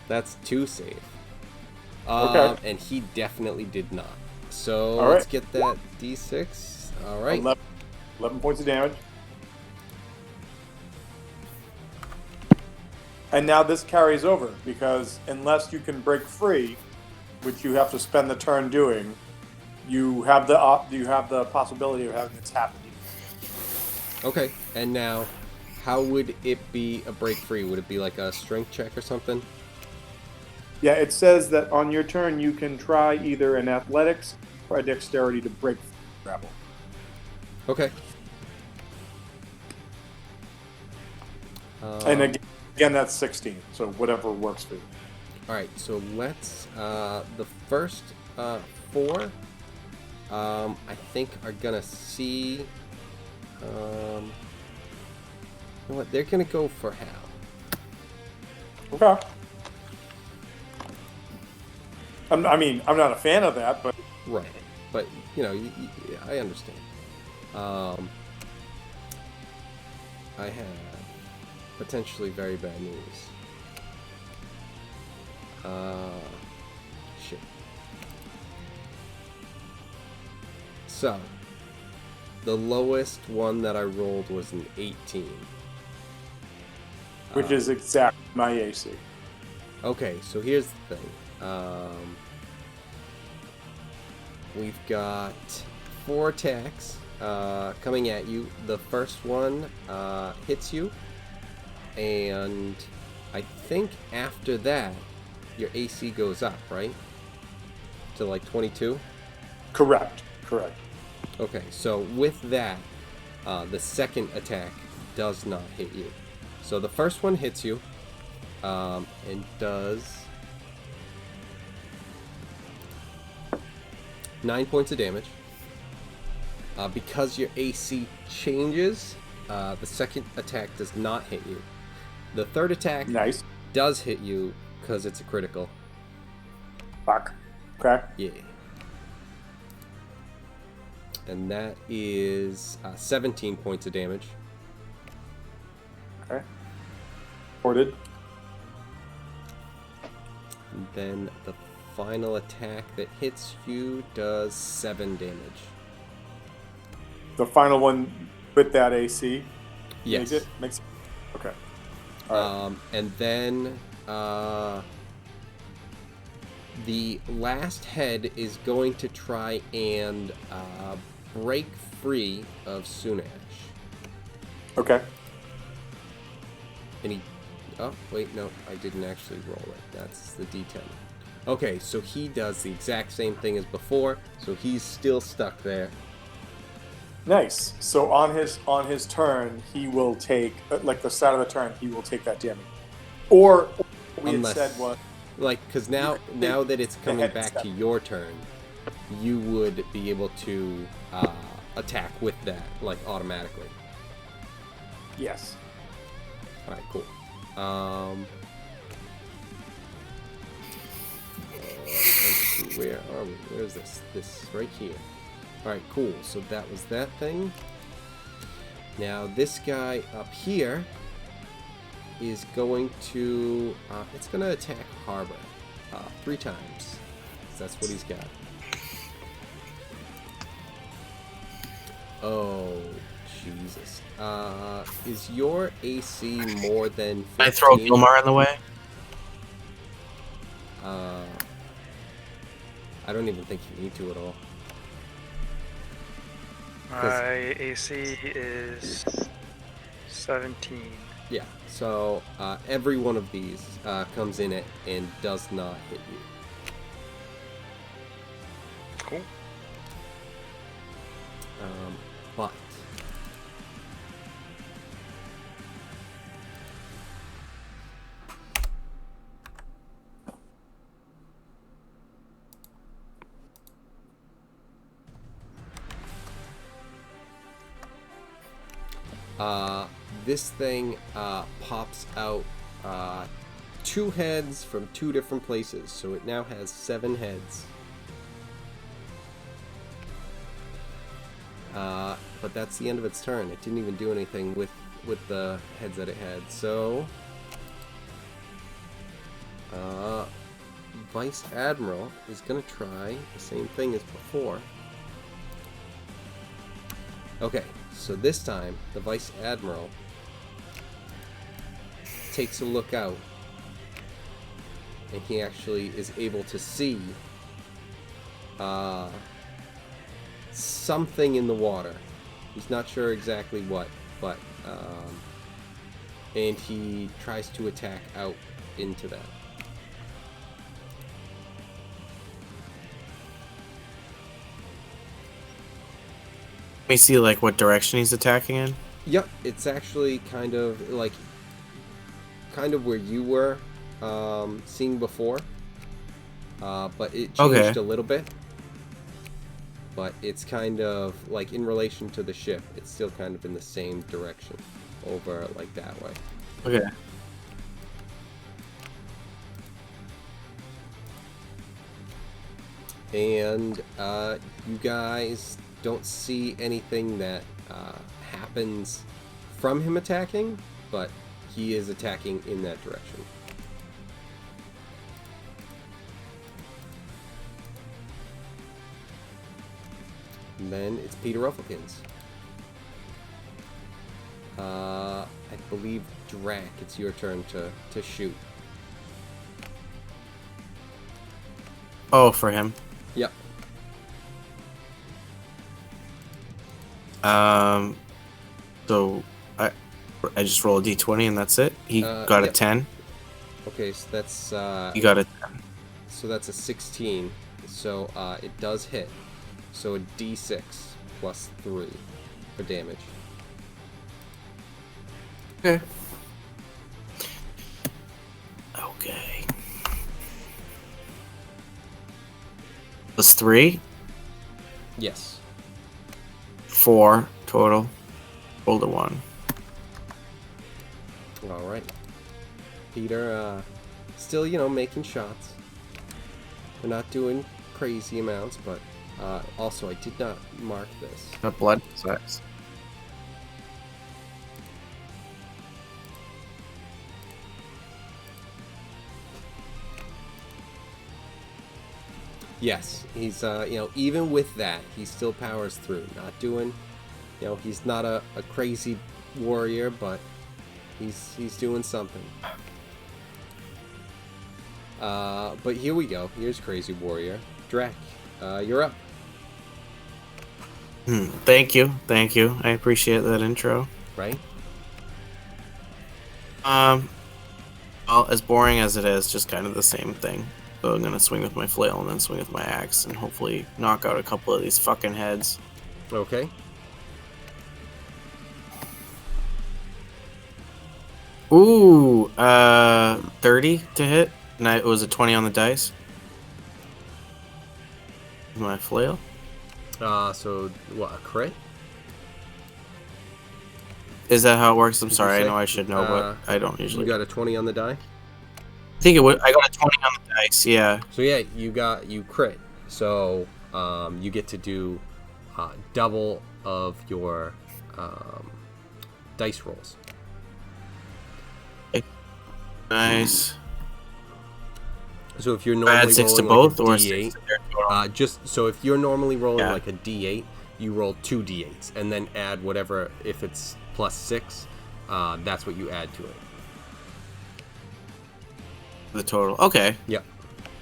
That's 2 save. Okay. And he definitely did not. So All let's right. get that d6. All right. 11 points of damage. And now this carries over because unless you can break free, which you have to spend the turn doing, you have the possibility of having this happen. Okay. And now, how would it be a break free? Would it be like a strength check or something? Yeah, it says that on your turn you can try either an athletics or a dexterity to break grapple. Okay. And again, that's 16, so whatever works for you. All right, so let's the first 4. I think are gonna see. You know what? They're gonna go for Hal. Okay. I'm not a fan of that, but Right. But you know, I understand. I have potentially very bad news. Shit. So, the lowest one that I rolled was an 18. which is exactly my AC. Okay, so here's the thing. We've got 4 attacks coming at you. The first one hits you, and I think after that, your AC goes up, right? To like 22? Correct. Okay, so with that, the second attack does not hit you. So the first one hits you, and does 9 points of damage. Because your AC changes, the second attack does not hit you. The third attack Nice. does hit you because it's a critical. Fuck. Okay. Yeah. And that is 17 points of damage. Okay. Ported. And then the final attack that hits you does 7 damage. The final one with that AC. Yes. Makes it. Okay. All right. And then the last head is going to try and break free of Sunash. Okay. And he... Oh, wait, no. I didn't actually roll it. That's the D10. Okay, so he does the exact same thing as before, so he's still stuck there. Nice. So on his turn, he will take like the start of the turn, he will take that damage. Or what we Unless, had said was like, because now that it's coming head back step. to your turn, you would be able to attack with that, like, automatically. yes. All right, cool. Let's see, where are we? Where's this? This right here. All right, cool. So that was that thing. Now this guy up here is going to. It's going to attack Harbor 3 times. That's what he's got. Oh, Jesus. Is your AC more than 15? Can I throw Gilmar in the way? I don't even think you need to at all. My AC is 17. Yeah, so every one of these comes in it and does not hit you. Cool. But this thing pops out 2 heads from 2 different places, so it now has 7 heads. But that's the end of its turn. It didn't even do anything with the heads that it had. So, Vice Admiral is gonna try the same thing as before. Okay, so this time the Vice Admiral takes a look out, and he actually is able to see something in the water. He's not sure exactly what, but and he tries to attack out into that. Let me see, like, what direction he's attacking in. Yep, it's actually kind of where you were seeing before, but it changed Okay. a little bit. but it's kind of like in relation to the ship. It's still kind of in the same direction, over like that way. Okay. And you guys don't see anything that happens from him attacking, but he is attacking in that direction. And then it's Peter Rufflekins. I believe Drac, it's your turn to shoot. Oh, for him. Yep. So I just roll a d20 and that's it. He got a 10. Okay, so that's He got a 10. so that's a 16. So it does hit. So a d6 plus 3 for damage. Okay. Okay. Plus 3. Yes. 4 total. Rolled a 1. All right. Peter, still, making shots. We're not doing crazy amounts, but also I did not mark this. Got blood size. Yes, he's, even with that, he still powers through. Not doing, he's not a crazy warrior, but he's doing something. But here we go. Here's Crazy Warrior. Drac, you're up. Thank you. I appreciate that intro. Right? Well, as boring as it is, just kind of the same thing. So I'm gonna swing with my flail and then swing with my axe and hopefully knock out a couple of these fucking heads. Okay. Ooh, 30 to hit, and it was a 20 on the dice. My flail. So what? A crit? Is that how it works? I'm Did you sorry. I say? know I should know, but I don't usually. You got a 20 on the die? I think it would. I got a 20 on the dice. Yeah. So yeah, you crit. So you get to do double of your dice rolls. Nice. So if you're I normally add 6 to rolling both, like a or D8, 6 to their total. just so if you're normally rolling Yeah. like a D8, you roll 2 D8s and then add whatever. If it's plus 6, that's what you add to it. The total. Okay. Yep.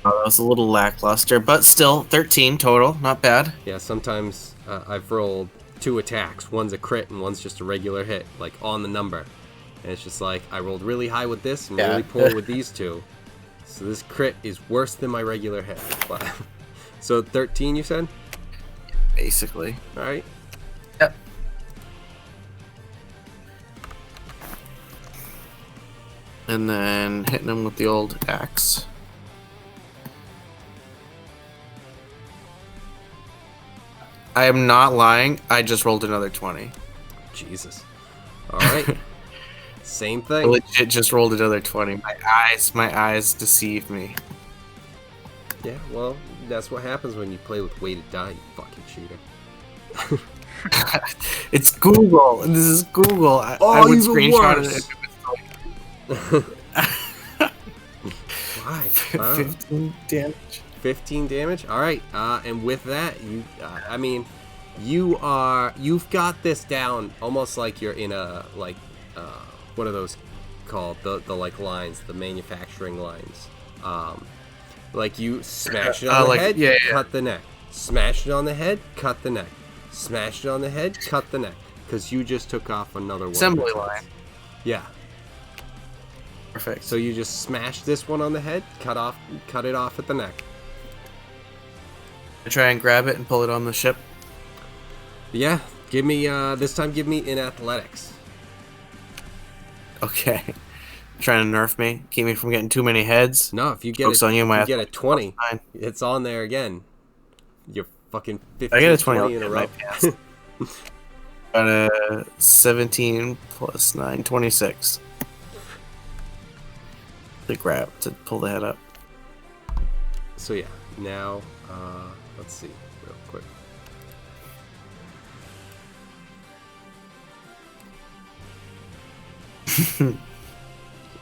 Oh, that was a little lackluster, but still 13 total. Not bad. Yeah. Sometimes I've rolled 2 attacks. One's a crit and one's just a regular hit, like on the number. And it's just like I rolled really high with this and really poor with these 2. So this crit is worse than my regular hit. But, so 13, you said? Basically. All right. Yep. And then hitting him with the old axe. I am not lying. I just rolled another 20. Jesus. All right. Same I thing. legit just rolled another 20. My eyes deceive me. Yeah, well, that's what happens when you play with weighted die, you fucking cheater. It's Google. This is Google. I would even screenshot worse. it if it was Why? like 15 damage. 15 damage? Alright, and with that, you've got this down almost like you're in a, like, what are those called? The like lines, the manufacturing lines. Like you smash it on the head, cut the neck. Smash it on the head, cut the neck. Smash it on the head, cut the neck. Because you just took off another one. Assembly line. Yeah. Perfect. So you just smash this one on the head, cut it off at the neck. I try and grab it and pull it on the ship. Yeah, give me this time. Give me in athletics. Okay. Trying to nerf me, keep me from getting too many heads. No, if you get Focus on you, if my you get a 20, fine. it's on there again. You're Fucking I 15, got a 20 in a in row. my pants. Got a 17 plus 9, 26. The grab to pull the head up. So yeah, now let's see real quick.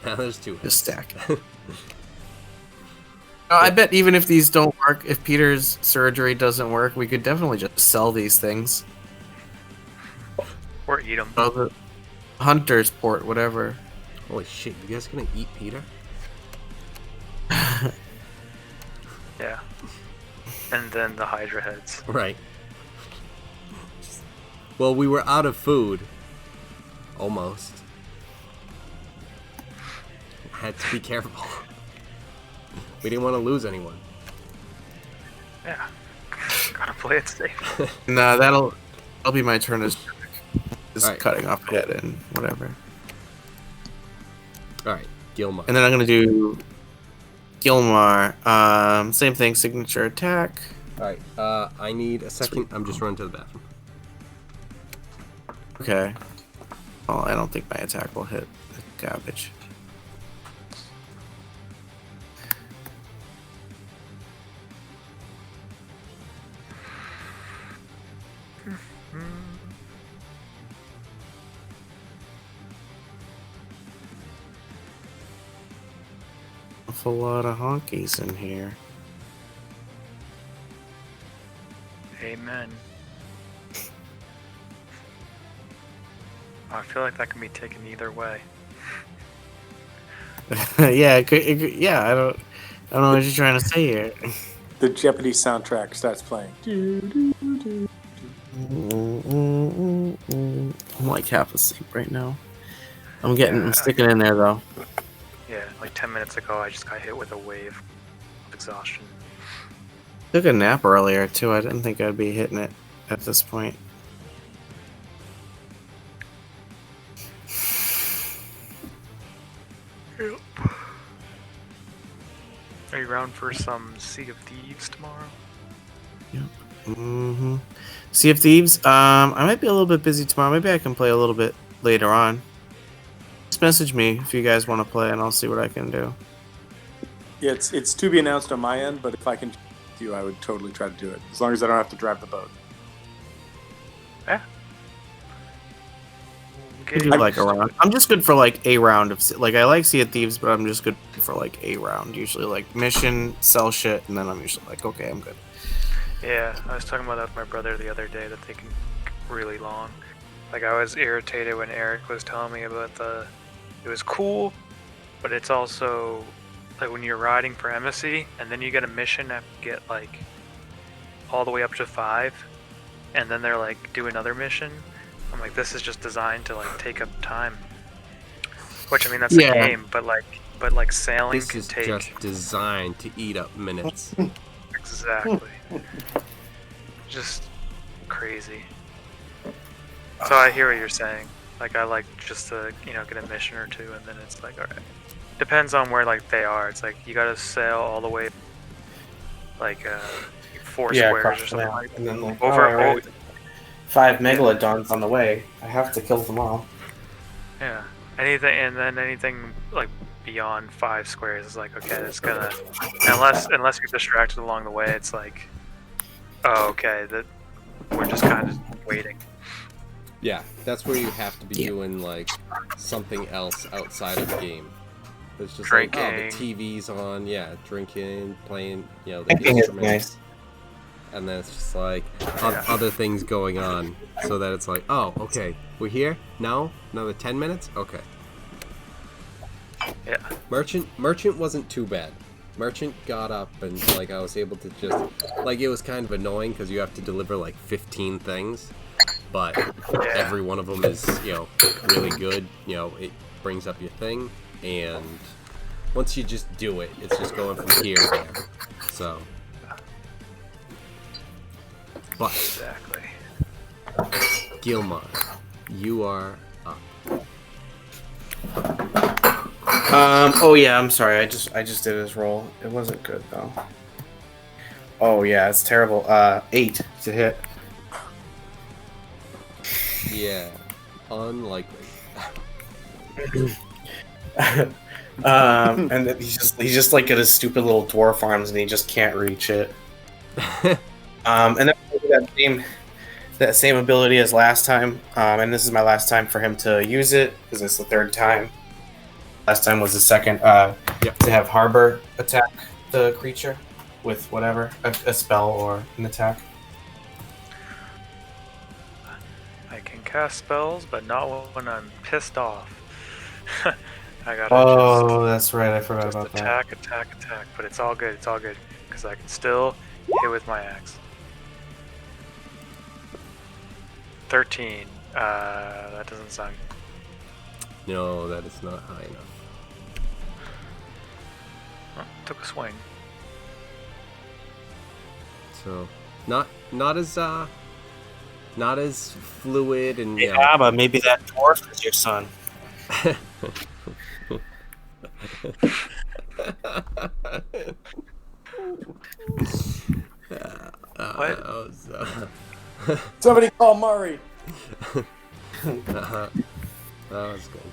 Now there's 2 heads. Just stack. I bet even if these don't work, if Peter's surgery doesn't work, we could definitely just sell these things. Or eat them. Oh, the Hunter's port, whatever. Holy shit, you guys gonna eat Peter? Yeah. And then the Hydra heads. Right. Well, we were out of food. Almost. Had to be careful. We didn't want to lose anyone. Yeah. Gotta play it safe. Nah, that'll be my turn as just Alright. cutting off head and whatever. Alright, Gilmar. And then I'm gonna do Gilmar. Same thing, signature attack. Alright, I need a second. I'm just running to the bathroom. Okay. Well, I don't think my attack will hit the garbage. Awful lot of honkies in here. Amen. I feel like that can be taken either way. Yeah, yeah. I don't know what you're trying to say here. The Jeopardy soundtrack starts playing. I'm like half asleep right now. I'm sticking in there though. Yeah, like 10 minutes ago, I just got hit with a wave of exhaustion. Took a nap earlier too. I didn't think I'd be hitting it at this point. Yep. Are you around for some Sea of Thieves tomorrow? Mm-hmm. Sea of Thieves. I might be a little bit busy tomorrow. Maybe I can play a little bit later on. Just message me if you guys want to play, and I'll see what I can do. Yeah, it's to be announced on my end, but if I can with you, I would totally try to do it. As long as I don't have to drive the boat. Yeah. We do like a round. I'm just good for like a round of like I like Sea of Thieves, but I'm just good for like a round. Usually like mission, sell shit, and then I'm usually like, okay, I'm good. Yeah, I was talking about that with my brother the other day, that they can really long. Like, I was irritated when Eric was telling me about it was cool, but it's also, like, when you're riding for embassy, and then you get a mission that you get, like, all the way up to 5, and then they're like, do another mission. I'm like, this is just designed to, like, take up time. Which, I mean, that's a game, but like sailing This can is take... just designed to eat up minutes. Exactly. Just crazy. So I hear what you're saying. Like, I like just to, get a mission or two, and then it's like, alright. Depends on where, like, they are. It's like, you gotta sail all the way, like, 4 squares or something like that. And then like, Over, 5 megalodons on the way. I have to kill them all. yeah. Anything, like, beyond 5 squares is like, okay, it's gonna... Unless you're distracted along the way, it's like, oh, okay, that we're just kind of waiting. Yeah, that's where you have to be doing like something else outside of the game. It's just Drinking. like, oh, the TV's on, yeah, drinking, playing, the Drinking is instruments. nice. And then it's just like other things going on, so that it's like, oh, okay, we're here? No? Another 10 minutes? Okay. Yeah. Merchant wasn't too bad. Merchant got up and like I was able to just like it was kind of annoying because you have to deliver like 15 things, but every one of them is really good. It brings up your thing, and once you just do it, it's just going from here to there. So, but Exactly. Gilmar, you are up. Oh yeah, I'm sorry. I just did his roll. It wasn't good though. Oh yeah, it's terrible. 8 to hit. Yeah, unlikely. And then he's just like at his stupid little dwarf arms, and he just can't reach it. And then that same ability as last time, and this is my last time for him to use it because it's the third time. Last time was the second. To have Harbor attack the creature with whatever a spell or an attack. I can cast spells, but not when I'm pissed off. I gotta That's right. I forgot just about that. attack. But it's all good. It's all good because I can still hit with my axe. 13. That doesn't sound. No, that is not high enough. Oh, took a swing. So, not as fluid and Yeah, but maybe that dwarf is your son. What? Somebody call Murray. That was good.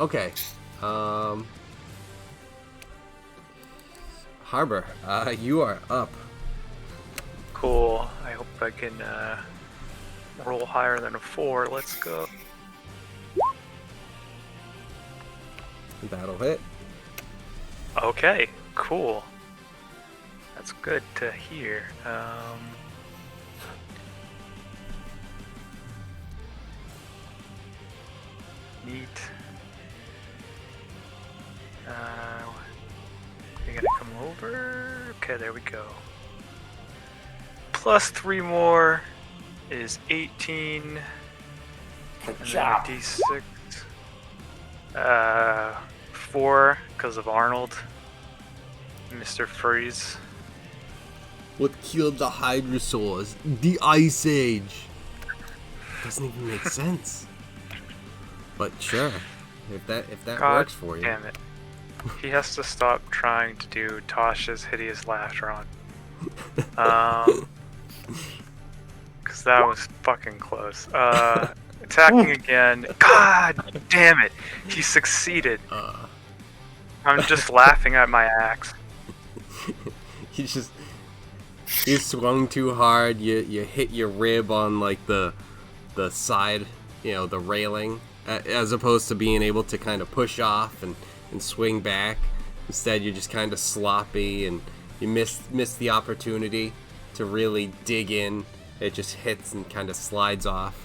Okay. Harbor, you are up. Cool. I hope I can roll higher than a 4. Let's go. That'll hit. Okay, cool. That's good to hear. Neat. You're gonna come over. Okay, there we go. Plus 3 more is 18. And then a d6. 4 because of Arnold. Mr. Freeze. What killed the Hydrosaurs? The Ice Age. Doesn't even make sense. But sure, if that God works for you. Damn it. He has to stop trying to do Tasha's hideous laughter on. Because that was fucking close. Attacking again. God damn it. He succeeded. I'm just laughing at my axe. You swung too hard. You hit your rib on like the side, the railing, as opposed to being able to kind of push off and swing back. Instead, you're just kind of sloppy and you miss the opportunity to really dig in. It just hits and kind of slides off.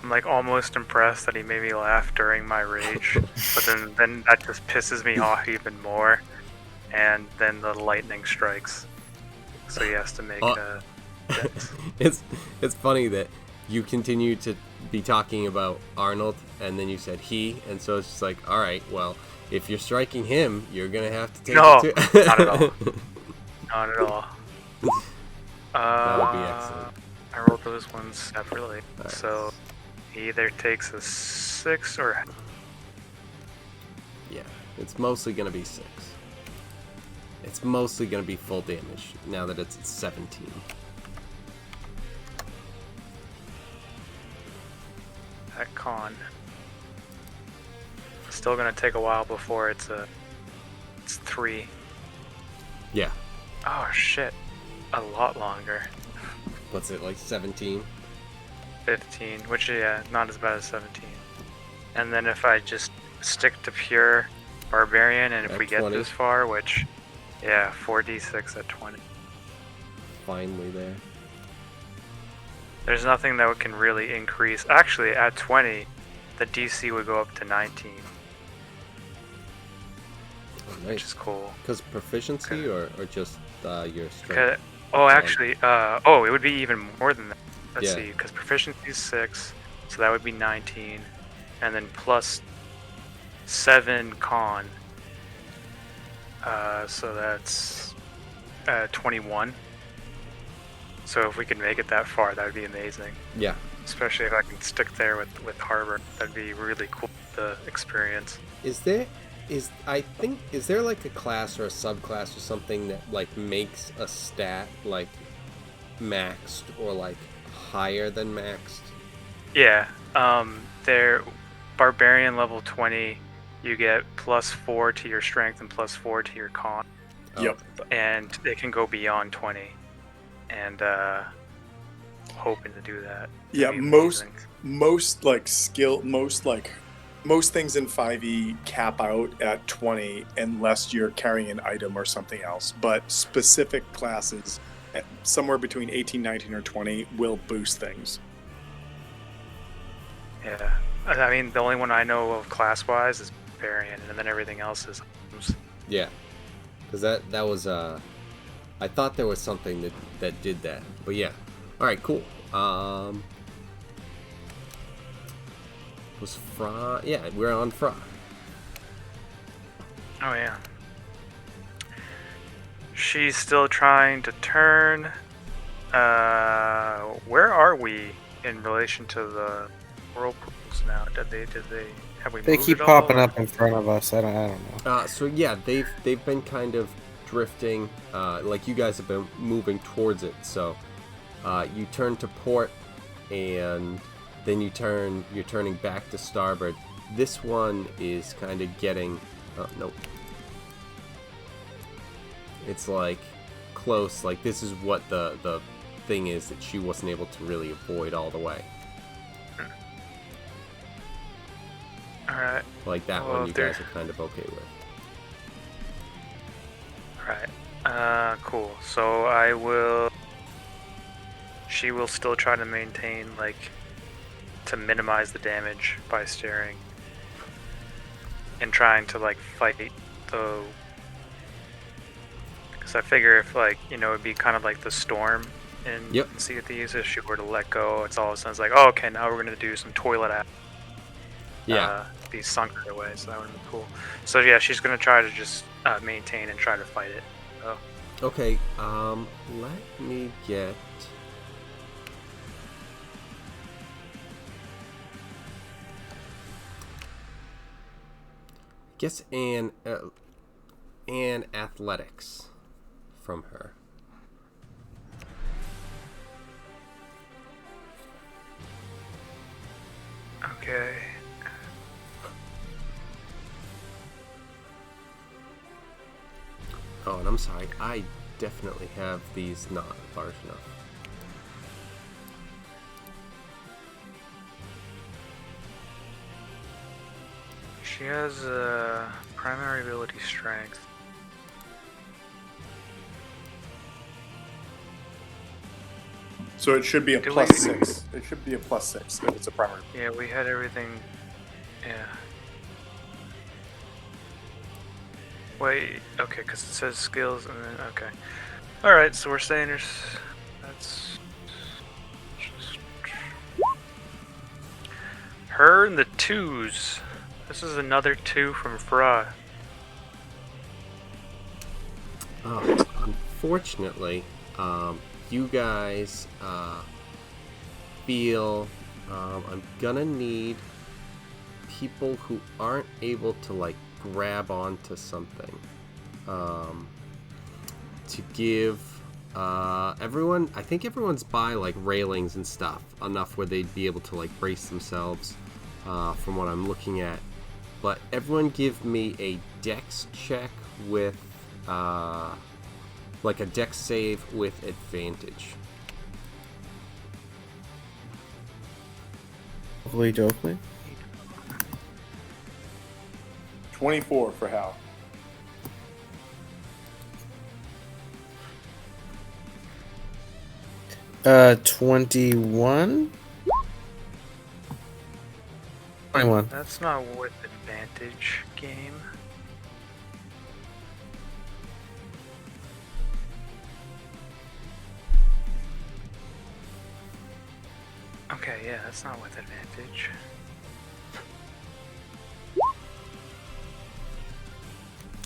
I'm like almost impressed that he made me laugh during my rage, but then that just pisses me off even more, and then the lightning strikes, so he has to make a. It's funny that you continue to be talking about Arnold, and then you said he, and so it's just like, all right, well, if you're striking him, you're gonna have to take it too. Not at all. Not at all. That would be excellent. I rolled those ones separately, Nice. so he either takes a 6 or. Yeah, it's mostly gonna be 6. It's mostly gonna be full damage now that it's 17. That con. Still gonna take a while before it's 3. Yeah. Oh shit. A lot longer. What's it, like 17? 15, which not as bad as 17. And then if I just stick to pure barbarian, and if At we get 20. this far, which 4d6 at 20. Finally there. There's nothing that can really increase. Actually, at 20, the DC would go up to 19, Oh, which nice. is cool. Because proficiency or just your strength? It would be even more than that. Let's Yeah. see, because proficiency is 6, so that would be 19, and then plus 7 con. So that's 21. So if we could make it that far, that would be amazing. Yeah. Especially if I can stick there with Harbor, that'd be really cool to experience. Is there is there like a class or a subclass or something that like makes a stat like maxed or like higher than maxed? Yeah. They're barbarian level 20. You get +4 to your strength and +4 to your con. Yep. And it can go beyond 20. And hoping to do that. Yeah, That'd be most amazing. most things in 5e cap out at 20 unless you're carrying an item or something else. But specific classes, somewhere between 18, 19, or 20, will boost things. Yeah. I mean, the only one I know of class-wise is barbarian, and then everything else is. Yeah, because that was I thought there was something that did that, but yeah. All right, cool. Was Fra? Yeah, we're on Fra. Oh yeah. She's still trying to turn. Where are we in relation to the whirlpools now? Have we They moved keep at all, popping or- up in front of us. I don't know. So yeah, they've been kind of drifting. Like you guys have been moving towards it. So you turn to port, and then you're turning back to starboard. This one is kind of getting. Oh nope. It's like close. Like this is what the thing is that she wasn't able to really avoid all the way. Alright. Like that Well, one you guys are kind of okay with. Right. Cool. So she will still try to maintain, like, to minimize the damage by steering. And trying to, like, fight the... Because I figure if, like, it'd be kind of like the storm in Sea of Thieves. If she were to let go, it's all of a sudden like, oh, okay, now we're going to do some toilet act. Yeah. Be sunk right away, so that would have been cool. So yeah, she's gonna try to just maintain and try to fight it. So. Okay, let me get... I guess an athletics from her. Okay. Oh, and I'm sorry, I definitely have these not large enough. She has primary ability strength. So it should be a Do +6. we- It should be a +6 if it's a primary. Yeah, we had everything. Yeah. Wait, okay, because it says skills and then, okay. Alright, so we're saying that's... Her and the 2s. This is another 2 from Fra. Oh, unfortunately, you guys feel I'm gonna need people who aren't able to like grab onto something to give everyone. I think everyone's by like railings and stuff enough where they'd be able to like brace themselves from what I'm looking at. But everyone give me a dex check with like a dex save with advantage. Holy dokely. 24 for Hal. Uh, 21? 21. That's not with advantage game. Okay, yeah, that's not with advantage.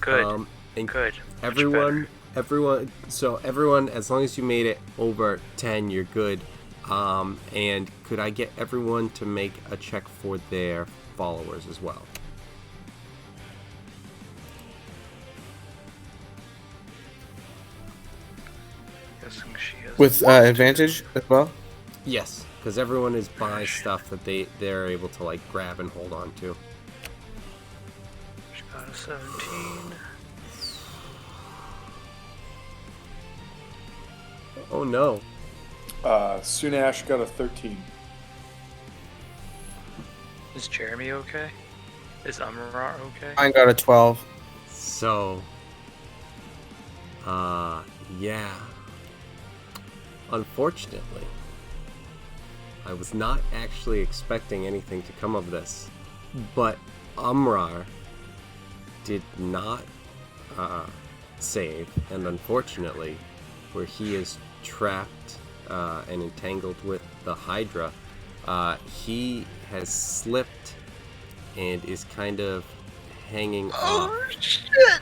Good. And Good. Much everyone, better. so everyone, as long as you made it over 10, you're good. And could I get everyone to make a check for their followers as well? With advantage as well? Yes, because everyone is by stuff that they're able to like grab and hold on to. She got a 17. Oh no. Sunash got a 13. Is Jeremy okay? Is Umrar okay? I got a 12. So, yeah. Unfortunately, I was not actually expecting anything to come of this, but Umrar did not save, and unfortunately, where he is trapped and entangled with the Hydra, he has slipped and is kind of hanging off. Shit!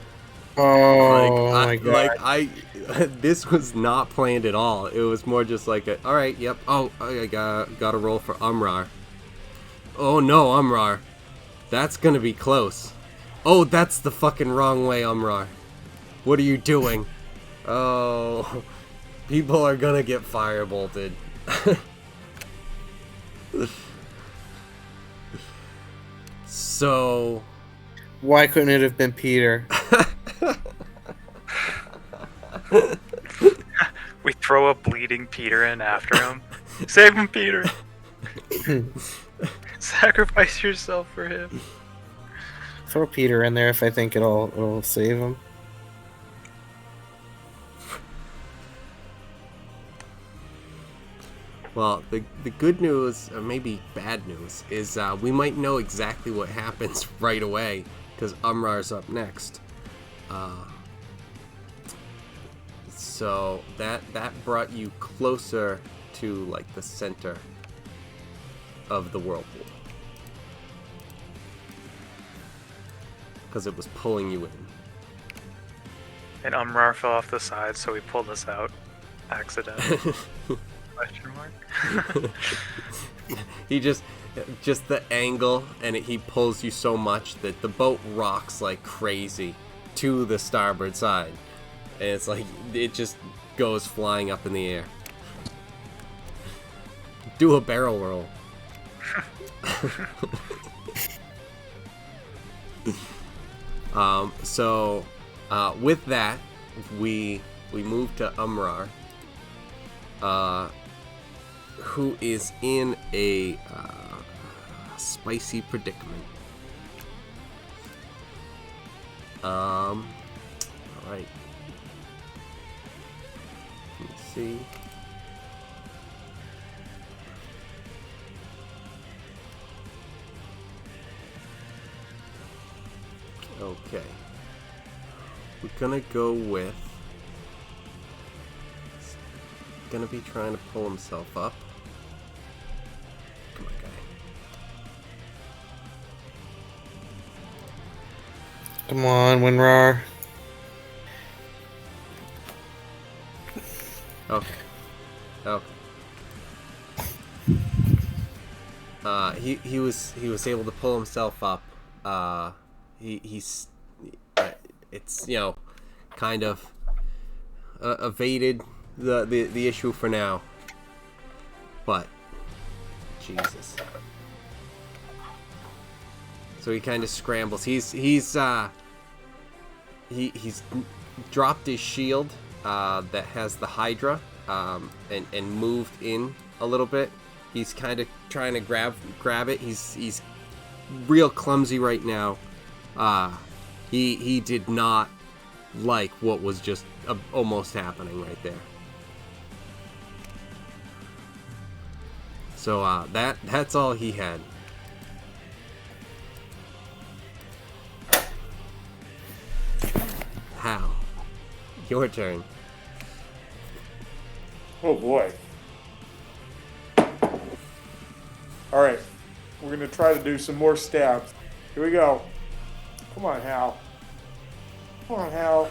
Oh my god. This was not planned at all. It was more just like all right, yep. Oh, I got to roll for Umrar. Oh no, Umrar, that's gonna be close. Oh, that's the fucking wrong way, Umrar. What are you doing? Oh, people are gonna get firebolted. So, Why couldn't it have been Peter? We throw a bleeding Peter in after him. Save him, Peter! Sacrifice yourself for him. Throw Peter in there if I think it'll save him. well, the good news, or maybe bad news, is we might know exactly what happens right away, because Umrar's up next. So that brought you closer to like the center of the whirlpool, because it was pulling you in. And Umrar fell off the side, so he pulled us out. Accidentally. Question mark? He just the angle, and he pulls you so much that the boat rocks like crazy to the starboard side, and it's like it just goes flying up in the air. Do a barrel roll. So with that, we move to Umrar, who is in a spicy predicament. All right. Let's see. Okay. We're gonna go with. He's gonna be trying to pull himself up. Come on, guy. Come on, Winrar. Okay. Okay. He was able to pull himself up. He's it's kind of evaded the issue for now, but Jesus. So he kind of scrambles. He's dropped his shield that has the Hydra and moved in a little bit. He's kind of trying to grab it. He's real clumsy right now. He did not like what was just almost happening right there. So that's all he had. Hal, your turn. Oh boy. Alright. We're going to try to do some more stabs. Here we go. Come on, Hal. Come on, Hal.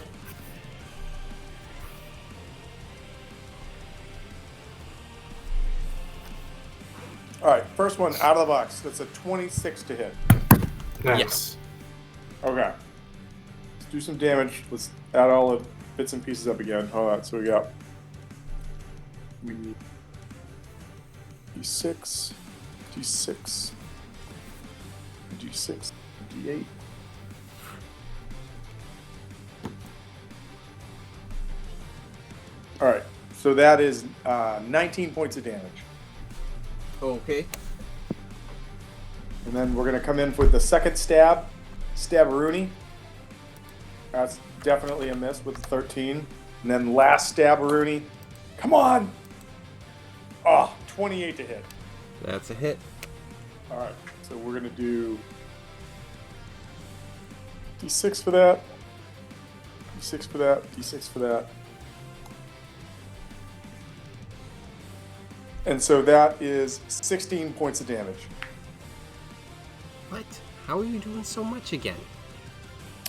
Alright, first one out of the box. That's a 26 to hit. Nice. Okay. Let's do some damage. Let's add all the bits and pieces up again. Hold on. So we got We need D6, D6, D6, D8. All right, so that is 19 points of damage. Okay. And then we're going to come in for the second stab. Stabberoonie. That's definitely a miss with 13. And then last Stabberoonie. Come on! Oh, 28 to hit. That's a hit. All right, so we're going to do D6 for that. D6 for that. D6 for that. And so that is 16 points of damage. What? How are you doing so much again?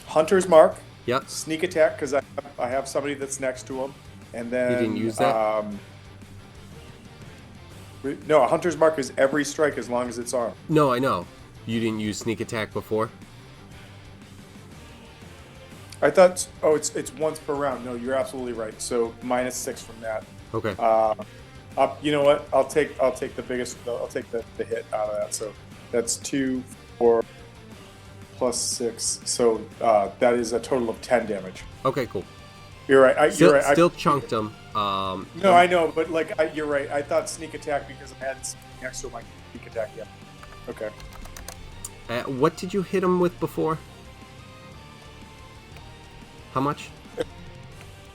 Hunter's Mark. Yep. Sneak attack, because I have somebody that's next to him. And then... You didn't use that? No, a Hunter's Mark is every strike as long as it's armed. No, I know. You didn't use sneak attack before? I thought... Oh, it's once per round. No, you're absolutely right. So -6 from that. Okay. You know what? I'll take the biggest... I'll take the hit out of that. So that's 2, 4, plus 6. So that is a total of 10 damage. Okay, cool. You're right. Still, you're right. still chunked him. No, I know, but like you're right. I thought sneak attack because I had next to my sneak attack. Yeah. Okay. What did you hit him with before? How much?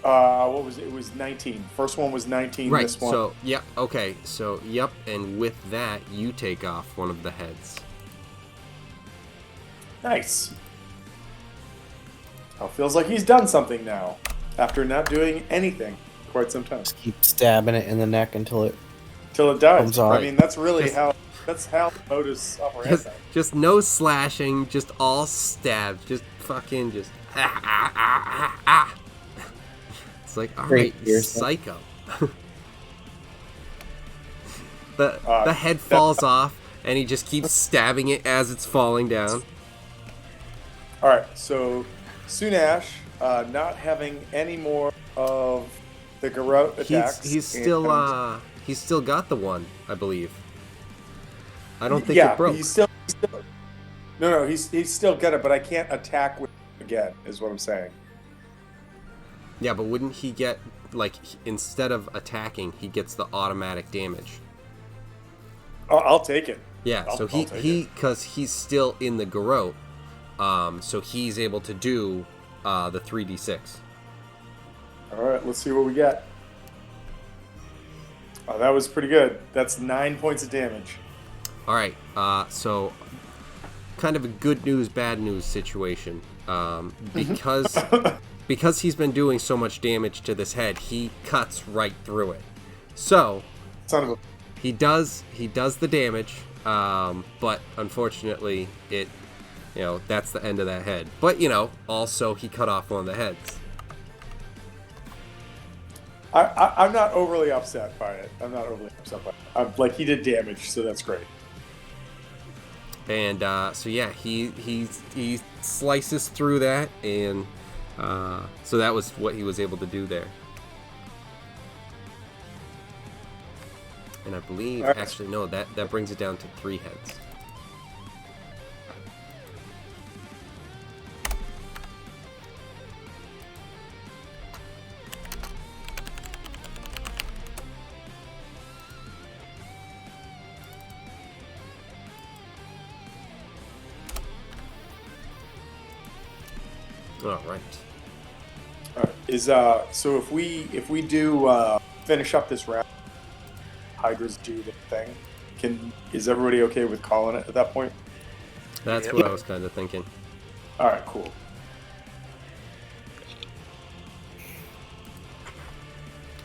What was it? It was 19. First one was 19. Right. This one. So yeah. Okay. So yep. And with that, you take off one of the heads. Nice. Oh, feels like he's done something now after not doing anything for quite some time. Just keep stabbing it in the neck until it Till it dies. comes off. I mean, that's really how modus operandi. Just no slashing. Just all stabs. Just fucking just. It's like, all right, psycho. the head falls off, and he just keeps stabbing it as it's falling down. All right, so Sunash, not having any more of the garrote attacks. He's still got the one, I believe. I don't think yeah, it broke. He's still no, he's still got it, but I can't attack with it again. Is what I'm saying. Yeah, but wouldn't he get, like, instead of attacking, he gets the automatic damage? Oh, I'll take it. Yeah, so because he's still in the garrote, so he's able to do the 3d6. All right, let's see what we get. Oh, that was pretty good. That's 9 points of damage. All right, so kind of a good news, bad news situation. Because he's been doing so much damage to this head, he cuts right through it. So Son of a... he does the damage, but unfortunately, that's the end of that head. But also he cut off one of the heads. I'm not overly upset by it. Like, he did damage, so that's great. And so yeah, he slices through that, and so that was what he was able to do there. And I believe, actually, no, that brings it down to 3 heads. All right. All right. So if we do finish up this round, Hydras do the thing. Is everybody okay with calling it at that point? That's what I was kind of thinking. All right, cool.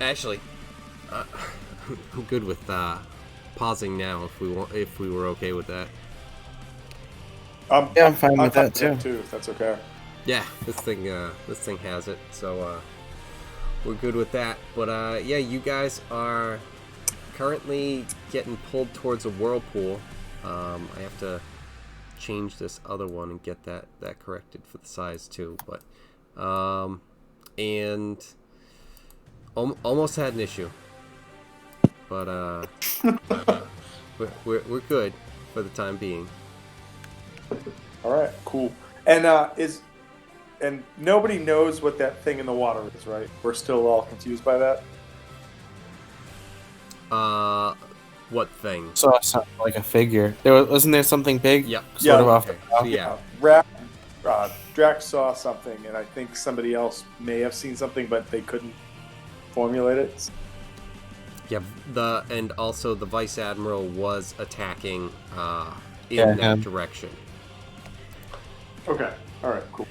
Actually, I'm good with pausing now if we were okay with that. Yeah, I'm fine with that too. If that's okay. Yeah, this thing has it, so we're good with that. But yeah, you guys are currently getting pulled towards a whirlpool. I have to change this other one and get that corrected for the size too. But and almost had an issue. but we're good for the time being. All right, cool. And and nobody knows what that thing in the water is, right? We're still all confused by that. What thing? So something like a figure. Wasn't there something big? Yep. Sort of off Okay. the top? So yeah. Drax saw something, and I think somebody else may have seen something, but they couldn't formulate it. Yeah. And also the Vice Admiral was attacking in that direction. Okay. All right. Cool.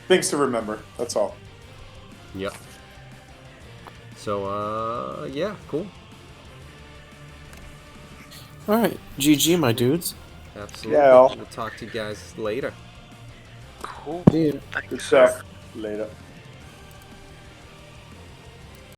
Things to remember. That's all. Yep. So yeah, cool. All right, GG, my dudes. Absolutely. Yeah. We'll talk to you guys later. Cool. See ya. Thank you, Good sir. stuff. Later.